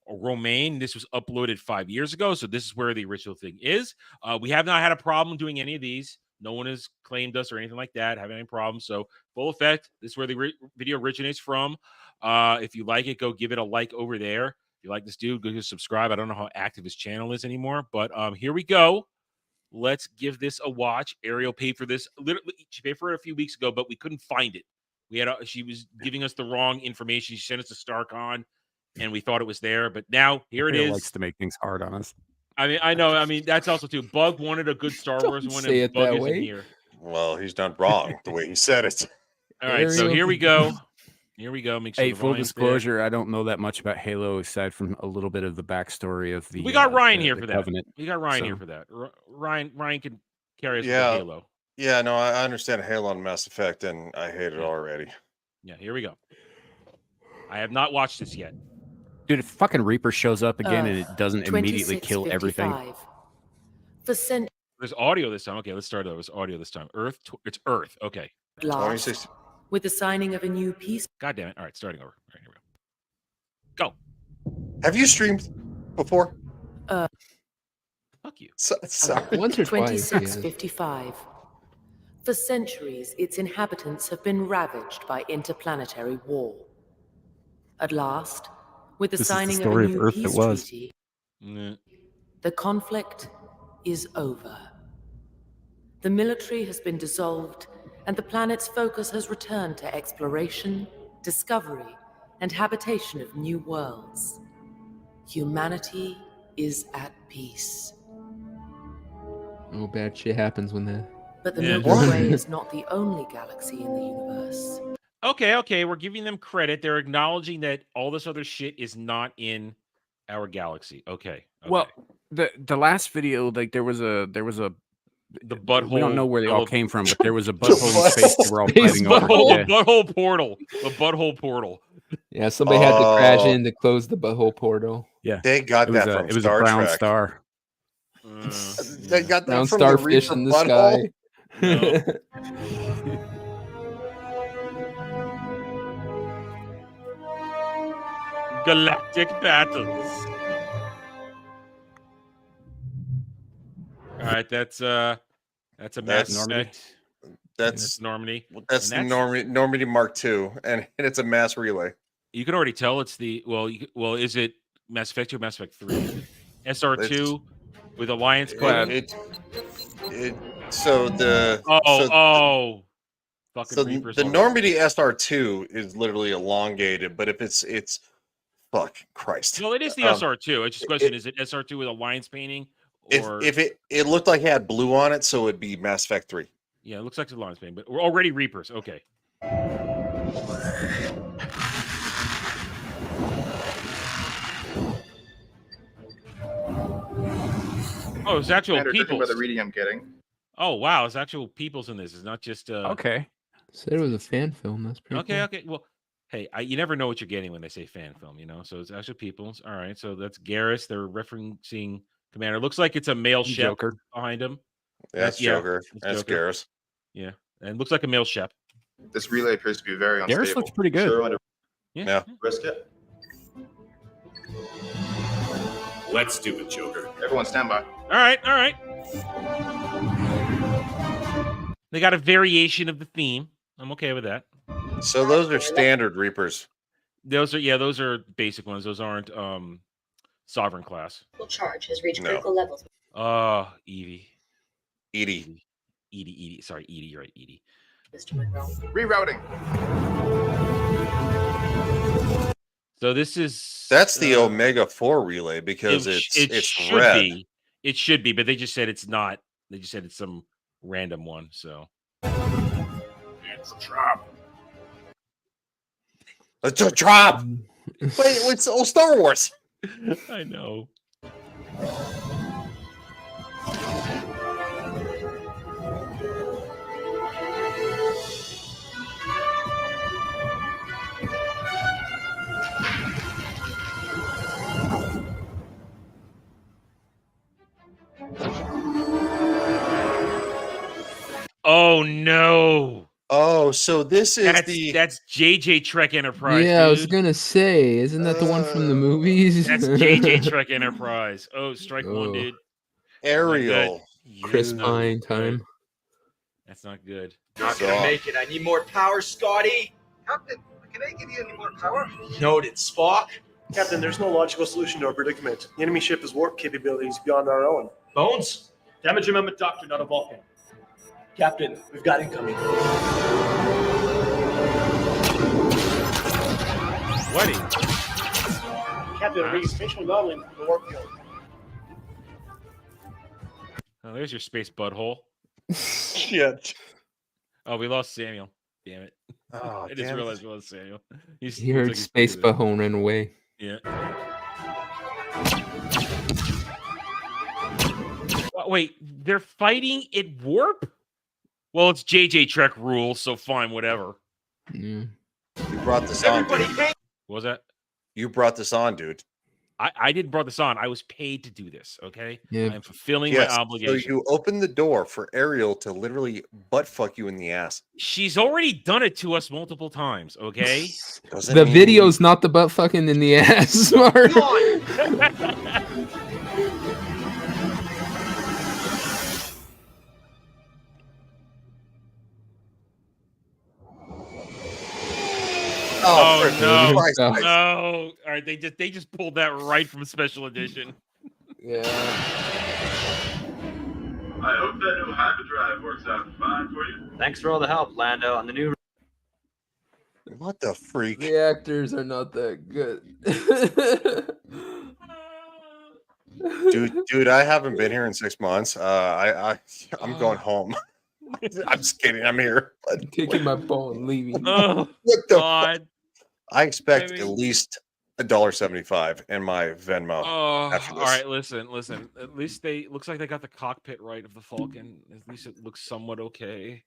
D: Romaine. This was uploaded 5 years ago, so this is where the original thing is. We have not had a problem doing any of these. No one has claimed us or anything like that, having any problems. So full effect. This is where the video originates from. If you like it, go give it a like over there. If you like this dude, go subscribe. I don't know how active his channel is anymore, but here we go. Let's give this a watch. Ariel paid for this. Literally, she paid for it a few weeks ago, but we couldn't find it. She was giving us the wrong information. She sent us to StarCon, and we thought it was there, but now here it
B: Ariel
D: is.
B: likes to make things hard on us.
D: I know. I mean, that's also too. Bug wanted a good Star Wars one,
E: say
D: and
E: it
D: Bug
E: that
D: isn't
E: way.
D: here.
A: Well, he's not wrong the way he said it.
D: All right, so
E: Ariel-
D: here we go. Here we go. Make sure
B: Hey,
D: the
B: full
D: Ryan's there.
B: disclosure, I don't know that much about Halo aside from a little bit of the backstory of the.
D: We got Ryan
B: the-
D: here
B: the
D: for that.
B: Covenant.
D: We got Ryan here
B: so-
D: for that. Ryan can carry us
A: Yeah.
D: with the Halo.
A: Yeah, no, I understand Halo and Mass Effect, and I hate it already.
D: Yeah, here we go. I have not watched this yet.
B: Dude, if fucking Reaper shows up again and it doesn't immediately kill everything.
G: 2655. For cent
D: There's audio this time. Okay, let's start over. It's audio this time. It's Earth. Okay.
G: lost
A: 26.
G: with the signing of a new peace.
D: God damn it. All right, starting over. All right, here we go.
A: Have you streamed before?
D: Fuck you.
A: Sorry.
E: Once or twice. yeah.
G: 2655. For centuries, its inhabitants have been ravaged by interplanetary war. At last, with the
B: This is the
G: signing of a
B: story of
G: new
B: Earth that
G: peace
B: was.
G: treaty,
D: Nah.
G: the conflict is over. The military has been dissolved, and the planet's focus has returned to exploration, discovery, and habitation of new worlds. Humanity is at peace.
E: Oh, bad shit happens when the
G: But the
D: Yeah.
G: Milky Way is not the only galaxy in the universe.
D: Okay, we're giving them credit. They're acknowledging that all this other shit is not in our galaxy. Okay.
B: Well, the last video, like there was a
D: the butthole.
B: we don't know where they all
D: of-
B: came from, but there was a butthole in space they were all
E: Space
B: fighting over.
D: Butthole,
B: Yeah.
D: the butthole portal. The butthole portal.
E: Yeah, somebody had to crash
A: Oh.
E: in to close the butthole portal.
A: They got
B: It was
A: that
B: a
A: from
B: it was
A: Star
B: a brown
A: Trek.
B: star.
A: They got that
E: Brown
A: from the
E: starfish
A: Reaper
E: in the
A: butthole.
E: sky.
D: No. Galactic battles. All right, that's a mass
A: That's-
D: effect.
A: That's
D: Normandy.
A: that's
D: And
A: Normandy Mark II, and it's a mass relay.
D: You can already tell it's the well. Is it Mass Effect 2 or Mass Effect 3? SR2 with Alliance code.
A: So the
D: fucking
A: so
D: Reapers.
A: the
D: already.
A: Normandy SR2 is literally elongated, but if it's fuck Christ.
D: No, it is the SR2. It's just a question: is it SR2 with Alliance painting, or
A: If it looked like it had blue on it, so it'd be Mass Effect 3.
D: yeah, it looks like it's Alliance painting, but we're already Reapers. Okay. Oh, it's actual
J: Commander, judging by
D: peoples.
J: the reading I'm getting.
D: Oh wow, it's actual peoples in this. It's not just
B: Okay.
E: Said it was a fan film. That's pretty
D: Okay,
E: cool.
D: okay. Well, hey, you never know what you're getting when they say fan film, you know. So it's actual peoples. All right, so that's Garrus. They're referencing Commander. Looks like it's a male shep
B: Joker.
D: behind him.
A: That's
D: yeah,
A: Joker.
D: that's
A: That's
D: Joker.
A: Garrus.
D: Yeah, and looks like a male shep.
J: This relay appears to be very unstable.
B: Garrus looks pretty good.
J: Sure, want to
D: Yeah.
J: risk it?
H: Let's do it, Joker.
J: Everyone stand by.
D: All right, all right. They got a variation of the theme. I'm okay with that.
A: So those are standard Reapers.
D: Those are basic ones. Those aren't sovereign class.
K: Charge has reached
A: No.
K: critical levels.
D: Evie.
A: Edie.
D: Sorry, Edie. You're right, Edie.
K: Mr. Monroe.
J: Rerouting.
D: So this is
A: That's the Omega 4 relay because
D: it
A: it's
D: should
A: red.
D: be. It should be, but they just said it's not. They just said it's some random one. So
H: It's a trap.
A: It's a drop. Wait, it's old Star Wars.
D: I know. Oh no!
A: Oh, so this is
D: That's JJ Trek Enterprise.
E: Yeah, I was
D: dude.
E: gonna say, isn't that the one from the movies?
D: That's JJ Trek Enterprise. Oh, strike one,
E: Oh.
D: dude.
A: Ariel.
E: Chris
D: No,
E: Pine time.
D: That's not good.
H: Not
A: gonna make
H: it. I need more power, Scotty.
J: Captain, can I give you any more power?
H: Noted, Spock.
L: Captain, there's no logical solution to our predicament. The enemy ship has warp capabilities beyond our own.
H: Bones? Damage remnant doctor, not a Vulcan. Captain, we've got incoming.
D: Wedding.
L: Captain, I'm reading spatial modeling from the warp field.
D: Oh, there's your space butthole.
A: Shit.
D: Oh, we lost Samuel. Damn it.
A: Oh,
D: I just
A: damn it.
D: realized we lost Samuel.
E: He
D: looks
E: heard
D: like he's
E: Space
D: pretty good.
E: Butthole ran away.
D: Yeah. Wait, they're fighting at warp? Well, it's JJ Trek rules, so fine, whatever.
E: Yeah.
A: You brought this on, dude.
D: What was that?
A: You brought this on, dude.
D: I didn't brought this on. I was paid to do this, okay?
E: Yeah.
D: I'm fulfilling
A: Yes.
D: my
A: So
D: obligation.
A: you opened the door for Ariel to literally butt fuck you in the ass.
D: She's already done it to us multiple times, okay?
A: Doesn't
E: The
A: mean-
E: video's not the butt fucking in the ass. Mark.
D: Oh,
A: for
D: no.
A: Christ's sake.
D: No. All right, they just pulled that right from special edition.
E: Yeah.
M: I hope that new hyperdrive works out fine for you.
N: Thanks for all the help, Lando, on the new.
A: What the freak?
E: The actors are not that good.
A: Dude, I haven't been here in 6 months. I'm going home. I'm just kidding. I'm here. But
E: Taking my phone and leaving.
D: Oh,
A: what the
D: God.
A: I expect at least $1.75 in my Venmo.
D: Oh,
A: after
D: all
A: this.
D: right. Listen. At least looks like they got the cockpit right of the Falcon. At least it looks somewhat okay.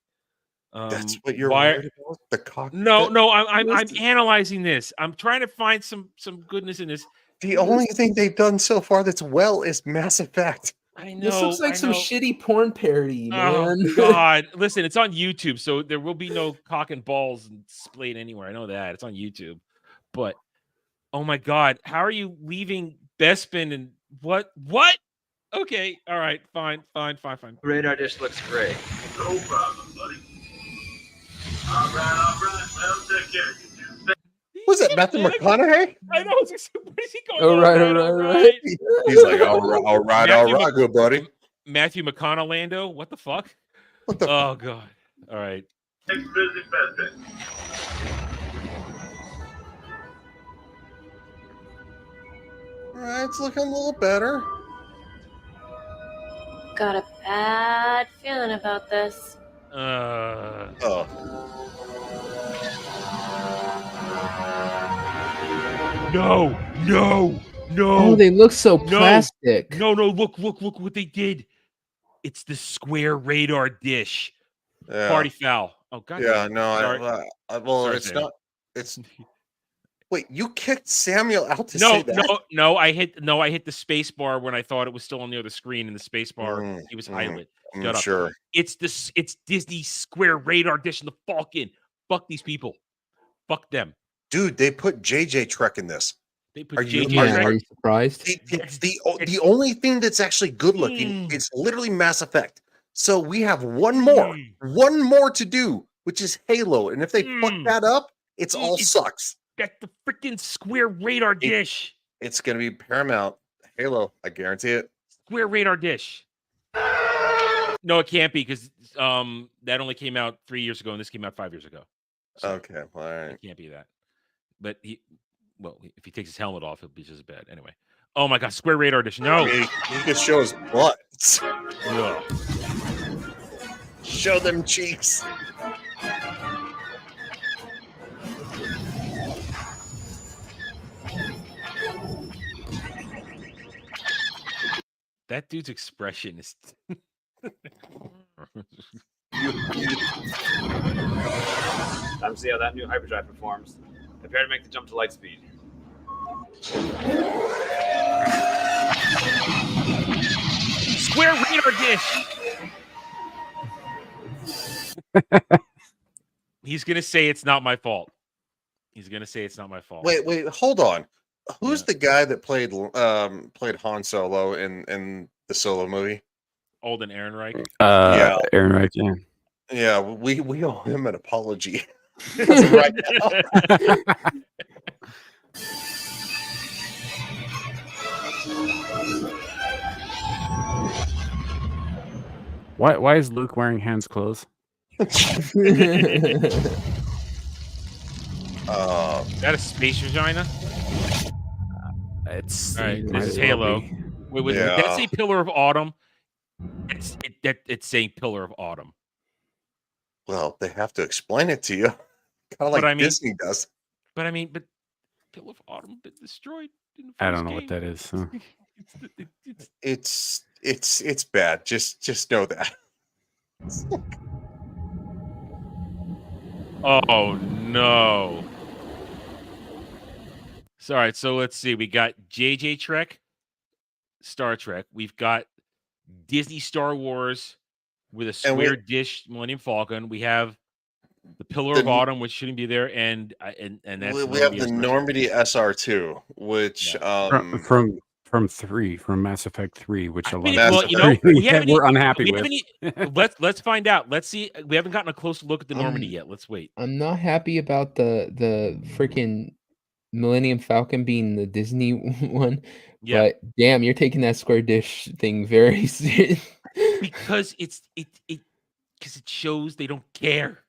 A: That's what you're
D: why-
A: worried about? The cockpit?
D: No. I'm analyzing this. I'm trying to find some goodness in this.
A: The only thing they've done so far that's well is Mass Effect.
D: I know.
E: This looks like some shitty porn parody, man.
D: Oh God! Listen, it's on YouTube, so there will be no cock and balls and splayed anywhere. I know that it's on YouTube, but oh my God, how are you leaving Bespin and what? What? Okay, all right, fine.
N: Radar dish looks great.
M: No problem, buddy. All right. Well, take care.
A: Was that Matthew McConaughey?
D: I know. What is he going?
E: All right.
A: He's like, all right, good buddy.
D: Matthew McConaughey, Lando. What the fuck?
A: What the?
D: Oh God! All right.
M: Next visit, Bespin.
A: All right, it's looking a little better.
K: Got a bad feeling about this.
A: Oh.
D: No.
E: Oh, they look so plastic.
D: No. Look what they did. It's the square radar dish.
A: Yeah.
D: Party foul. Oh God.
A: Yeah, no,
D: Sorry.
A: well,
D: Sorry,
A: it's
D: Sam.
A: not. It's. Wait, you kicked Samuel out to say that?
D: No. I hit the space bar when I thought it was still on the other screen, and the space bar he was idling. Shut up.
A: Sure.
D: It's Disney square radar dish and the Falcon. Fuck these people. Fuck them.
A: Dude, they put JJ Trek in this.
D: They put
A: Are you-
D: JJ
E: Yeah,
D: Trek.
E: are you surprised?
A: The only thing that's actually good looking is literally Mass Effect. So we have one more to do, which is Halo. And if they fuck that up, it's all sucks.
D: That's the freaking square radar dish.
A: It's gonna be Paramount Halo. I guarantee it.
D: Square radar dish. No, it can't be because that only came out 3 years ago, and this came out 5 years ago. So
A: Okay, all right.
D: it can't be that. But if he takes his helmet off, it'll be just as bad. Anyway. Oh my God, square radar dish. No.
A: He can show his butt.
D: Ugh.
A: Show them cheeks.
D: That dude's expression is.
N: Time to see how that new hyperdrive performs. Prepare to make the jump to light speed.
D: Square radar dish. He's gonna say it's not my fault.
A: Wait, hold on. Who's the guy that played Han Solo in the Solo movie?
D: Alden Ehrenreich.
A: Yeah.
B: Ehrenreich, yeah.
A: Yeah, we owe him an apology. As of right now.
B: Why is Luke wearing Han's clothes?
D: That a space vagina?
B: It's
D: All right.
B: might
D: This
B: as
D: is
B: well
D: Halo.
B: be.
D: Wait, did that say Pillar of Autumn? It's saying Pillar of Autumn.
A: Well, they have to explain it to you, kind of like Disney does.
D: But Pillar of Autumn been destroyed. In the
B: I
D: first
B: don't know
D: game.
B: what that is. So.
A: It's bad. Just know that.
D: Oh no. So, all right, so let's see. We got JJ Trek, Star Trek. We've got Disney Star Wars with a square dish Millennium Falcon. We have the Pillar of Autumn, which shouldn't be there, and that's
A: we have the Normandy SR2, which
B: from Mass Effect 3, which a lot
A: Mass
B: of
A: Effect
B: people
D: we haven't
B: were
D: even-
B: unhappy
D: we
B: with.
D: haven't let's find out. Let's see. We haven't gotten a close look at the Normandy yet. Let's wait.
E: I'm not happy about the freaking Millennium Falcon being the Disney one.
D: Yeah.
E: But damn, you're taking that square dish thing very serious.
D: Because because it shows they don't care.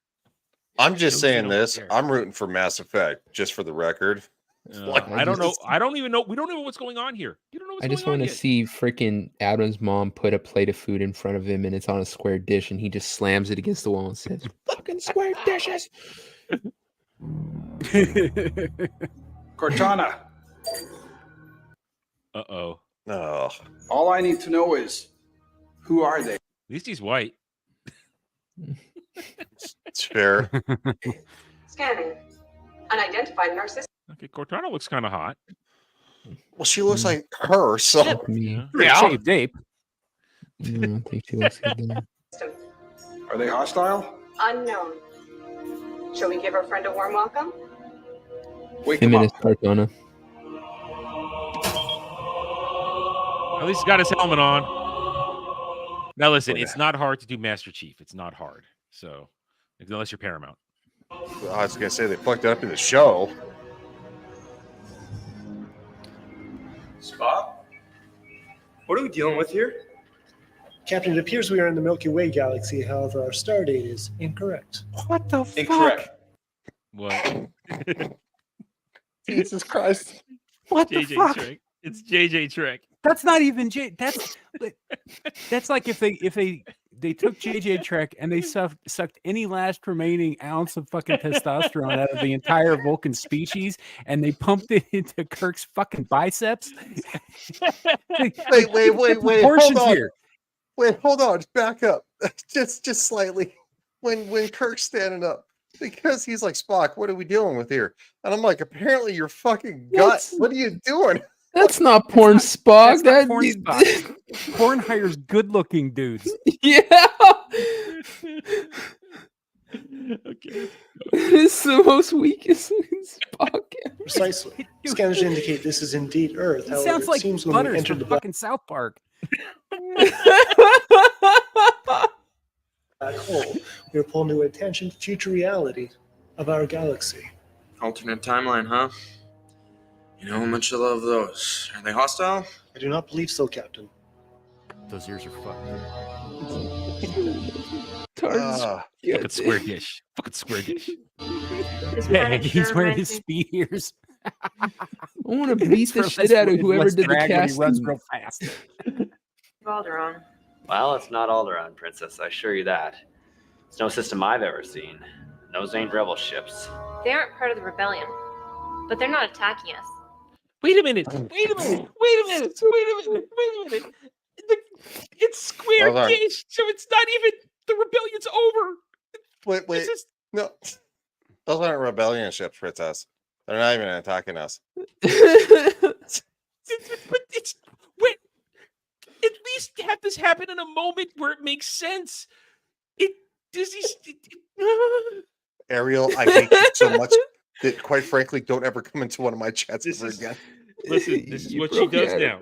A: I'm just
D: Shows they
A: saying
D: don't
A: this.
D: care.
A: I'm rooting for Mass Effect, just for the record. Like,
D: I don't know. I don't even know. We don't know what's going on here. You don't know what's
E: I just
D: going on
E: want to
D: yet.
E: see freaking Adam's mom put a plate of food in front of him and it's on a square dish and he just slams it against the wall and says, "Fucking square dishes."
O: Cortana,
D: Uh-oh.
A: Oh,
O: all I need to know is, who are they?
D: At least he's white.
A: it's fair.
P: Scanning. Unidentified narcissist.
D: Okay, Cortana looks kind of hot.
A: Well, she looks like her, so
E: Me.
A: yeah.
B: Shaved ape.
E: I don't think she looks good there.
O: Are they hostile?
P: Unknown. Shall we give our friend a warm welcome?
O: Wake them
E: Feminist
O: up.
E: Cortana.
D: At least he's got his helmet on. Now listen, it's not hard to do Master Chief. It's not hard. So, unless you're Paramount.
A: I was gonna say they fucked it up in the show.
L: Spock? What are we dealing with here? Captain, it appears we are in the Milky Way galaxy. However, our star date is incorrect.
B: What the fuck?
O: Incorrect.
D: What?
A: Jesus Christ!
B: What the
D: JJ
B: fuck?
D: Trick. It's JJ Trick.
B: That's not even that's like if they took JJ Trek and they sucked any last remaining ounce of fucking testosterone out of the entire Vulcan species and they pumped it into Kirk's fucking biceps.
A: Wait!
B: Proportions
A: Hold on.
B: here.
A: Wait, hold on. Back up, just slightly. When Kirk's standing up, because he's like, Spock, what are we dealing with here? And I'm like, apparently your fucking gut.
E: That's-
A: What are you doing?
E: That's not porn Spock.
B: That's not porn Spock. Porn hires good-looking dudes.
E: Yeah.
D: Okay.
E: It's the most weakest looking Spock ever.
L: Precisely. Scanners indicate this is indeed Earth.
B: It
L: However,
B: sounds like
L: it seems when we
B: Butters
L: entered
B: from
L: the black
B: fucking South Park.
L: hole, we are pulled into attention to future reality of our galaxy.
Q: Alternate timeline, huh? You know how much I love those. Are they hostile?
L: I do not believe so, Captain.
B: Those ears are fucked.
D: Fucking square dish. Fucking square dish.
B: Yeah, he's wearing his speed ears.
E: I want to beat the shit out of whoever did the
B: He runs
E: casting.
B: real fast.
K: Alderaan.
N: Well, it's not Alderaan, Princess. I assure you that. It's no system I've ever seen. Those ain't rebel ships.
K: They aren't part of the rebellion, but they're not attacking us.
D: Wait a minute. Wait a minute. Wait a minute. Wait a minute. Wait a minute. It's square
A: Hold on.
D: dish, so it's not even the rebellion's over.
A: Wait.
D: It's just,
A: No, those aren't rebellion ships, Princess. They're not even attacking us.
D: but it's wait. At least have this happen in a moment where it makes sense.
A: Ariel, I hate you so much that, quite frankly, don't ever come into one of my chats ever again.
D: Listen, this is
E: You
D: what she
E: broke
D: does
E: your
D: now.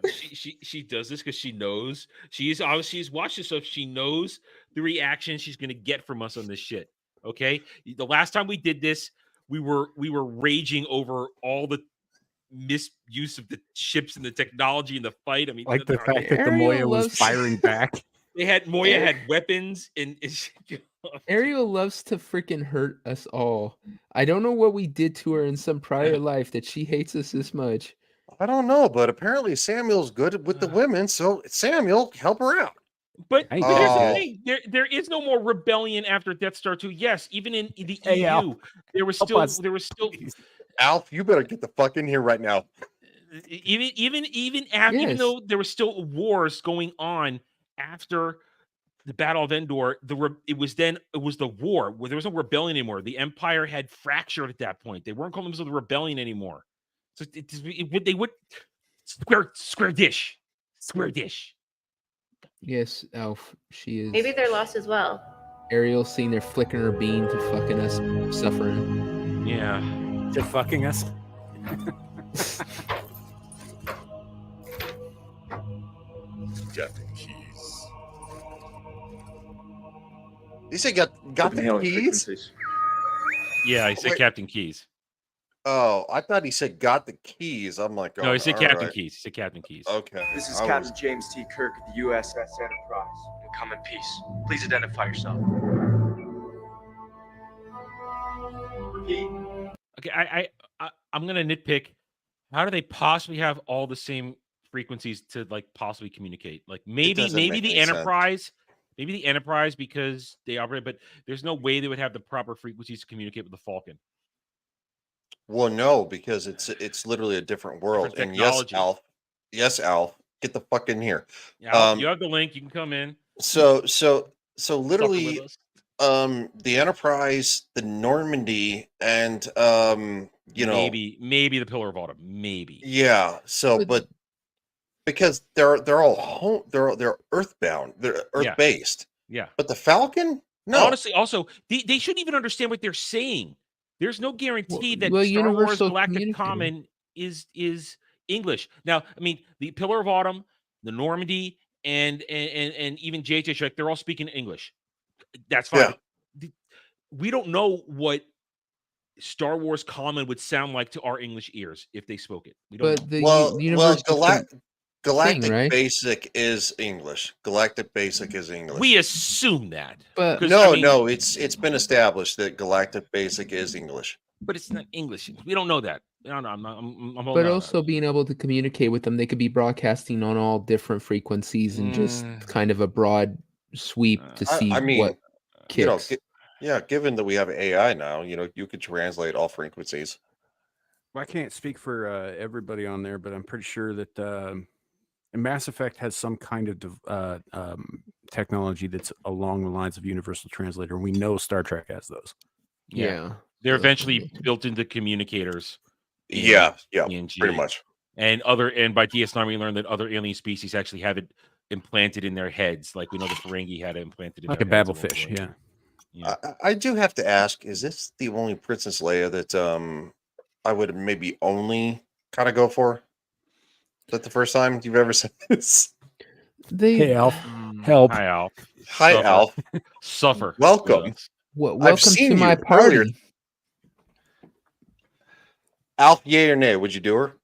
D: She does this because she knows she's watched this stuff. She knows the reaction she's gonna get from us on this shit. Okay, the last time we did this, we were raging over all the misuse of the ships and the technology and the fight. I mean,
B: Like the fact that the
E: Ariel
B: Moya was
E: loves-
B: firing back.
D: Moya had weapons and
E: Ariel loves to freaking hurt us all. I don't know what we did to her in some prior life that she hates us this much.
A: I don't know, but apparently Samuel's good with the women, so Samuel, help her out.
D: But
B: Hey,
D: here's the
A: oh.
D: thing: there is no more rebellion after Death Star 2. Yes, even in the
B: Hey,
D: EU,
B: Al.
D: there was
B: Help
D: still
B: us.
A: Alf, you better get the fuck in here right now.
D: even after even
E: Yes.
D: though there were still wars going on after the Battle of Endor, it was the war where there was no rebellion anymore. The Empire had fractured at that point. They weren't calling themselves the rebellion anymore. So they would square dish.
E: Yes, Alf, she is.
K: Maybe they're lost as well.
E: Ariel's seen there flicking her bean to fucking us suffering.
D: Yeah.
B: To fucking us.
R: Captain Keys.
A: You say got the
R: Inhaling
A: keys?
R: frequencies.
D: Yeah, I said
A: Wait.
D: Captain Keys.
A: Oh, I thought he said got the keys. I'm like,
D: No, he said
A: all
D: Captain
A: right.
D: Keys. He said Captain Keys.
A: Okay.
S: This is
A: I
S: Captain
A: was-
S: James T. Kirk of the USS Enterprise. And come in peace. Please identify yourself.
D: Okay, I'm gonna nitpick. How do they possibly have all the same frequencies to like possibly communicate? Like maybe
A: doesn't
D: maybe
A: make
D: the
A: any sense.
D: Enterprise because they operate, but there's no way they would have the proper frequencies to communicate with the Falcon.
A: Well, no, because it's literally a different world.
D: Different
A: And yes,
D: technology.
A: Alf, get the fuck in here.
D: Yeah, you have the link. You can come in.
A: So
D: Suffer
A: literally,
D: with us.
A: the Enterprise, the Normandy, and you know,
D: maybe the Pillar of Autumn, maybe.
A: yeah. So, but because they're all home, they're earthbound, they're
D: Yeah.
A: earth-based.
D: Yeah.
A: But the Falcon, no.
D: Honestly, also they shouldn't even understand what they're saying. There's no guarantee that
E: well,
D: Star Wars
E: Universal
D: Galactic
E: communicator.
D: Common is English. Now, I mean, the Pillar of Autumn, the Normandy, and even JJ Shrek, they're all speaking English. That's fine.
A: Yeah.
D: We don't know what Star Wars Common would sound like to our English ears if they spoke it. We don't
E: But
D: know.
E: the Universal
A: Galactic
E: right?
A: Basic is English. Galactic Basic is English.
D: We assume that.
E: But
D: 'Cause,
A: no,
D: I mean,
A: no, it's been established that Galactic Basic is English.
D: but it's not English. We don't know that. No, I'm holding
E: But
D: on.
E: also being able to communicate with them, they could be broadcasting on all different frequencies and just kind of a broad sweep to see
A: I mean,
E: what
A: you know,
E: kicks.
A: given that we have AI now, you know, you could translate all frequencies.
B: Well, I can't speak for everybody on there, but I'm pretty sure that Mass Effect has some kind of technology that's along the lines of Universal Translator. We know Star Trek has those.
E: Yeah.
D: They're eventually built into communicators. in
A: Yeah,
D: TNG.
A: pretty much.
D: And by DS9, we learned that other alien species actually have it implanted in their heads. Like we know the Ferengi had it implanted in
B: Like a
D: their heads at one
B: babblefish,
D: point.
B: yeah.
A: I do have to ask: is this the only Princess Leia that I would maybe only kind of go for? Is that the first time you've ever said this?
B: Hey, Alf. Help.
D: Hi, Alf.
A: Hi,
D: Suffer.
A: Alf.
D: Suffer.
A: Welcome.
D: with us.
E: Welcome
A: seen
E: to my
A: you
E: party.
A: earlier. Alf, yay or nay? Would you do her?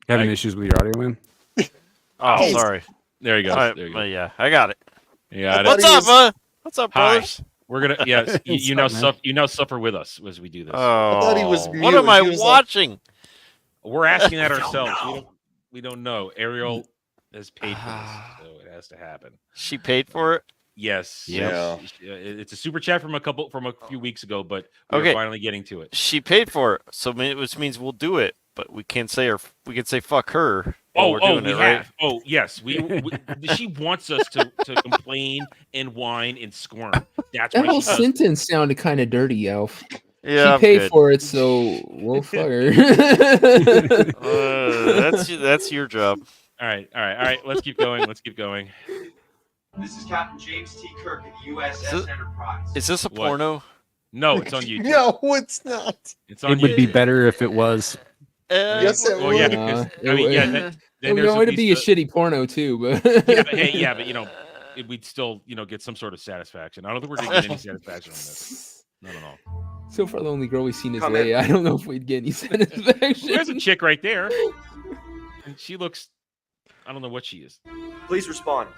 B: Having issues with your audio, man?
T: Oh,
A: Jeez.
T: sorry.
D: There you go.
T: All right,
D: There you go.
T: well, yeah, I got it.
D: Yeah.
T: What's up, What's up,
D: Hi.
T: brothers?
D: We're gonna yes.
B: What's
D: you
B: up,
D: now
B: man?
D: suffer. You now suffer with us as we do this.
T: Oh,
A: thought he was
T: what
A: mute.
T: am I
A: He was like-
T: watching?
D: We're asking that ourselves. We don't know. Ariel has paid for this, so it has to happen.
T: She paid for it.
D: Yes.
A: Yeah.
D: It's a super chat from a few weeks ago, but we're
T: Okay.
D: finally getting to it.
T: She paid for it, so which means we'll do it. But we can't say we can say fuck her. while we're doing
D: we
T: it, right?
D: have. Oh, yes. She wants us to complain and whine and squirm. That's
E: That
D: why
E: whole
D: she does.
E: sentence sounded kind of dirty, Alf.
T: Yeah,
E: she
T: I'm
E: paid
T: good.
E: for it, so we'll fuck her.
T: That's your job.
D: All right. Let's keep going.
S: This is Captain James T. Kirk of the USS Enterprise.
T: Is this a
D: What?
T: porno?
D: No, it's on YouTube.
A: No, it's not.
D: It's on
B: It would be
D: YouTube.
B: better if it was.
A: Yes, it
D: Well, yeah,
A: would.
D: because I mean, yeah. Then there's
E: no,
D: at
E: it'd be a
D: least
E: shitty porno too, but
D: but you know, we'd still get some sort of satisfaction. I don't think we're gonna get any satisfaction on this. Not at all.
E: So far, the only girl we've seen is
S: Come in.
E: Leia. I don't know if we'd get any satisfaction.
D: There's a chick right there, and she looks. I don't know what she is.
S: Please respond.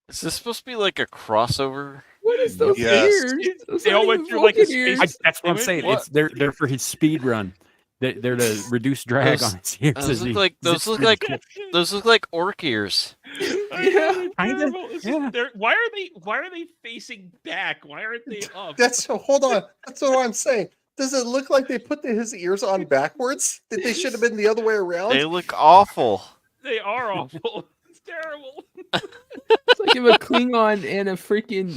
T: Is this supposed to be like a crossover?
E: What is those
A: Yes.
E: ears? Those
D: They all
E: aren't
D: went
E: even
D: through like a
E: Vulcan ears.
D: space.
B: That's what I'm saying. It's they're for his speed run. They're to reduce drag
T: Those-
B: on his ears.
T: Those
B: as
T: look
B: he
T: like
B: zips through the ship.
T: those look like orc ears.
E: Yeah,
D: Terrible. This is-
B: yeah.
D: Why are they facing back? Why aren't they up?
A: That's hold on. That's what I'm saying. Does it look like they put his ears on backwards? That they should have been the other way around?
T: They look awful.
D: They are awful. It's terrible.
E: It's like if a Klingon and a freaking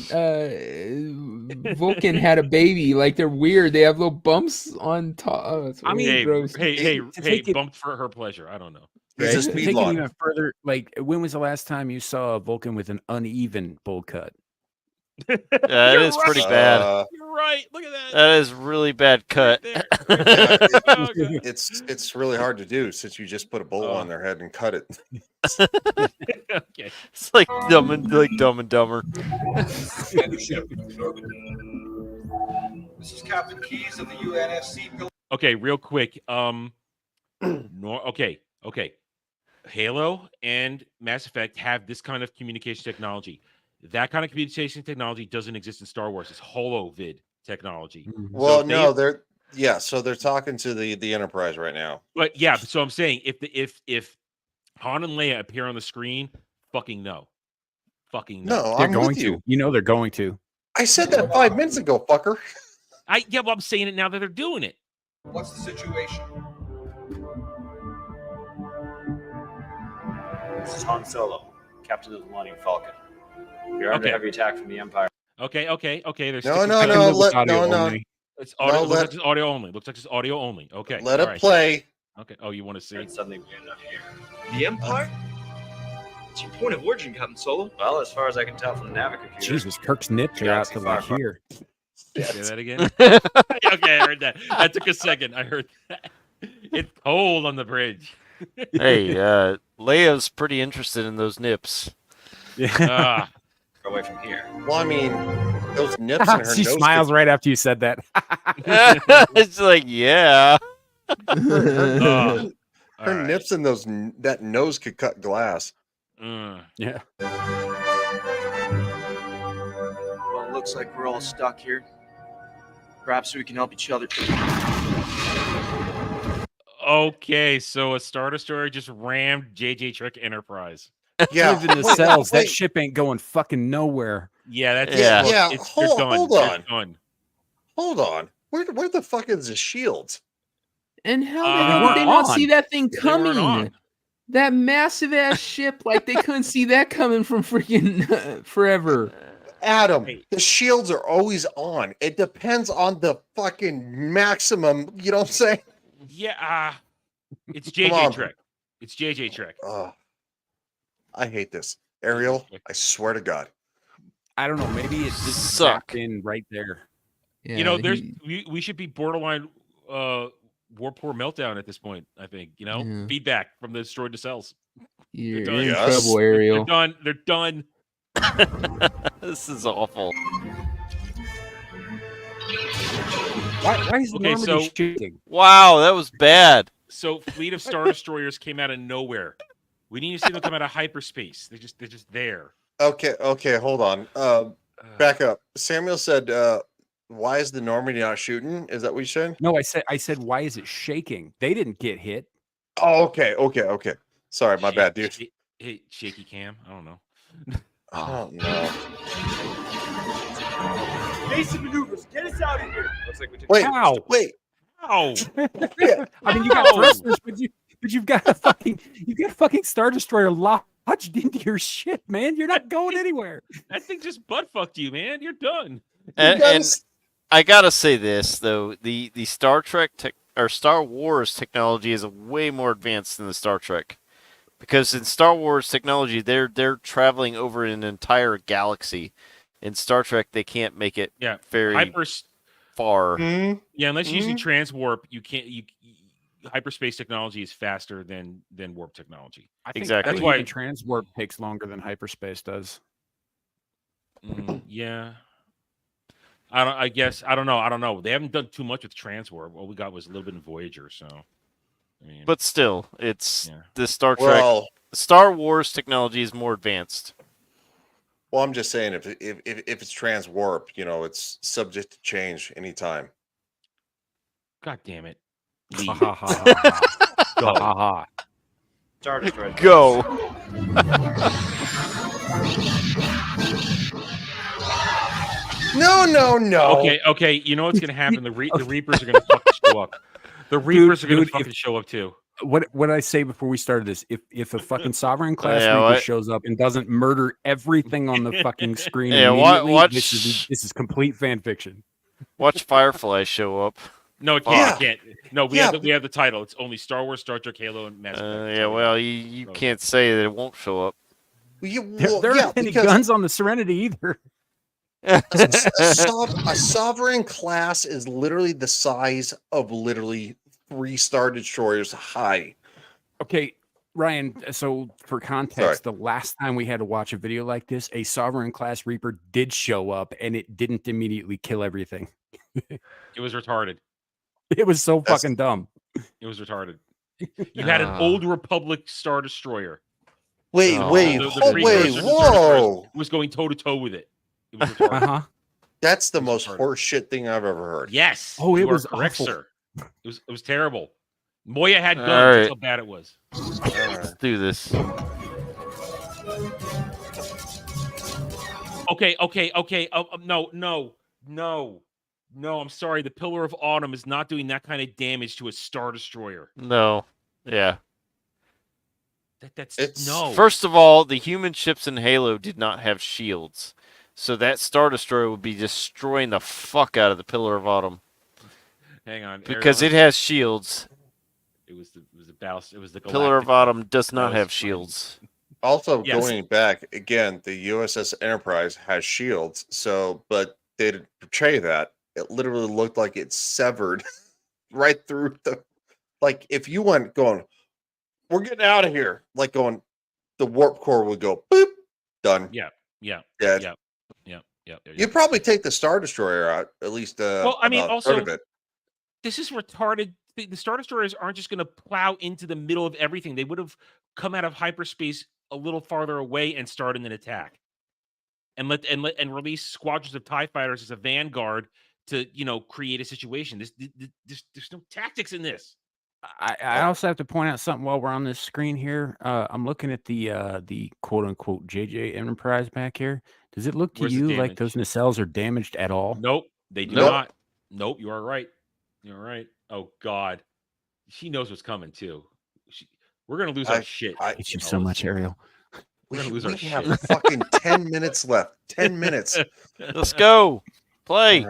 E: Vulcan had a baby. Like they're weird. They have little bumps on top. Oh, it's
B: I mean,
E: really gross.
D: Hey,
B: take it-
D: bumped for her pleasure. I don't know.
A: He's a
E: Right?
A: speed
B: Take it
A: log.
B: even further. Like, when was the last time you saw a Vulcan with an uneven bowl cut?
T: That is pretty bad.
D: You're right. Look at that.
T: That is really bad cut.
A: It's really hard to do since you just put a bowl on their head and cut it.
D: Okay.
T: It's like Dumb and Dumber.
O: This is Captain Keyes of the UNSC.
D: Okay, real quick. Okay. Halo and Mass Effect have this kind of communication technology. That kind of communication technology doesn't exist in Star Wars. It's holovid technology.
A: Well,
D: So
A: no, they're talking to the Enterprise right now.
D: But yeah, so I'm saying if Han and Leia appear on the screen, fucking no. Fucking no.
A: No,
B: They're
A: I'm
B: going
A: with
B: to.
A: you.
B: You know they're going to.
A: I said that 5 minutes ago, fucker.
D: Well, I'm saying it now that they're doing it.
O: What's the situation?
N: This is Han Solo, captain of the Millennium Falcon. You're under heavy attack from the Empire.
D: Okay. There's
A: No.
D: It's audio.
A: No,
D: Looks like it's audio only. Looks like it's audio only. Okay.
A: Let
D: all
A: it
D: right.
A: play.
D: Okay. Oh, you want to see?
N: And suddenly we end up here.
Q: The Empire? What's your point of origin, Captain Solo?
N: Well, as far as I can tell from the Navigator.
B: Jesus, Kirk's nips are out to like here.
D: Say that again. Okay, I heard that. That took a second. I heard that. It's cold on the bridge.
T: Hey, Leia's pretty interested in those nips.
B: Yeah.
N: Away from here.
A: Well, I mean, those nips in her
B: She
A: nose.
B: smiles right after you said that.
T: It's like, yeah.
A: Her
D: right.
A: nips in that nose could cut glass.
B: Yeah.
Q: Well, it looks like we're all stuck here. Perhaps we can help each other.
D: Okay, so a Star Destroyer just rammed JJ Trek Enterprise.
A: Yeah,
B: Live in the cells. That ship ain't going fucking nowhere.
D: Yeah, that's
T: Yeah.
D: They're
A: Hold
D: done.
A: on.
D: They're done.
A: Hold on. Where the fuck is the shields?
E: And how the
D: They
E: hell
B: weren't
E: did they not
B: on.
E: see that thing
D: They weren't
E: coming?
D: on.
E: That massive ass ship, like they couldn't see that coming from freaking forever.
A: Adam, the shields are always on. It depends on the fucking maximum. You know what I'm saying?
D: Yeah, it's
A: Come
D: JJ
A: on.
D: Trek. It's JJ Trek.
A: I hate this. Ariel, I swear to God.
B: I don't know. Maybe it just
T: Suck.
B: sucked in right there.
E: Yeah,
D: You know, we should be borderline warp core meltdown at this point. I think
E: Yeah.
D: feedback from the destroyed nacelles.
E: You're
D: done.
E: in
A: Yes.
E: trouble, Ariel.
D: They're done.
T: This is awful.
B: Why is
D: Okay,
B: Normandy
D: so-
B: shooting?
T: Wow, that was bad.
D: So fleet of Star Destroyers came out of nowhere. We need to see them come out of hyperspace. They're just there.
A: Okay, hold on. Back up. Samuel said, why is the Normandy not shooting? Is that what you said?
B: No, I said, why is it shaking? They didn't get hit.
A: Oh, okay. Sorry, my bad, dude.
D: Hey, shaky cam. I don't know.
A: Oh no.
Q: Basic maneuvers. Get us out of here. Looks like we did.
A: Wait,
B: How?
A: wait.
D: Ow!
B: I mean, you got thrusters, but you've got a fucking Star Destroyer lodged into your ship, man. You're not going anywhere.
D: That thing just butt fucked you, man. You're done.
T: And I gotta say this though, the Star Trek or Star Wars technology is way more advanced than the Star Trek, because in Star Wars technology they're traveling over an entire galaxy. In Star Trek they can't make it very far.
D: Yeah, unless you're using transwarp, you can't. Hyperspace technology is faster than warp technology.
B: I think
T: Exactly.
B: that's why transwarp takes longer than hyperspace does.
D: Yeah. I guess I don't know. They haven't done too much with transwarp. All we got was a little bit in Voyager, so I mean,
T: But still, it's the Star Trek.
A: Well,
T: Star Wars technology is more advanced.
A: well, I'm just saying if it's transwarp, it's subject to change anytime.
D: God damn it.
B: Ha ha ha ha.
D: Go.
B: Ha ha.
N: Star Destroyer.
T: Go.
A: No.
D: Okay. You know what's gonna happen? The Reapers are gonna fucking show up. The Reapers are gonna fucking show up too.
B: What did I say before we started this? If a fucking Sovereign class
T: Yeah,
B: Reaper
T: what?
B: shows up and doesn't murder everything on the fucking screen
T: Yeah,
B: immediately,
T: watch-
B: this is complete fan fiction.
T: Watch Firefly show up.
D: No, it can't. It can't. No, we have the title. It's only Star Wars, Star Trek, Halo, and Mass Effect.
T: Yeah, well, you can't say that it won't show up.
B: There aren't any
A: because
B: guns on the Serenity either.
A: A sovereign class is literally the size of literally 3 Star Destroyers high.
B: Okay, Ryan. So for context, the last time we had to watch a video like this, a Sovereign class Reaper did show up, and it didn't immediately kill everything.
D: It was retarded.
B: It was so fucking dumb.
D: It was retarded. You had an old Republic Star Destroyer.
A: Wait,
D: precursor to Star Destroyers was going toe to toe with it. It was retarded.
A: That's the most horseshit thing I've ever heard.
D: Yes.
B: Oh, it
D: you
B: was
D: are correct,
B: awful.
D: sir. It was terrible. Moya had guns.
T: All right.
D: That's how bad it was.
T: Let's do this.
D: Okay. No. I'm sorry. The Pillar of Autumn is not doing that kind of damage to a Star Destroyer.
T: No. Yeah.
D: That's no.
T: First of all, the human ships in Halo did not have shields. So that Star Destroyer would be destroying the fuck out of the Pillar of Autumn.
D: Hang on.
T: Because it has shields.
D: It was the battle. It was the
T: Pillar of
D: Galactic
T: Autumn does not
D: was
T: have
D: fine.
T: shields.
A: Also,
D: Yes.
A: going back again, the USS Enterprise has shields. So, but they didn't portray that. It literally looked like it severed right through the. Like if you went going, we're getting out of here. Like going, the warp core would go boop, done.
D: Yeah.
A: Dead. You'd probably take the Star Destroyer out, at least
D: Well, I mean,
A: about a
D: also,
A: third of it.
D: this is retarded. The Star Destroyers aren't just going to plow into the middle of everything. They would have come out of hyperspace a little farther away and started an attack, and release squadrons of TIE fighters as a vanguard to create a situation. There's no tactics in this.
B: I also have to point out something while we're on this screen here. I'm looking at the quote unquote JJ Enterprise back here. Does it look to
D: Where's the
B: you like
D: damage?
B: those nacelles are damaged at all?
D: Nope, they do
A: Nope.
D: not. Nope, you are right. You're right. Oh God, she knows what's coming too. We're gonna lose our shit.
B: I hate you so much, Ariel.
D: We're gonna lose
A: We
D: our
A: have
D: shit.
A: fucking 10 minutes left. 10 minutes.
T: Let's go. Play.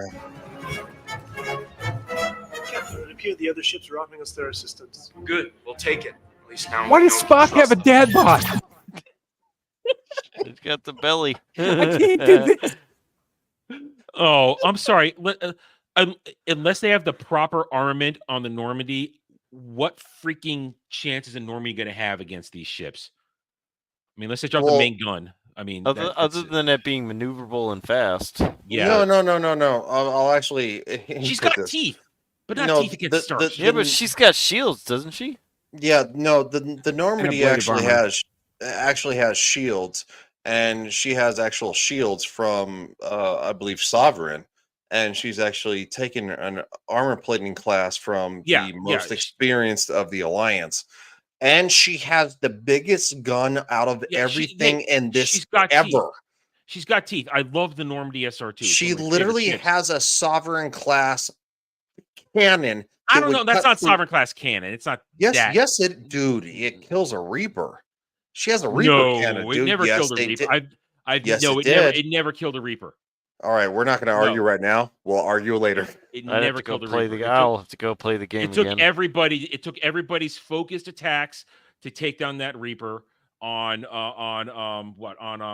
L: Captain, it appeared the other ships are offering us their assistance.
O: Good. We'll take it. At least now.
B: Why
O: we
B: does
O: know we can
B: Spock have a
O: trust
B: dad bod?
T: He's got the belly.
B: I can't do this.
D: Oh, I'm sorry. Unless they have the proper armament on the Normandy, what freaking chance is a Normandy going to have against these ships? I mean, unless they drop the main gun. I mean,
T: Other than it being maneuverable and fast.
D: Yeah.
A: No. I'll actually.
D: She's
A: put
D: got
A: this.
D: teeth, but not
A: No,
D: teeth against starch.
T: Yeah, but she's got shields, doesn't she?
A: Yeah, no. The Normandy
B: blade of armor.
A: actually has shields, and she has actual shields from I believe Sovereign, and she's actually taken an armor plating class from
D: Yeah,
A: the most
D: yeah.
A: experienced of the Alliance. And she has the biggest gun out of everything in this
D: she's got
A: ever.
D: teeth. She's got teeth. I love the Normandy SR2. It's
A: She
D: one of my favorite
A: literally
D: ships.
A: has a Sovereign class cannon.
D: I
A: that
D: don't
A: would
D: know. That's
A: cut
D: not
A: through-
D: Sovereign class cannon. It's not.
A: Yes,
D: that.
A: yes, dude, it kills a Reaper. She has a Reaper
D: No,
A: cannon,
D: it
A: dude.
D: never
A: Yes,
D: killed a
A: they
D: Reaper.
A: did.
D: It never killed a Reaper.
A: All right, we're not going to argue right now. We'll argue later.
D: It
T: I'd have
D: never
T: to go
D: killed a
T: play
D: Reaper.
T: I'll have to go play the game
D: It took
T: again.
D: everybody. It took everybody's focused attacks to take down that Reaper on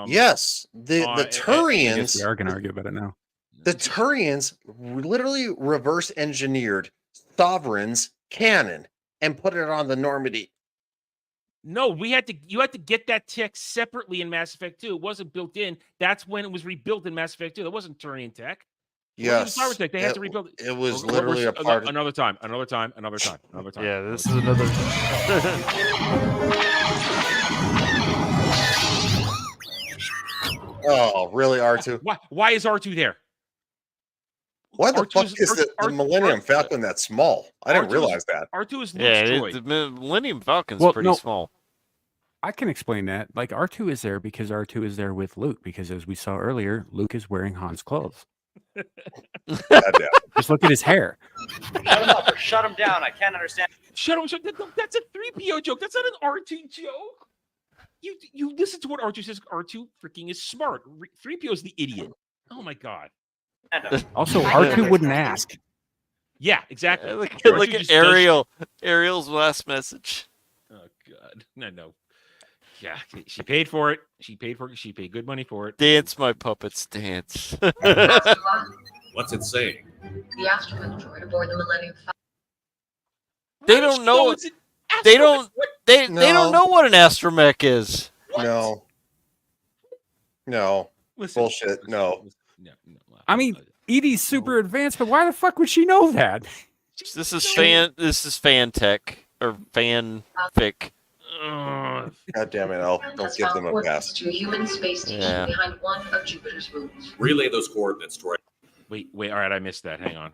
A: Yes, the Turians.
B: We are going to argue about it now.
A: The Turians literally reverse engineered Sovereign's cannon and put it on the Normandy.
D: No, you had to get that tech separately in Mass Effect 2. It wasn't built in. That's when it was rebuilt in Mass Effect 2. That wasn't Turian tech.
A: Yes,
D: Sovereign tech. They had to rebuild it.
A: It was literally a part of
D: another time.
T: Yeah, this is another.
A: Oh, really, R2?
D: Why is R2 there?
A: Why the
D: R2
A: fuck
D: is-
A: is the Millennium Falcon that small? I didn't
D: R2 is-
A: realize that.
D: R2 is Luke's
T: Yeah,
D: droid.
T: the Millennium Falcon's
B: Well,
T: pretty
B: no.
T: small.
B: I can explain that. Like R2 is there because R2 is there with Luke. Because as we saw earlier, Luke is wearing Han's clothes. Just look at his hair.
N: Shut him up or shut him down. I can't understand.
D: Shut up! That's a 3PO joke. That's not an R2 joke. You listen to what R2 says. R2 freaking is smart. 3PO is the idiot. Oh my god.
B: Also, R2 wouldn't ask.
D: Yeah, exactly.
T: Look
D: R2
T: at
D: just
T: Ariel's last message.
D: Oh god, no. Yeah, she paid for it. She paid for it. She paid good money for it.
T: Dance, my puppets, dance.
M: What's it saying?
P: The astromech droid aboard the Millennium Falcon.
T: They don't know. They don't. They don't know what an astromech is.
A: No. No.
D: Listen,
A: Bullshit. No.
B: I mean, Edie's super advanced, but why the fuck would she know that?
T: This is fan tech or fanfic.
A: God damn it, Elf. Don't give them a pass.
P: To a human space station
T: Yeah.
P: behind one of Jupiter's moons.
M: Relay those coordinates, droid.
D: Wait. All right, I missed that. Hang on.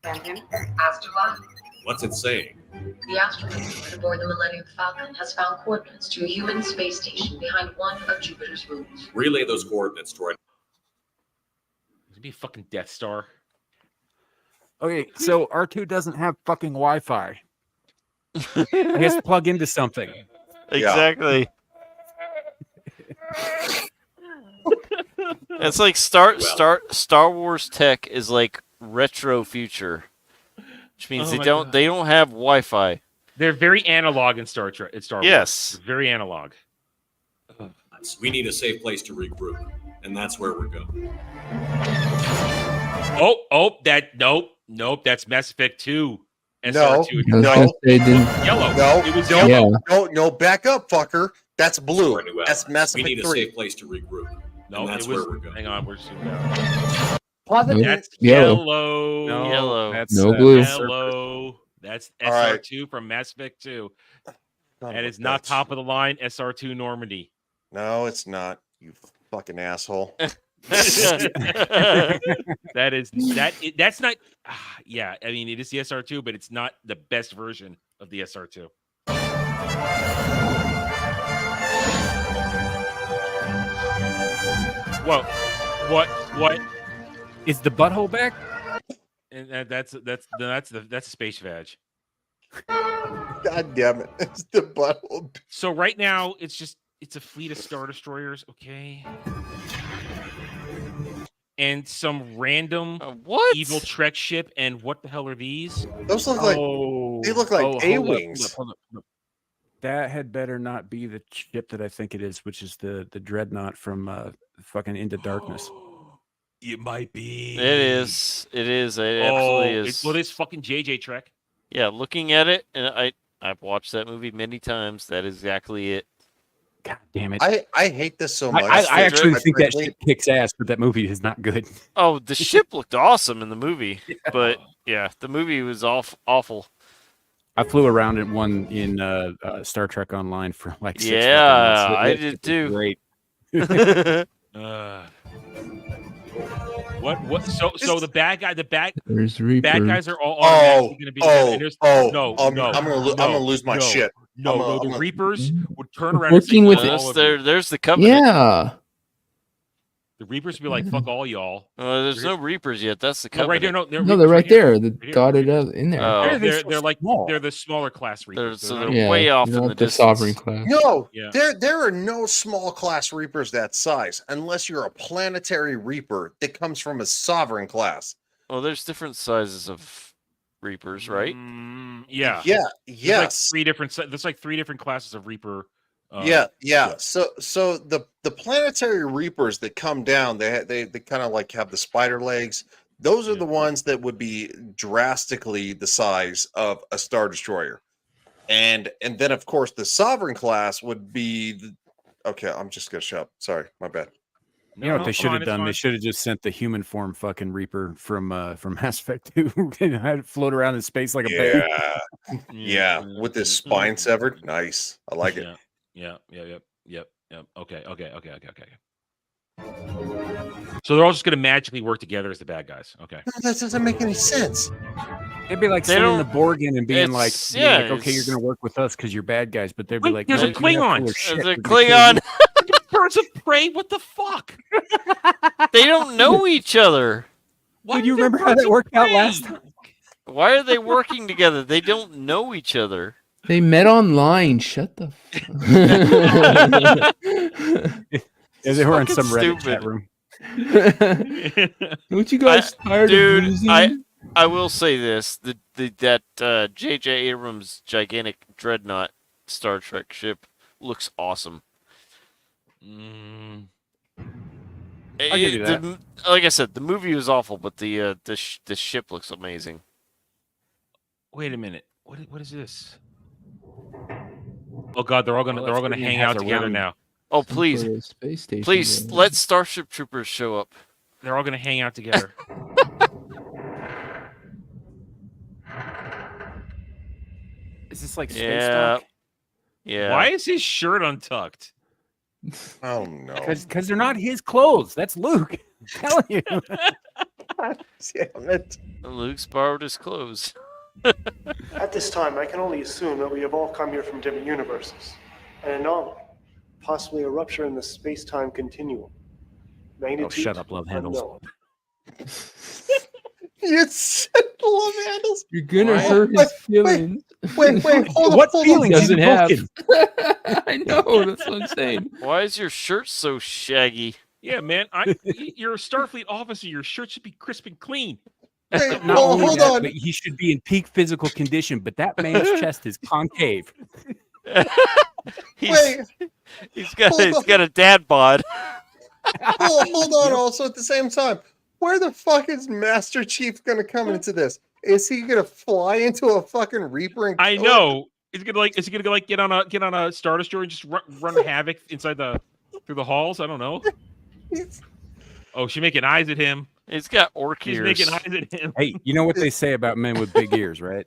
P: Astula,
M: What's it saying?
P: the astromech droid aboard the Millennium Falcon has found coordinates to a human space station behind one of Jupiter's moons.
M: Relay those coordinates, droid.
D: It'd be a fucking Death Star.
B: Okay, so R2 doesn't have fucking Wi-Fi. He has to plug into something.
T: Exactly. It's like Star Wars tech is like retro future, which means they don't have Wi-Fi.
D: They're very analog in Star Trek. In Star Wars.
T: Yes.
D: They're very analog.
M: We need a safe place to regroup, and that's where we're going.
D: Nope. That's Mass Effect 2.
A: No,
D: SR2.
A: no,
D: Yellow.
A: no,
D: It was
A: no,
D: yellow.
A: no, back up, fucker. That's blue. That's Mass
M: We
A: Effect
M: need a
A: 3.
M: safe place to regroup,
D: No,
M: and that's
D: it was.
M: where we're going.
D: Hang on, we're zooming out.
A: Positive.
D: That's
E: Yellow.
D: yellow.
B: No,
T: Yellow.
B: That's,
E: No blue.
D: Yellow. That's
A: All right.
D: SR2 from Mass Effect 2.
A: Son
D: And
A: of
D: it's
A: a
D: not
A: bitch.
D: top of the line SR2 Normandy.
A: No, it's not. You fucking asshole.
D: That's not. Yeah, I mean it is the SR2, but it's not the best version of the SR2. Whoa! What?
B: Is the butthole back?
D: And that's a space vag.
A: God damn it. It's the butthole.
D: So right now it's a fleet of Star Destroyers, okay? And some random evil Trek ship, and what the hell are these?
A: Those look like they look like A-wings.
B: Hold up. That had better not be the ship that I think it is, which is the dreadnought from fucking Into Darkness.
D: It might be.
T: It is. It absolutely is.
D: It is fucking JJ Trek.
T: Yeah, looking at it, and I've watched that movie many times. That is exactly it.
B: God damn it!
A: I hate this so much.
B: I actually think that shit kicks ass, but that movie is not good.
T: Oh, the ship looked awesome in the movie, but yeah, the movie was awful.
B: I flew around in one in Star Trek Online for like 6
T: Yeah,
B: months.
T: I did too.
B: Great.
D: What? So the bad
E: There's
D: bad guys are all automatically going to be together.
A: I'm gonna lose my shit.
D: No, the Reapers would turn around
E: Working
D: and
E: with
D: say,
E: it.
T: There's the Covenant.
E: Yeah.
D: the Reapers would be like, fuck all y'all.
T: There's no Reapers yet. That's the
D: No, right
T: Covenant.
D: there,
E: No, they're right
D: here.
E: there. The dotted up in there.
T: Oh.
D: They're like they're the smaller class Reapers.
T: They're way off in
E: not
T: the
E: the
T: distance.
E: sovereign class.
A: No,
D: Yeah.
A: there are no small class Reapers that size unless you're a planetary Reaper that comes from a sovereign class.
T: Well, there's different sizes of Reapers, right?
D: Yeah.
A: Yeah.
D: There's
A: Yes.
D: There's like three different classes of Reaper.
A: Yeah. So the planetary Reapers that come down, they kind of like have the spider legs. Those are the ones that would be drastically the size of a Star Destroyer. And then of course the sovereign class would be okay, I'm just gonna shut up. Sorry, my bad.
B: You know what they should have done? They should have just sent the human form fucking Reaper from Mass Effect 2 and had it float around in space like a bear.
A: Yeah, with his spine severed. Nice. I like it.
D: Yep. Okay. So they're all just gonna magically work together as the bad guys. Okay.
A: No, that doesn't make any sense.
B: It'd be like
T: They
B: sending the
T: don't-
B: Borg in and being like,
T: it's-
B: being
T: yeah,
B: like, okay, you're
T: it's-
B: gonna work with us because you're bad guys, but they'd be
D: Wait,
B: like,
D: there's
B: no,
D: a
B: you have
D: Klingon.
B: cooler shit.
T: There's a
B: We're gonna kill
T: Klingon.
D: Birds of prey. What the fuck?
T: They don't know each other.
B: Dude, you remember how that worked out last time?
T: Why are they working together? They don't know each other.
E: They met online. Shut the.
B: Yeah, they were in some
T: fucking
B: Reddit chat
T: stupid.
B: room.
E: Don't you guys tired
T: Dude,
E: of losing?
T: I will say this: that J.J. Abrams' gigantic dreadnought Star Trek ship looks awesome.
B: I'll give you that.
T: Like I said, the movie was awful, but the ship looks amazing.
D: Wait a minute. What is this? Oh God, they're all gonna hang out together now.
T: Oh
E: Some
T: please,
E: sort of space station
T: please
E: going on.
T: let Starship Troopers show up.
D: They're all gonna hang out together.
B: Is this like space
T: Yeah.
B: talk?
T: Yeah.
D: Why is his shirt untucked?
A: Oh no.
B: Because they're not his clothes. That's Luke. I'm telling you.
A: Damn it.
T: Luke's borrowed his clothes.
L: At this time, I can only assume that we have all come here from different universes. An anomaly, possibly a rupture in the space-time continuum. Magnitude
B: shut up, love handles.
L: unknown.
A: You said love handles.
E: You're gonna hurt his feelings.
A: Wait, hold
B: What
A: on.
B: feelings
E: Doesn't have.
B: broken?
E: I know. That's what I'm saying.
T: Why is your shirt so shaggy?
D: Yeah, man. You're a Starfleet officer. Your shirt should be crisp and clean.
A: Wait,
B: Not
A: well,
B: only
A: hold
B: that,
A: on.
B: but he should be in peak physical condition. But that man's chest is concave.
A: Wait,
T: He's got
A: Hold on.
T: a dad bod.
A: hold on. Also, at the same time, where the fuck is Master Chief gonna come into this? Is he gonna fly into a fucking Reaper and
D: I
A: kill
D: know. Is he gonna get on a Star Destroyer and just run havoc inside through the halls? I don't know. Oh, she's making eyes at him.
T: He's got orc
D: She's
T: ears.
D: making eyes at him.
B: Hey, you know what they say about men with big ears, right?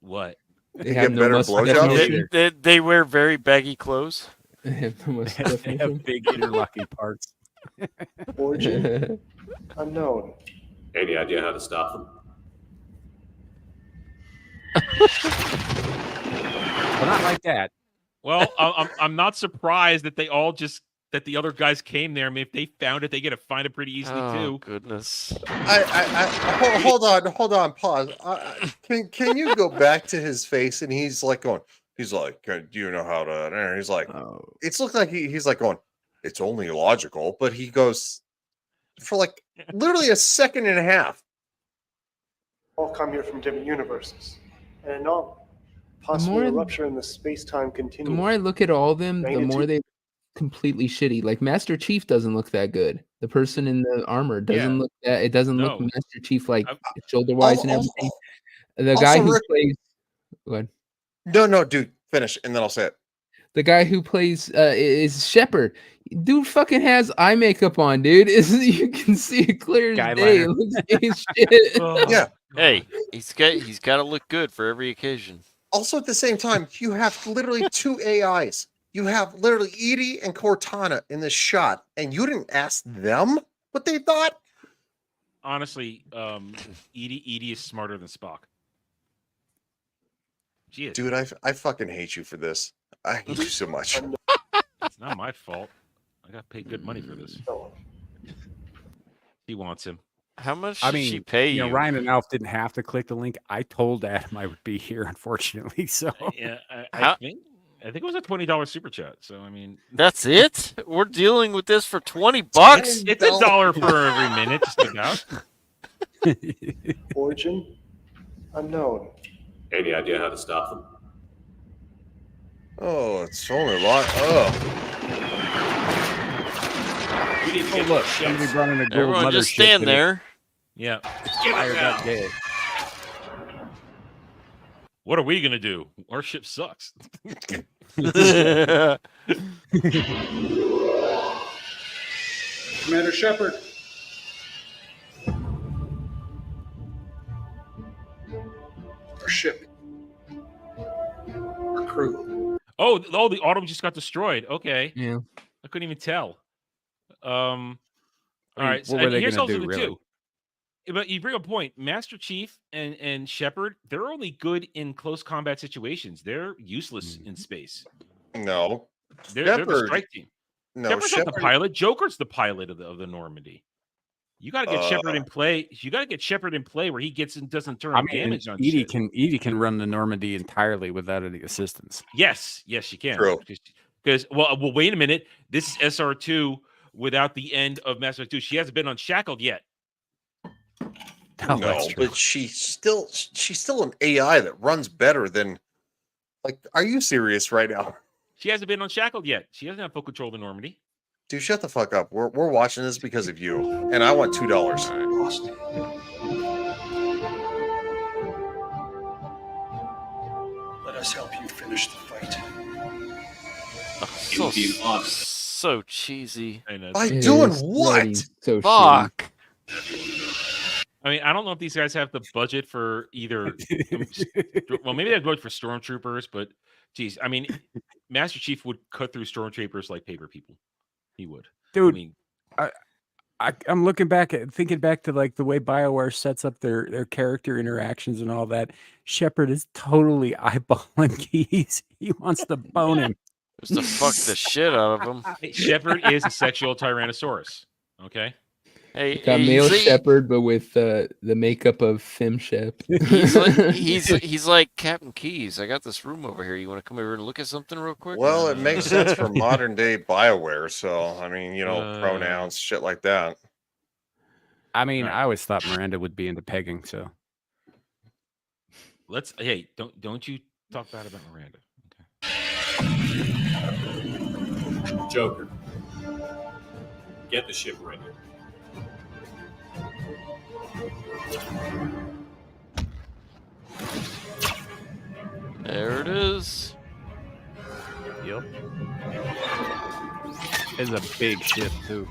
D: What?
E: They
A: get better blowjobs?
E: definition.
T: They wear very baggy clothes.
E: They have no much
B: They have
E: definition.
B: big interlocking parts.
L: Origin unknown.
M: Any idea how to stop them?
B: But not like that.
D: Well, I'm not surprised that that the other guys came there. I mean, if they found it, they get to find it pretty easily
T: Oh
D: too.
T: goodness.
A: Hold on, pause. Can you go back to his face? And he's like, do you know how to? And he's like, it's looked like he's like going, it's only logical, but he goes for like literally a second and a half.
L: All come here from different universes. An anomaly, possibly a rupture in the space-time
E: The
L: continuum.
E: more I look at all of them, the more they completely shitty. Like Master Chief doesn't look that good. The person in the armor doesn't look that. It doesn't look
D: No.
E: Master Chief like shoulder wise and everything. The
A: also,
E: guy who
A: Rick-
E: plays. Go ahead.
A: No, dude, finish, and then I'll say it.
E: The guy who plays is Shepard. Dude fucking has eye makeup on, dude. You can see it clear as day. It looks gay as shit.
A: Yeah.
T: Hey, he's got to look good for every occasion.
A: Also, at the same time, you have literally two AIs. You have literally Edie and Cortana in this shot, and you didn't ask them what they thought.
D: Honestly, Edie is smarter than Spock. She is.
A: Dude, I fucking hate you for this. I hate you so much.
D: It's not my fault. I got paid good money for this. He wants him.
T: How much
B: I
T: did
B: mean,
T: she pay you?
B: know, Ryan and Alf didn't have to click the link. I told Adam I would be here, unfortunately. So
D: Yeah, I think it was a $20 super chat. So I mean,
T: That's it? We're dealing with this for $20?
D: it's $1 for every minute, just about.
L: Origin unknown.
M: Any idea how to stop them?
A: Oh, it's only a lot. Oh,
M: We need to
B: oh
M: get
B: look,
M: the
B: somebody
M: ships.
B: brought in a gold
T: Everyone
B: mothership
T: just stand
B: and it
T: there.
D: Yeah.
M: Give
B: fired
M: it
B: that
M: now.
B: day.
D: What are we gonna do? Our ship sucks.
J: Commander Shepard. Our ship. Our crew.
D: Oh, the autumn just got destroyed. Okay.
E: Yeah.
D: I couldn't even tell. All
B: mean,
D: right. So
B: what were
D: and
B: they
D: here's
B: gonna
D: also
B: do,
D: the
B: really?
D: two. But you bring a point. Master Chief and Shepard, they're only good in close combat situations. They're useless in space.
A: no.
D: They're the
A: Shepard-
D: strike team.
A: No,
D: Shepard's not the
A: Shepard.
D: pilot. Joker's the pilot of the Normandy. You got to get Shepard in play. You got to get Shepard in play where he gets and doesn't turn
B: I
D: up
B: mean,
D: damage on
B: Edie
D: shit.
B: can run the Normandy entirely without any assistance.
D: Yes, she can.
A: True.
D: Because well, wait a minute. This is SR2 without the end of Master 2. She hasn't been unshackled yet.
B: Oh,
A: No,
B: that's true.
A: but she's still an AI that runs better than. Like, are you serious right now?
D: She hasn't been unshackled yet. She doesn't have full control of the Normandy.
A: Dude, shut the fuck up. We're watching this because of you, and I want $2.
J: Let us help you finish the fight.
T: So cheesy.
A: By doing what?
E: So
T: Fuck.
D: I mean, I don't know if these guys have the budget for either. Well, maybe they have budget for stormtroopers, but geez, I mean, Master Chief would cut through stormtroopers like paper people. He would,
B: Dude.
D: I mean,
B: I'm looking back at thinking back to like the way BioWare sets up their character interactions and all that. Shepard is totally eyeballing Keys. He wants to bone him.
T: Just to fuck the shit out of him.
D: Hey, Shepard is a sexual Tyrannosaurus. Okay.
T: Hey,
E: Got male Shepard, but with the makeup of Fem Shep.
T: He's like Captain Keys. I got this room over here. You want to come over and look at something real quick?
A: Well, it makes sense for modern day BioWare. So, I mean, pronouns, shit like that.
B: I mean, I always thought Miranda would be into pegging. So
D: Hey, don't you talk bad about Miranda. Okay.
H: Joker. Get the ship ready.
T: There it is.
B: Yep. It's a big ship too.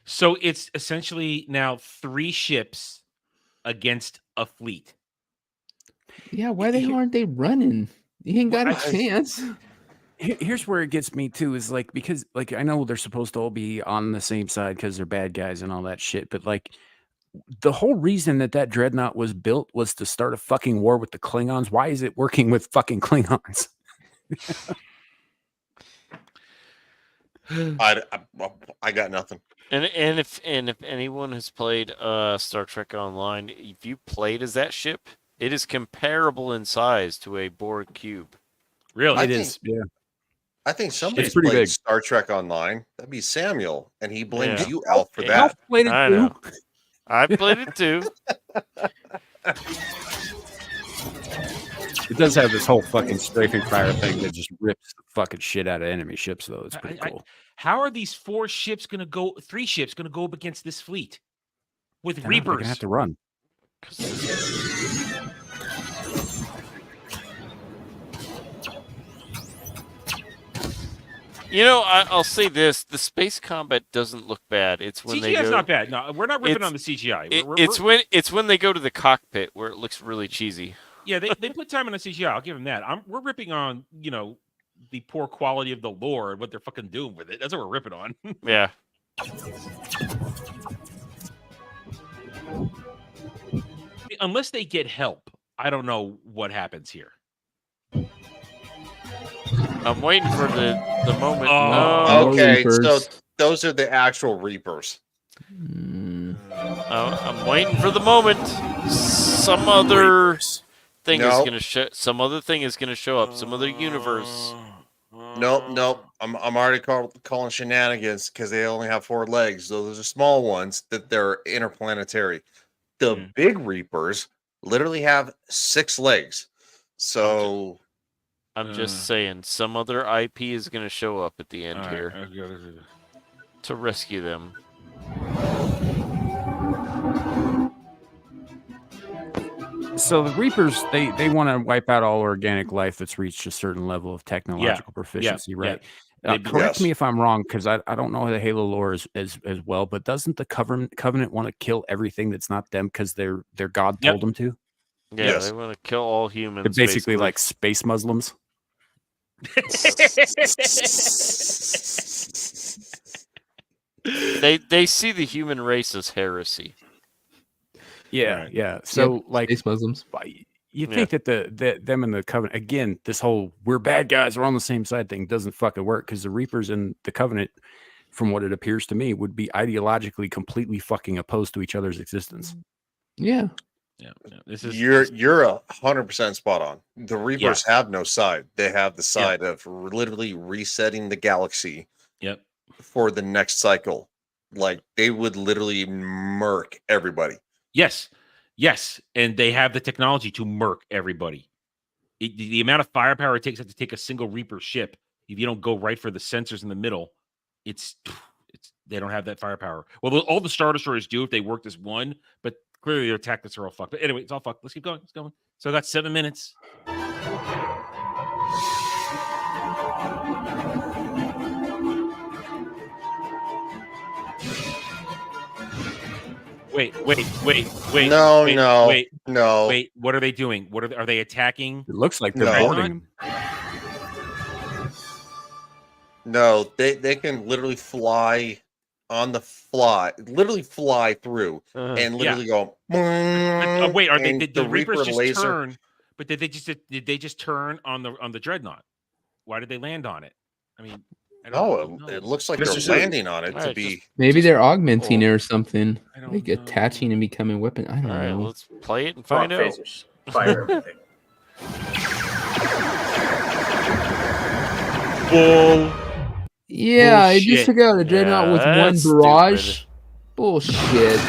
D: So it's essentially now 3 ships against a fleet.
E: Yeah, why the hell aren't they running? You ain't got a chance.
B: Here's where it gets me too, is like, because like I know they're supposed to all be on the same side because they're bad guys and all that shit, but like the whole reason that dreadnought was built was to start a fucking war with the Klingons. Why is it working with fucking Klingons?
A: I got nothing.
T: And if anyone has played Star Trek Online, if you played as that ship, it is comparable in size to a Borg cube.
D: Really,
B: it is. Yeah.
A: I think somebody's
B: pretty
A: played
B: big.
A: Star Trek Online. That'd be Samuel, and he blames
T: Yeah.
A: you, Alf, for
T: Yeah.
A: that.
B: Played it
T: I
B: too.
T: know. I played it too.
B: It does have this whole fucking strafing fire thing that just rips the fucking shit out of enemy ships, though. It's pretty cool.
D: How are these 3 ships going to go up against this fleet with
B: They're
D: Reapers?
B: gonna have to run.
T: You know, I'll say this: the space combat doesn't look bad. It's when they
D: CGI is
T: go.
D: not bad. No, we're not ripping on the CGI.
T: It's when they go to the cockpit where it looks really cheesy.
D: Yeah, they put time in the CGI. I'll give them that. We're ripping on the poor quality of the lore and what they're fucking doing with it. That's what we're ripping on.
T: Yeah.
D: Unless they get help, I don't know what happens here.
T: I'm waiting for the moment.
D: Oh,
A: Okay, so those are the actual Reapers.
T: I'm waiting for the moment. Some other thing is gonna show. Some other thing is gonna show up. Some other universe.
A: Nope. I'm already calling shenanigans because they only have 4 legs. Those are small ones that they're interplanetary. The big Reapers literally have 6 legs. So
T: I'm just saying, some other IP is going to show up at the end here to rescue them.
B: So the Reapers, they want to wipe out all organic life that's reached a certain level of technological proficiency, right? Correct me if I'm wrong, because I don't know the Halo lore as well, but doesn't the Covenant want to kill everything that's not them because their God told them to?
T: Yeah, they want to kill all humans.
B: They're basically like space Muslims.
T: They see the human race as heresy.
B: Yeah, yeah. So like
E: space Muslims.
B: You think that them and the Covenant, again, this whole we're bad guys, we're on the same side thing doesn't fucking work, because the Reapers and the Covenant, from what it appears to me, would be ideologically completely fucking opposed to each other's existence.
E: Yeah.
D: Yeah. This is
A: you're 100% spot on. The Reapers have no side. They have the side of literally resetting the galaxy.
D: Yep.
A: For the next cycle. Like they would literally murk everybody.
D: Yes. And they have the technology to murk everybody. The amount of firepower it takes to take a single Reaper ship, if you don't go right for the sensors in the middle, it's they don't have that firepower. Well, all the Star Destroyers do if they worked as one, but clearly their tactics are all fucked. But anyway, it's all fucked. Let's keep going. Let's go. So I got 7 minutes. Wait.
A: No.
D: Wait, what are they doing? Are they attacking?
B: It looks like they're boarding him.
A: No, they can literally fly on the fly, literally fly through and literally go.
D: Wait, are they?
A: and
D: Did the Reapers just
A: laser-
D: turn? But did they just turn on the Dreadnought? Why did they land on it? I mean, I don't know.
A: It looks like they're landing on it to be.
E: Maybe they're augmenting it or something. Like attaching and becoming weapon. I don't
T: All right,
E: know.
T: let's play it and find out.
J: Phasers. Fire everything.
D: Bull.
E: Yeah, I just
D: Bullshit.
E: took out a Dreadnought with one
T: that's
E: barrage.
T: stupid.
E: Bullshit.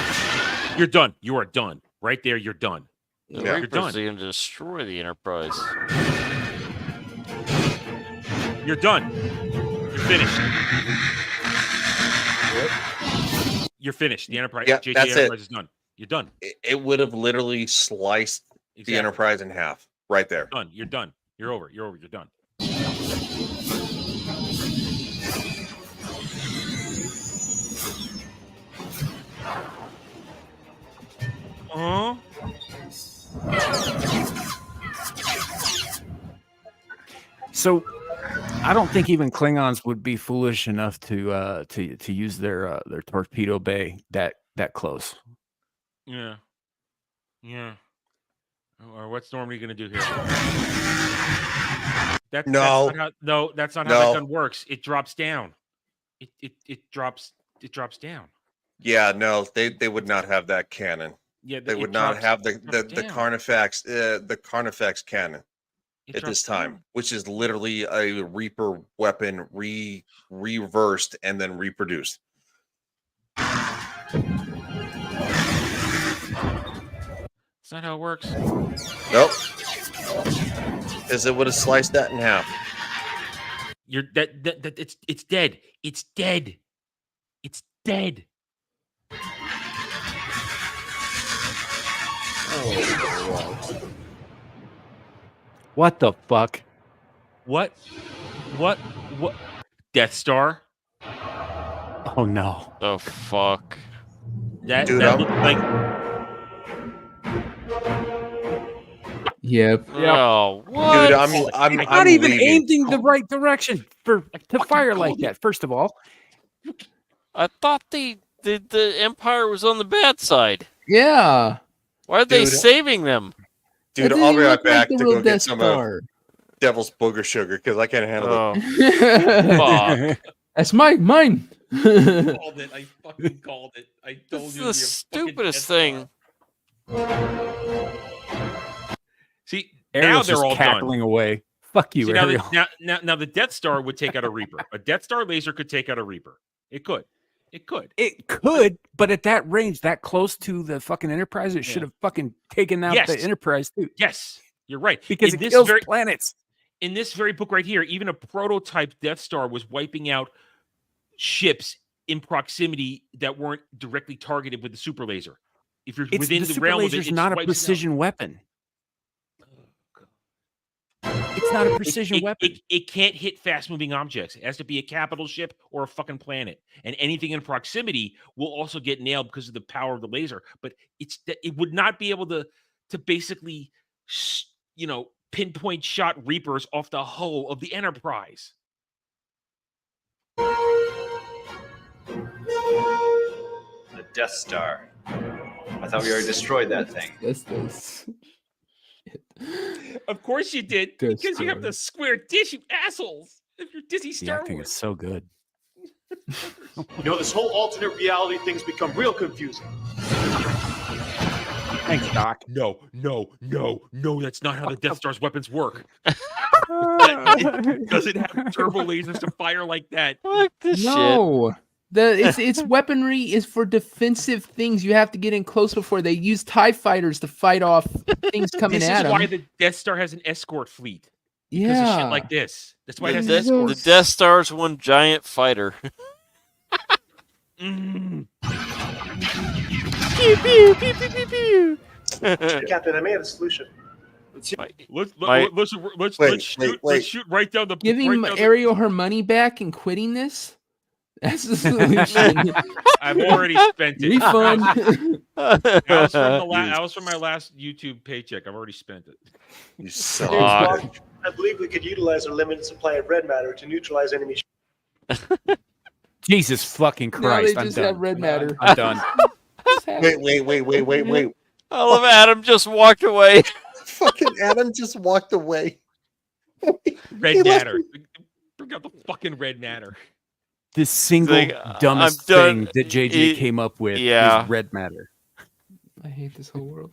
D: You're done. You are done. Right there, you're done.
T: The
D: You're
T: Reapers
D: done.
T: are going to destroy the Enterprise.
D: You're done. You're finished. You're finished. The Enterprise.
A: Yeah,
D: JJ
A: that's it.
D: Enterprise is done. You're done.
A: It would have literally sliced
D: Exactly.
A: the Enterprise in half right there.
D: Done. You're done. You're over. You're over. You're done.
B: So, I don't think even Klingons would be foolish enough to use their torpedo bay that close.
D: Yeah. Or what's normally going to do here? That's not how that gun works. It drops down. It drops down.
A: Yeah, no, they would not have that cannon.
D: Yeah,
A: they would not have the Carnifex cannon at this time, which is literally a Reaper weapon reversed and then reproduced.
D: That's not how it works.
A: Nope. Because it would have sliced that in half.
D: You're it's dead. It's dead. It's dead.
B: What the fuck?
D: What? Death Star?
B: Oh no.
T: Oh fuck.
D: That
A: Dude,
D: looked like
E: Yep.
T: Oh, what?
A: Dude, I'm
B: not even
A: leaving.
B: aimed the right direction to fire like that. First of all,
T: I thought the Empire was on the bad side.
E: Yeah.
T: Why are they
A: Dude.
T: saving them?
A: Dude,
E: That
A: I'll be
E: didn't
A: right
E: look like
A: back
E: the
A: to
E: real
A: go get
E: Death
A: some
E: Star.
A: Devil's Booger Sugar because I can't handle
T: Oh,
A: it.
T: fuck.
E: That's mine.
D: called it. I fucking called it. I told
T: This
D: you.
T: is the stupidest thing.
D: See,
B: Ariel's
D: now they're
B: just
D: all
B: cackling
D: done.
B: away. Fuck you,
D: See,
B: Ariel.
D: now the Death Star would take out a Reaper. A Death Star laser could take out a Reaper. It could. It could,
B: but at that range, that close to the fucking Enterprise, it should have fucking taken out the Enterprise too.
D: Yes, you're right.
B: Because
D: In
B: it
D: this
B: kills
D: very-
B: planets.
D: In this very book right here, even a prototype Death Star was wiping out ships in proximity that weren't directly targeted with the super laser. If you're within the
B: super
D: realm of
B: laser
D: it,
B: is
D: it
B: not a
D: swipes it out.
B: precision weapon. It's not a precision weapon.
D: It can't hit fast-moving objects. It has to be a capital ship or a fucking planet. And anything in proximity will also get nailed because of the power of the laser. But it would not be able to basically, pinpoint shot Reapers off the hull of the Enterprise.
N: The Death Star. I thought we already destroyed that thing.
D: Of course you did,
E: Death
D: because you have
E: Star.
D: the square dish, you assholes. If you're Disney
B: The
D: Star
B: acting
D: Wars.
B: is so good.
J: You know, this whole alternate reality thing's become real confusing.
B: Thanks, Doc.
D: No, that's not how the Death Star's weapons work. It doesn't have turbo lasers to fire like that.
T: Fuck this shit.
E: No. Its weaponry is for defensive things. You have to get in close before they use TIE fighters to fight off things coming
D: This
E: at
D: is
E: them.
D: why the Death Star has an escort fleet. Because of shit
E: Yeah.
D: like this. That's why it
T: The,
D: has
T: De-
D: an escort.
T: the Death Star's one giant fighter.
D: Mm.
T: Pew, pew, pew, pew, pew, pew.
L: Captain, I may have a solution.
D: Let's
A: Wait,
D: shoot right down the
E: Giving
D: right down the-
E: Ariel her money back and quitting this? That's the solution.
D: I've already spent it.
E: Refund.
D: That was from my last YouTube paycheck. I've already spent it.
A: You suck.
L: I believe we could utilize our limited supply of red matter to neutralize enemy.
B: Jesus fucking
E: Now
B: Christ!
E: they
B: I'm
E: just
B: done.
E: have red matter.
B: I'm done.
A: Wait.
T: I love Adam just walked away.
A: Fucking Adam just walked away.
D: Red matter. Bring out the fucking red matter.
B: The single
T: Like,
B: dumbest
T: I'm done.
B: thing that JJ came up with
T: Yeah.
B: is red matter.
E: I hate this whole world.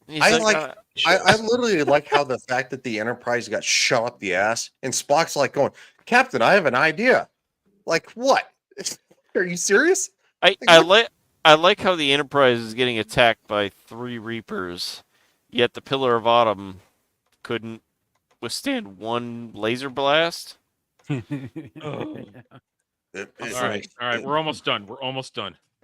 A: I literally like how the fact that the Enterprise got shot up the ass and Spock's like going, Captain, I have an idea. Like what? Are you serious?
T: I like how the Enterprise is getting attacked by 3 Reapers, yet the Pillar of Autumn couldn't withstand 1 laser blast.
D: All right, we're almost done.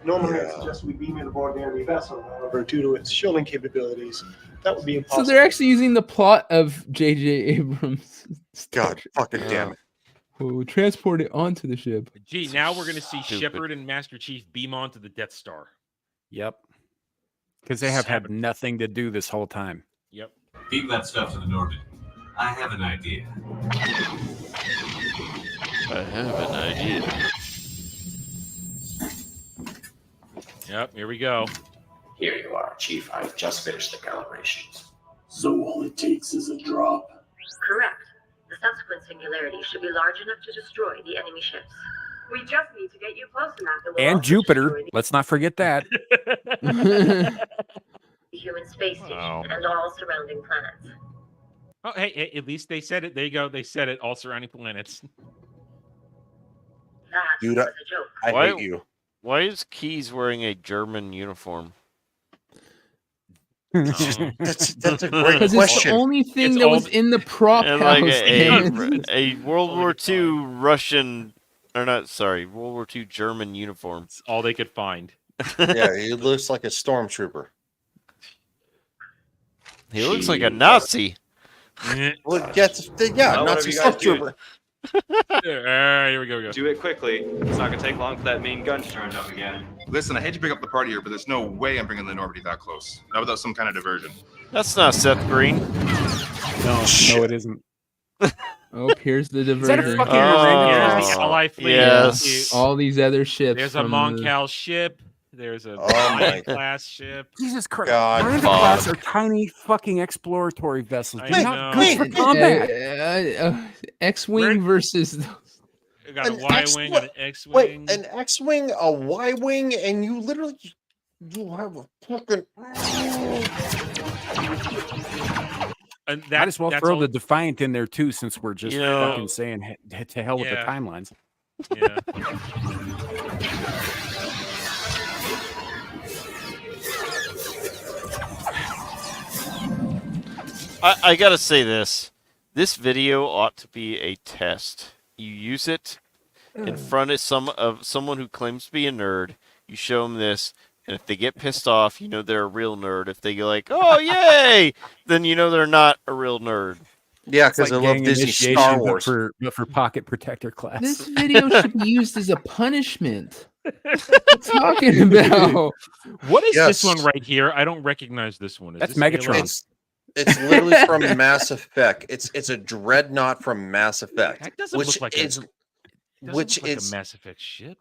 L: Normally, I suggest we beam it aboard the enemy vessel. However, due to its shielding capabilities, that would be impossible.
E: So they're actually using the plot of J.J. Abrams.
A: God fucking damn it.
E: We'll transport it onto the ship.
D: Gee, now we're going to see Shepard and Master Chief beam onto the Death Star.
B: Yep. Because they have had nothing to do this whole time.
D: Yep.
M: Beam that stuff to the Norman. I have an idea.
T: I have an idea.
D: Yep, here we go.
R: Here you are, Chief. I've just finished the calibrations.
J: So all it takes is a drop.
P: Correct. The subsequent singularity should be large enough to destroy the enemy ships. We just need to get you close enough that we'll
B: And
P: also
B: Jupiter.
P: destroy
B: Let's not forget that.
P: the human space station and all surrounding planets.
D: Oh, hey, at least they said it. There you go. They said it. All surrounding planets.
P: That
A: Dude,
P: was a joke.
A: I hate you.
T: Why is Keyes wearing a German uniform?
A: That's a great
E: Because it's the
A: question.
E: only thing that was in the prop
T: And
E: house.
T: like
E: man.
T: a World War II Russian, or not, sorry, World War II German uniform.
D: It's all they could find.
A: Yeah, he looks like a stormtrooper.
T: He looks like a Nazi.
A: Well,
F: Well,
A: yeah,
F: what
A: Nazi
F: have you guys do?
A: stormtrooper.
D: Here we go.
N: Do it quickly. It's not gonna take long for that main gun to turn up again.
U: Listen, I hate to pick up the party here, but there's no way I'm bringing the Normandy that close. Not without some kind of diversion.
T: That's not Seth Green.
B: No, it isn't.
E: Oh, here's the
B: Is that a
E: diversion.
B: fucking
D: Here's the Ally fleet.
T: Yes.
E: All these other ships.
D: There's a
E: from
D: Moncal ship. There's a
A: my
D: Miranda class ship.
B: Jesus Christ.
A: God,
B: Miranda class are tiny fucking exploratory vessels.
D: I
B: They're not good for combat.
E: X-wing versus.
D: We got a
A: An
D: Y-wing and an X-wing.
A: Wait, an X-wing, a Y-wing, and you literally you have a fucking.
D: And
B: Might as well
D: that's
B: throw
D: all-
B: the Defiant in there too, since we're just
T: You know-
B: fucking saying to hell with the
D: Yeah.
B: timelines.
D: Yeah.
T: I gotta say this. This video ought to be a test. You use it in front of someone who claims to be a nerd. You show them this, and if they get pissed off, you know they're a real nerd. If they go like, "Oh yay," then you know they're not a real nerd.
A: Yeah,
B: It's
A: because
B: like
A: I love
B: gang
A: Disney
B: initiation,
A: Star
B: but
A: Wars.
B: for pocket protector class.
E: This video should be used as a punishment. What are you talking about?
D: What is this
A: Yes.
D: one right here? I don't recognize this one. Is
B: That's
D: this
B: Megatron.
D: Halo?
A: It's literally from Mass Effect. It's a dreadnought from Mass Effect,
D: That doesn't
A: which
D: look like
A: is
D: doesn't
A: which
D: look like
A: is
D: a Mass Effect ship.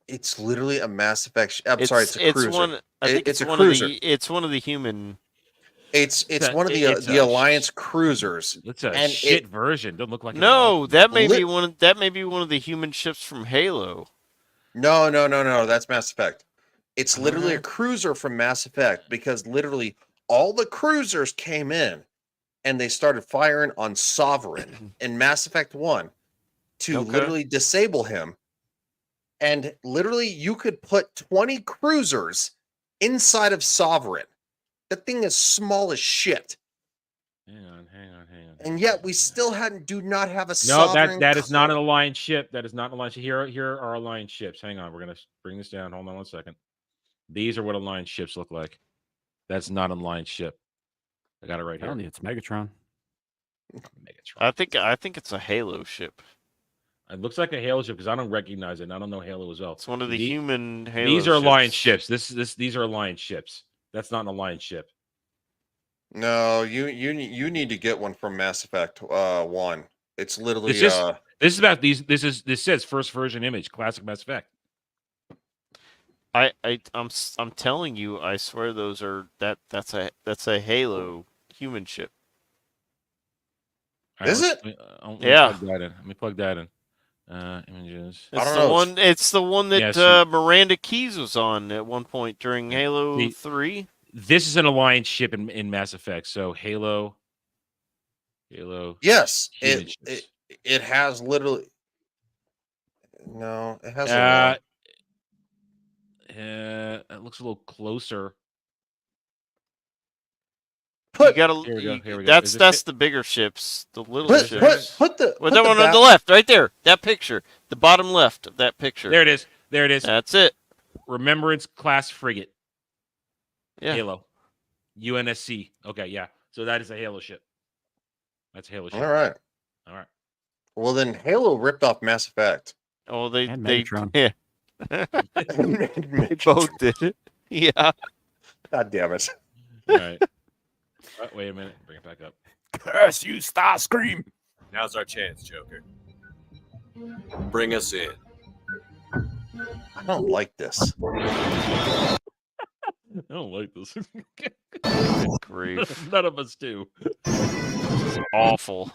A: it's literally a Mass Effect. I'm sorry, it's a cruiser.
T: One. I think
A: it's a
T: one
A: cruiser.
T: Of the, it's one of the human.
A: It's
D: It's
A: one of the
D: it's
A: the
D: a-
A: Alliance cruisers.
D: It's a
A: And
D: shit version. Doesn't look like it at
T: No,
D: all.
T: that may
A: Lit-
T: be one. That may be one of the human ships from Halo.
A: No, that's Mass Effect. It's literally a cruiser from Mass Effect because literally all the cruisers came in and they started firing on Sovereign in Mass Effect 1 to
T: Okay.
A: literally disable him. and literally you could put 20 cruisers inside of Sovereign. That thing is small as shit.
D: Hang on.
A: And yet we still do not have a
D: No,
A: Sovereign.
D: that is not an alliance ship. That is not an alliance ship. Here are alliance ships. Hang on, we're gonna bring this down. Hold on 1 second. These are what alliance ships look like. That's not an alliance ship. I got it right here.
B: It's Megatron.
T: I think it's a Halo ship.
D: It looks like a Halo ship because I don't recognize it. And I don't know Halo as well.
T: It's one of the human Halo.
D: These are alliance
T: ships.
D: ships. These are alliance ships. That's not an alliance ship.
A: No, you need to get one from Mass Effect 1. It's literally
D: This says first version image, classic Mass Effect.
T: I'm telling you, I swear that's a Halo human ship.
A: Is it?
T: Yeah.
D: Let me plug that in. Images.
T: It's the one that Miranda Keyes was on at one point during Halo 3.
D: This is an alliance ship in Mass Effect. So Halo.
A: Yes, it has literally. No, it has.
D: It looks a little closer.
T: Here we go. That's the bigger ships. The little ships.
A: Put
T: that one on the left, right there. That picture, the bottom left of that picture.
D: There it is.
T: That's it.
D: Remembrance class frigate.
T: Yeah.
D: Halo. UNSC. Okay, yeah. So that is a Halo ship. That's a Halo ship.
A: All right. Well, then Halo ripped off Mass Effect.
T: Oh, they
B: Megatron.
T: Yeah. They both did it. Yeah.
A: God damn it.
D: All right. Wait a minute. Bring it back up.
B: Curse you, Starscream.
R: Now's our chance, Joker. Bring us in.
A: I don't like this.
D: I don't like this.
T: Grief.
D: None of us do.
T: This is awful.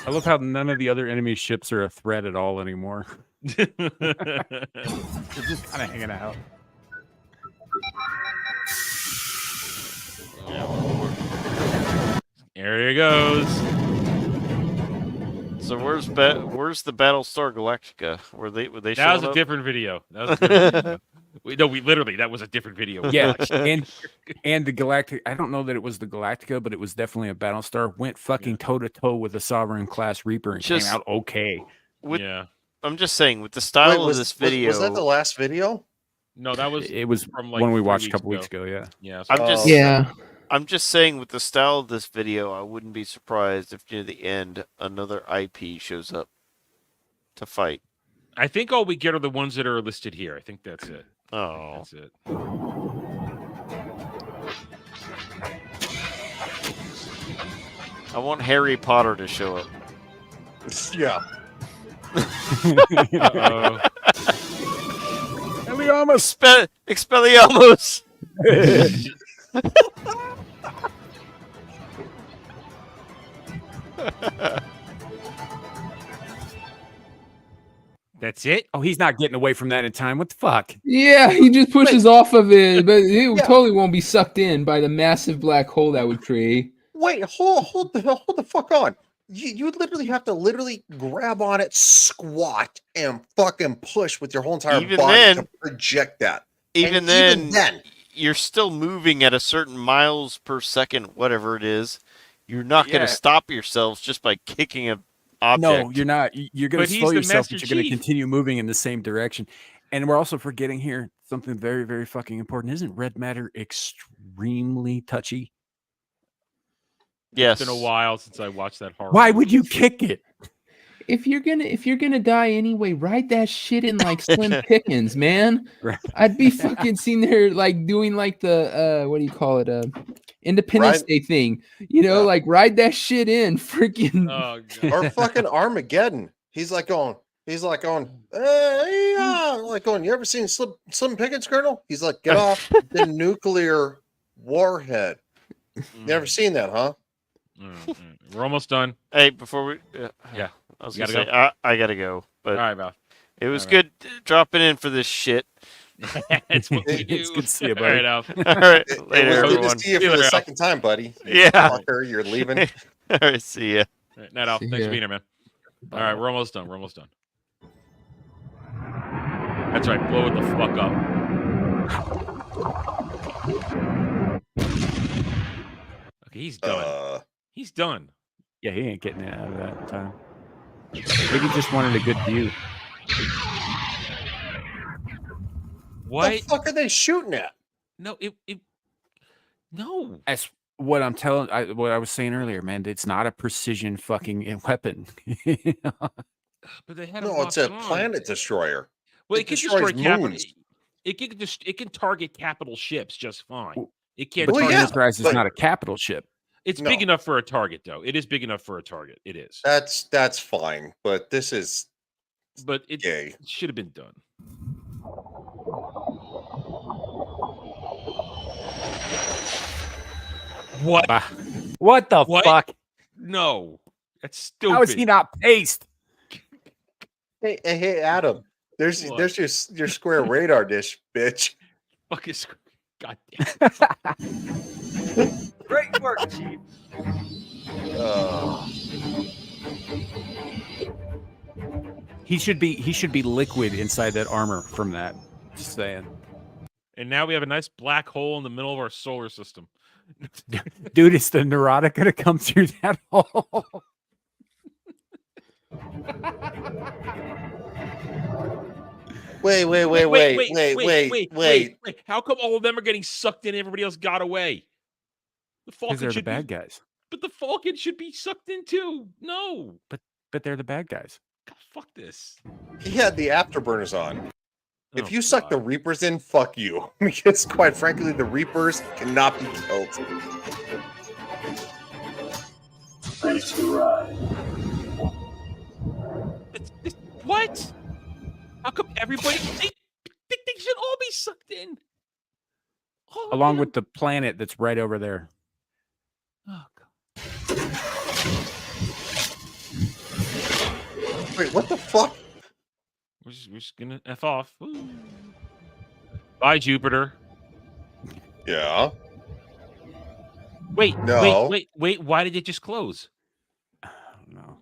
B: I love how none of the other enemy ships are a threat at all anymore. They're just kind of hanging out.
D: There he goes.
T: So where's the Battlestar Galactica? Were they
D: That was
T: showing
D: a
T: up?
D: different video. That was a different video. We literally, that was a different video.
B: Yeah, and the Galactic. I don't know that it was the Galactica, but it was definitely a Battlestar. Went fucking toe to toe with a Sovereign class Reaper and came out okay.
T: I'm just saying, with the style of this video,
A: was that the last video?
D: No, that was.
B: It was
D: from like
B: one we
D: 3
B: watched a
D: weeks
B: couple weeks ago. Yeah.
D: Yeah.
T: I'm just saying, with the style of this video, I wouldn't be surprised if near the end another IP shows up to fight.
D: I think all we get are the ones that are listed here. I think that's it.
T: Oh,
D: that's it.
T: I want Harry Potter to show up.
A: Yeah.
T: Expelliarmus.
D: That's it?
B: Oh, he's not getting away from that in time. What the fuck?
E: Yeah, he just pushes off of it, but it totally won't be sucked in by the massive black hole that would create.
A: Wait, hold the fuck on. You would literally have to grab on it, squat, and fucking push with your whole entire body to project that.
T: Even then, you're still moving at a certain miles per second, whatever it is. You're not going to stop yourselves just by kicking a object.
B: No, you're not. You're going to slow yourself, but you're going to continue moving in the same direction. And we're also forgetting here something very, very fucking important. Isn't red matter extremely touchy?
T: Yes.
D: It's been a while since I watched that horror.
B: Why would you kick it?
E: If you're gonna die anyway, ride that shit in like Slim Pickens, man. I'd be fucking sitting there like doing like the what do you call it? Independence Day thing. You know, like ride that shit in, freaking
A: or fucking Armageddon. He's like going, like going, you ever seen Slim Pickens, Colonel? He's like, get off the nuclear warhead. You ever seen that, huh?
D: We're almost done.
T: Hey, before we
D: yeah,
T: I was
D: gotta
T: gonna say,
D: go.
T: I gotta go. But
D: all right, Val.
T: It was good dropping in for this shit.
D: It's what we do.
B: It's good to see you, buddy.
D: All right, Alf.
T: All right,
A: It
T: later,
A: was good
T: everyone.
A: to see you for the second time, buddy.
T: Yeah.
A: Fucker, you're leaving.
T: All right, see ya.
D: Night Owl. Thanks for
E: ya.
D: being here, man. All right, we're almost done. We're almost done. That's right. Blow it the fuck up. Okay, he's done. He's done.
B: Yeah, he ain't getting it out of that time. Maybe he just wanted a good view.
D: What
A: the fuck are they shooting at?
D: No, no.
B: That's what I'm telling. What I was saying earlier, man. It's not a precision fucking weapon.
D: But they had
A: No, it's a planet destroyer.
D: Well,
A: It
D: it can
A: destroys
D: destroy capital.
A: moons.
D: It can target capital ships just fine. It can't.
B: But the
D: target
B: Enterprise is not a capital ship.
D: It's big enough for a target, though. It is big enough for a target. It is.
A: That's fine, but this is.
D: But it
A: gay.
D: should have been done. What?
B: What the fuck?
D: No, that's stupid.
B: How is he not paced?
A: Hey, Adam. There's your square radar dish, bitch.
D: Fuck is. God damn.
N: Great work, Chief.
B: He should be liquid inside that armor from that. Just saying.
D: And now we have a nice black hole in the middle of our solar system.
B: Dude, is the neurotic gonna come through that hole?
A: Wait.
D: How come all of them are getting sucked in and everybody else got away? The Falcon
B: Because they're the
D: should
B: bad
D: be,
B: guys.
D: But the Falcon should be sucked in too. No.
B: But they're the bad guys.
D: God, fuck this.
A: He had the afterburners on. If
D: Oh,
A: you suck the Reapers in, fuck you. Because quite frankly, the Reapers cannot be killed.
M: Thanks for the ride.
D: What? How come everybody they should all be sucked in? All of
B: Along
D: them.
B: with the planet that's right over there.
D: Oh, God.
A: Wait, what the fuck?
D: We're just gonna F off. Woo. Bye, Jupiter.
A: Yeah.
D: Wait,
A: No.
D: wait. Why did it just close?
B: I don't know.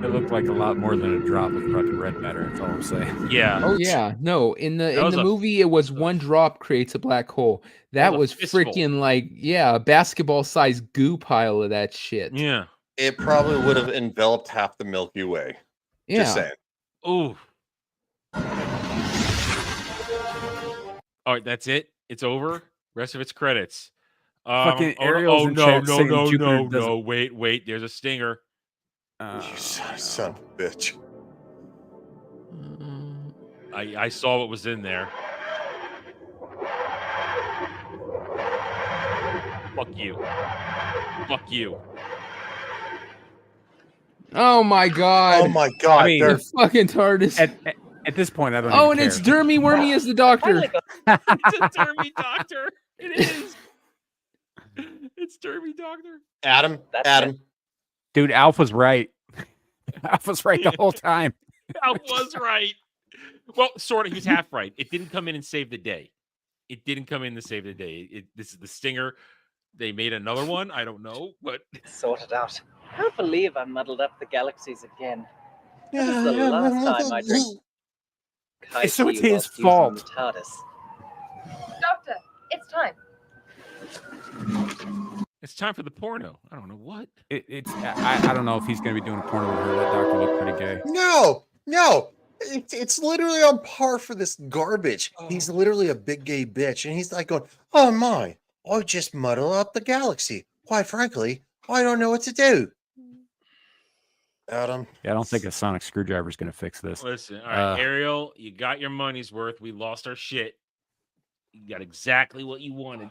B: It looked like a lot more than a drop of fucking red matter. That's all I'm saying.
D: Yeah.
E: Oh yeah, no. In
D: That
E: the
D: was a-
E: movie, it was one drop creates a black hole. That
D: was a
E: was
D: fistful.
E: freaking like a basketball-sized goo pile of that shit.
D: Yeah.
A: It probably would have enveloped half the Milky Way.
E: Yeah.
A: Just saying.
D: Ooh. All right, that's it. It's over. Rest of its credits.
B: Fucking Ariel's in chat saying Jupiter doesn't-
D: no. Wait. There's a stinger.
A: You son of a bitch.
D: I saw what was in there. Fuck you. Fuck you.
E: Oh my god.
A: Oh my god.
B: I mean,
A: they're-
E: The fucking TARDIS.
B: At this point, I don't.
E: Oh,
B: even
E: and it's
B: care.
E: Dermy Wormy as the doctor.
D: It's a Dermy Doctor. It is. It's Dermy Doctor.
A: Adam.
B: Dude, Alpha's right. Alpha's right the whole time.
D: I was right. Well, sort of. He was half right. It didn't come in and save the day. It didn't come in to save the day. This is the stinger. They made another one. I don't know, but
I: Sorted out. Can't believe I muddled up the galaxies again. This is the last time I drink.
B: So it's
I: Kai
B: his
I: whilst using
B: fault.
I: the TARDIS.
P: Doctor, it's time.
D: it's time for the porno. I don't know what.
B: I don't know if he's gonna be doing a porno with her. That doctor looked pretty gay.
A: No. It's literally on par for this garbage. He's literally a big gay bitch, and he's like going, "Oh my, I just muddle up the galaxy. Quite frankly, I don't know what to do." Adam.
B: Yeah, I don't think a sonic screwdriver is gonna fix this.
D: Listen, all right, Ariel, you got your money's worth. We lost our shit. You got exactly what you wanted.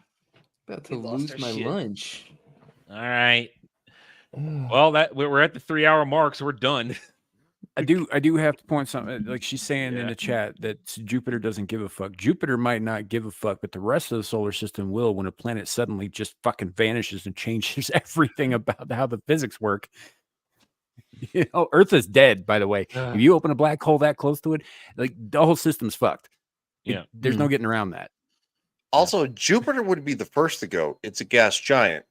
E: About to
D: We lost
E: lose
D: our
E: my
D: shit.
E: lunch.
D: All right. Well, we're at the 3-hour mark, so we're done.
B: I do have to point something. Like she's saying in the chat that Jupiter doesn't give a fuck. Jupiter might not give a fuck, but the rest of the solar system will when a planet suddenly just fucking vanishes and changes everything about how the physics work. You know, Earth is dead, by the way. If you open a black hole that close to it, like the whole system's fucked. There's no getting around that.
A: Also, Jupiter would be the first to go. It's a gas giant.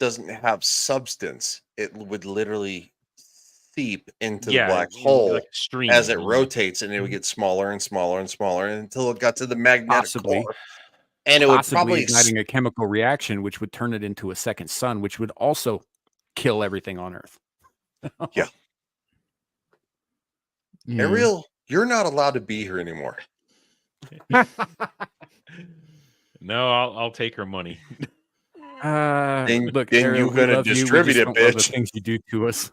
A: doesn't have substance, it would literally seep into the
D: Yeah,
A: black
D: it would be
A: hole
D: like a stream.
A: as it
D: Mhm.
A: rotates, and it would get smaller and smaller and smaller until it got to the magnetic
B: Possibly.
A: core. And it would
B: Possibly
A: probably
B: igniting a chemical reaction, which would turn it into a second sun, which would also kill everything on Earth.
A: Yeah.
E: Yeah.
A: Ariel, you're not allowed to be here anymore.
D: No, I'll take her money.
A: Then
B: Look,
A: then
B: Ariel,
A: you
B: we
A: gonna
B: love you. We
A: distribute
B: just
A: it,
B: don't love the
A: bitch.
B: things you do to us.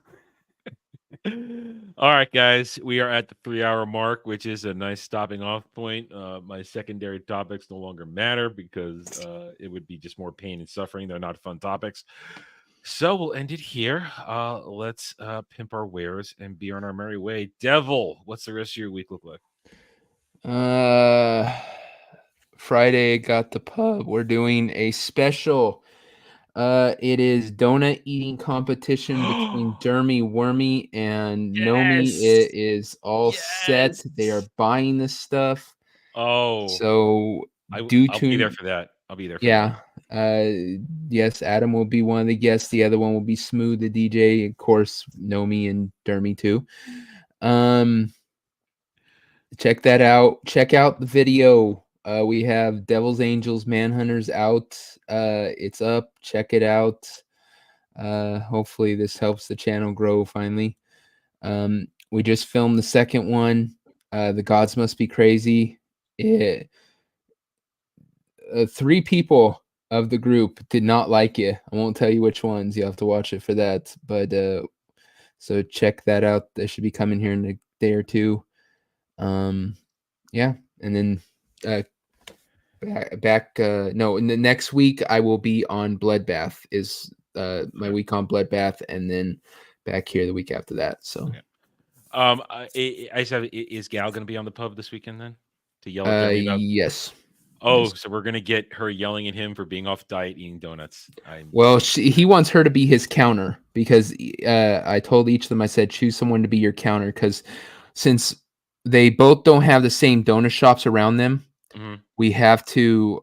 D: All right, guys, we are at the 3-hour mark, which is a nice stopping off point. My secondary topics no longer matter because it would be just more pain and suffering. They're not fun topics. So we'll end it here. Let's pimp our wares and be on our merry way. Devil, what's the rest of your week look like?
E: Friday got the pub. We're doing a special. It is donut eating competition between Dermy, Wormy, and Nomi. It is all set. They are buying this stuff.
D: Oh,
E: So
D: I'll
E: due
D: be
E: to
D: there for that. I'll be there. For
E: yeah. Yes, Adam will be one of the guests. The other one will be Smooth, the DJ. Of course, Nomi and Dermy too. Check that out. Check out the video. We have Devil's Angels Manhunters out. It's up. Check it out. Hopefully this helps the channel grow finally. We just filmed the second one. The Gods Must Be Crazy. 3 people of the group did not like it. I won't tell you which ones. You'll have to watch it for that. But so check that out. That should be coming here in a day or two. Yeah, and then no, in the next week I will be on Bloodbath. Is my week on Bloodbath, and then back here the week after that. So
D: I just have, is Gal going to be on the pub this weekend then to yell at Dermy about?
E: yes.
D: Oh,
E: Yes.
D: so we're going to get her yelling at him for being off diet eating donuts.
E: Well, he wants her to be his counter because I told each of them, I said, choose someone to be your counter because since they both don't have the same donut shops around them,
D: Mhm.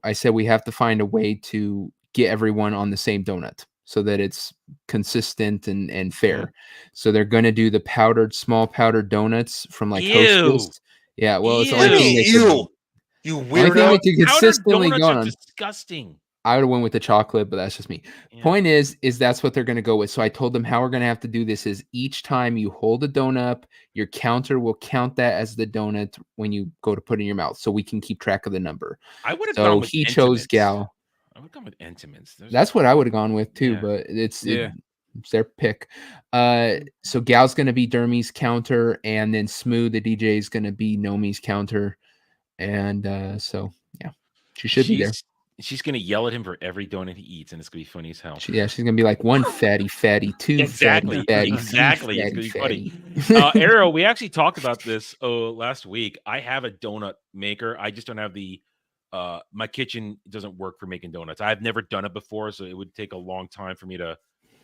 E: I said we have to find a way to get everyone on the same donut so that it's consistent and fair. So they're going to do the small powdered donuts from like Hostess. Yeah, well, it's the only thing they could.
A: You
E: Only thing
A: weirdo.
E: they could consistently
D: Powdered
E: go
D: donuts are
E: on.
D: disgusting.
E: I would have went with the chocolate, but that's just me. Point is that's what they're going to go with. So I told them how we're going to have to do this is each time you hold a donut up, your counter will count that as the donut when you go to put it in your mouth, so we can keep track of the number.
D: I would have
E: So
D: gone with
E: he chose
D: Entenmann's.
E: Gal.
D: I would have gone with Entenmann's.
E: That's what I would have gone with too,
D: Yeah.
E: but it's
B: Yeah.
E: it's their pick. So Gal's going to be Dermy's counter, and then Smooth, the DJ, is going to be Nomi's counter, and so yeah, she should be there.
D: She's going to yell at him for every donut he eats, and it's going to be funny as hell.
E: She's going to be like 1 fatty, 2
D: Exactly.
E: fatty,
D: Exactly.
E: 3
D: It's going to be
E: fatty.
D: funny. Arrow, we actually talked about this last week. I have a donut maker. I just don't have the my kitchen doesn't work for making donuts. I've never done it before, so it would take a long time for me to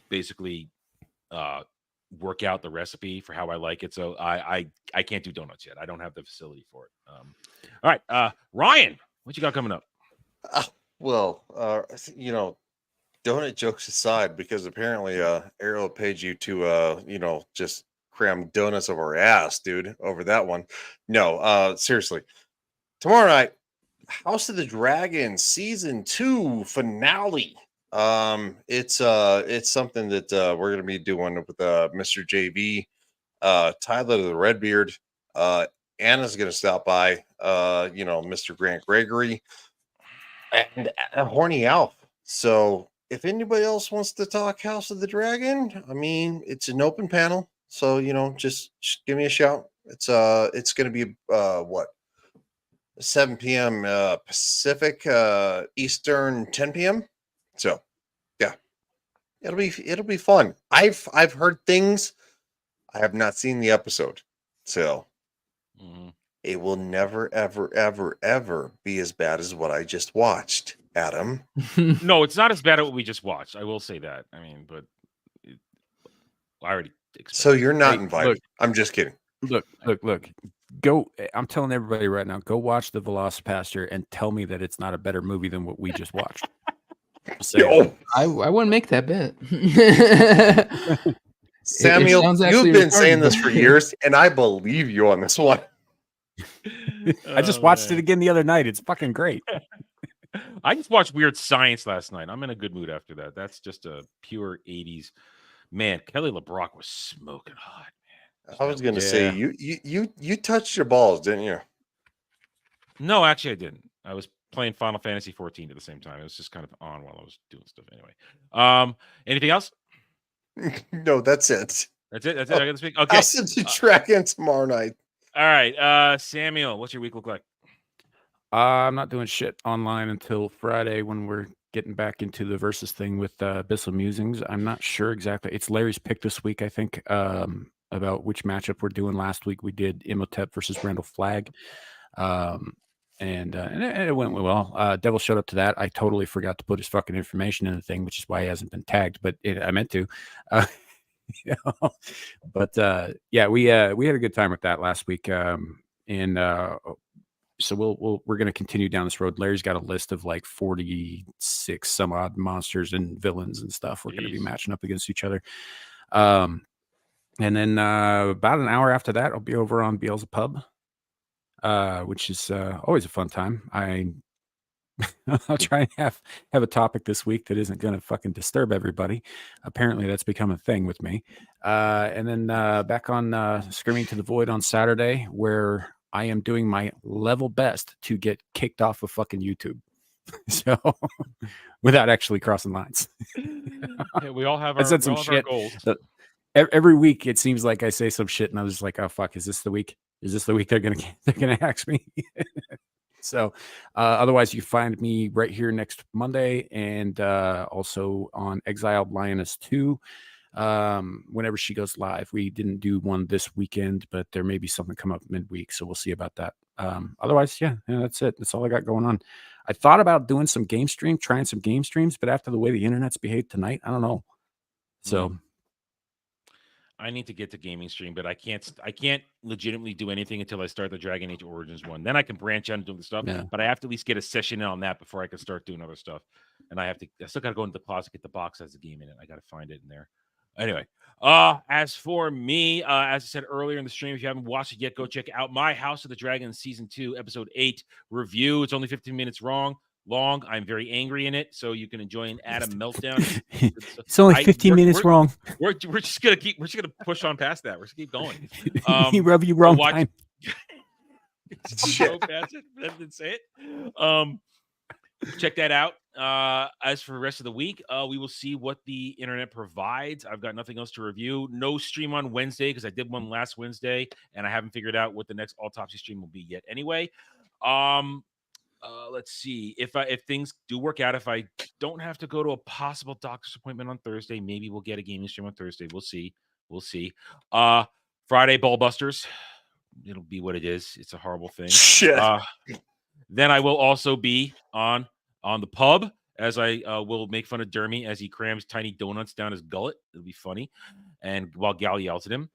D: basically work out the recipe for how I like it. So I can't do donuts yet. I don't have the facility for it. All right, Ryan, what you got coming up?
A: Well, donut jokes aside, because apparently Arrow paid you to just cram donuts over our ass, dude, over that one. No, seriously. Tomorrow night, House of the Dragon season 2 finale. It's something that we're gonna be doing with Mr. JV, Tyler the Redbeard, Anna's gonna stop by, Mr. Grant Gregory, and a Horny Alf. So if anybody else wants to talk House of the Dragon, I mean, it's an open panel. So just give me a shout. It's gonna be 7 p.m. Pacific, Eastern, 10 p.m. So yeah, it'll be fun. I've heard things. I have not seen the episode, so it will never, ever, ever, ever be as bad as what I just watched, Adam.
D: No, it's not as bad as what we just watched. I will say that. I mean, but I already.
A: So you're not invited.
B: Look,
A: I'm just kidding.
B: Look. Go. I'm telling everybody right now. Go watch The Velocipaster and tell me that it's not a better movie than what we just watched.
E: I wouldn't make that bet.
A: Samuel,
E: sounds
A: you've
E: actually
A: been
E: retarded,
A: saying this
E: but-
A: for years, and I believe you on this one.
B: I just watched it again the other night. It's fucking great.
D: I just watched Weird Science last night. I'm in a good mood after that. That's just a pure 80s. Man, Kelly LeBrock was smoking hot.
A: I was going to say you touched your balls, didn't you?
D: No, actually, I didn't. I was playing Final Fantasy 14 at the same time. It was just kind of on while I was doing stuff. Anyway, anything else?
A: No, that's it.
D: That's it. That's it. I got to speak. Okay.
A: I'll send you track in tomorrow night.
D: All right, Samuel, what's your week look like?
B: I'm not doing shit online until Friday when we're getting back into the versus thing with Abyssal Musings. I'm not sure exactly. It's Larry's pick this week, I think, about which matchup we're doing. Last week we did Imhotep versus Randall Flagg. And it went well. Devil showed up to that. I totally forgot to put his fucking information in the thing, which is why he hasn't been tagged, but I meant to. You know? But yeah, we had a good time with that last week. So we're going to continue down this road. Larry's got a list of like 46 some odd monsters and villains and stuff. We're going to be matching up against each other. And then about an hour after that, I'll be over on Beelzebub, which is always a fun time. I'll try and have a topic this week that isn't going to fucking disturb everybody. Apparently that's become a thing with me. And then back on Screaming to the Void on Saturday, where I am doing my level best to get kicked off of fucking YouTube. So without actually crossing lines.
D: Yeah, we all have our,
B: I said some shit.
D: goals.
B: Every week it seems like I say some shit and I was just like, oh fuck, is this the week? Is this the week they're gonna axe me? So otherwise you find me right here next Monday and also on Exiled Lioness 2. Whenever she goes live. We didn't do one this weekend, but there may be something come up midweek, so we'll see about that. Otherwise, yeah, that's it. That's all I got going on. I thought about doing some game stream, trying some game streams, but after the way the internet's behaved tonight, I don't know. So
D: I need to get to gaming stream, but I can't legitimately do anything until I start the Dragon Age Origins one. Then I can branch out and do the stuff, but I have to at least get a session in on that before I can start doing other stuff. And I still got to go into the closet, get the box that has the game in it. I got to find it in there. Anyway, as for me, as I said earlier in the stream, if you haven't watched it yet, go check out My House of the Dragon Season 2, Episode 8 review. It's only 15 minutes long. I'm very angry in it, so you can enjoy an Adam meltdown.
B: It's only 15 minutes wrong.
D: We're just gonna push on past that. We're just keep going.
B: He rubbed you wrong time.
D: Go past it. That didn't say it. Check that out. As for the rest of the week, we will see what the internet provides. I've got nothing else to review. No stream on Wednesday because I did one last Wednesday and I haven't figured out what the next Autopsy stream will be yet. Anyway, let's see if things do work out. If I don't have to go to a possible doctor's appointment on Thursday, maybe we'll get a gaming stream on Thursday. We'll see. Friday Ballbusters. It'll be what it is. It's a horrible thing.
A: Shit.
D: Then I will also be on the pub as I will make fun of Dermy as he crams tiny donuts down his gullet. It'll be funny. And while Gal yells at him.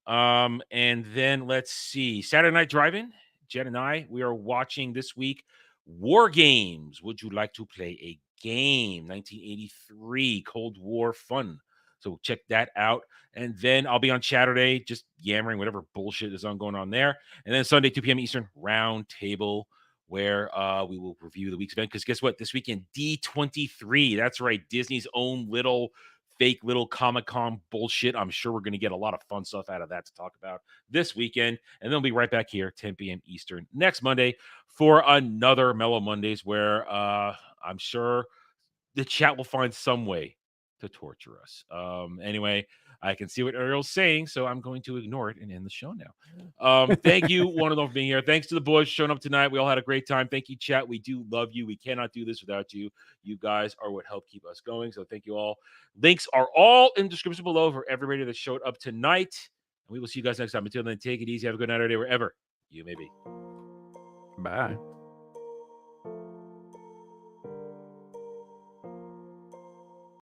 D: And then let's see. Saturday Night Drive-In. Jen and I, we are watching this week War Games. Would you like to play a game? 1983 Cold War fun. So check that out. And then I'll be on Saturday just yammering whatever bullshit is going on there. And then Sunday, 2 p.m. Eastern, Round Table, where we will review the week's event. Because guess what? This weekend, D23. That's right. Disney's own fake little Comic-Con bullshit. I'm sure we're going to get a lot of fun stuff out of that to talk about this weekend. And then we'll be right back here, 10 p.m. Eastern, next Monday for another Mellow Mondays where I'm sure the chat will find some way to torture us. Anyway, I can see what Ariel's saying, so I'm going to ignore it and end the show now. Thank you, one of them, for being here. Thanks to the boys for showing up tonight. We all had a great time. Thank you, chat. We do love you. We cannot do this without you. You guys are what help keep us going, so thank you all. Links are all in the description below for everybody that showed up tonight. And we will see you guys next time. Until then, take it easy. Have a good night or day wherever you may be.
B: Bye.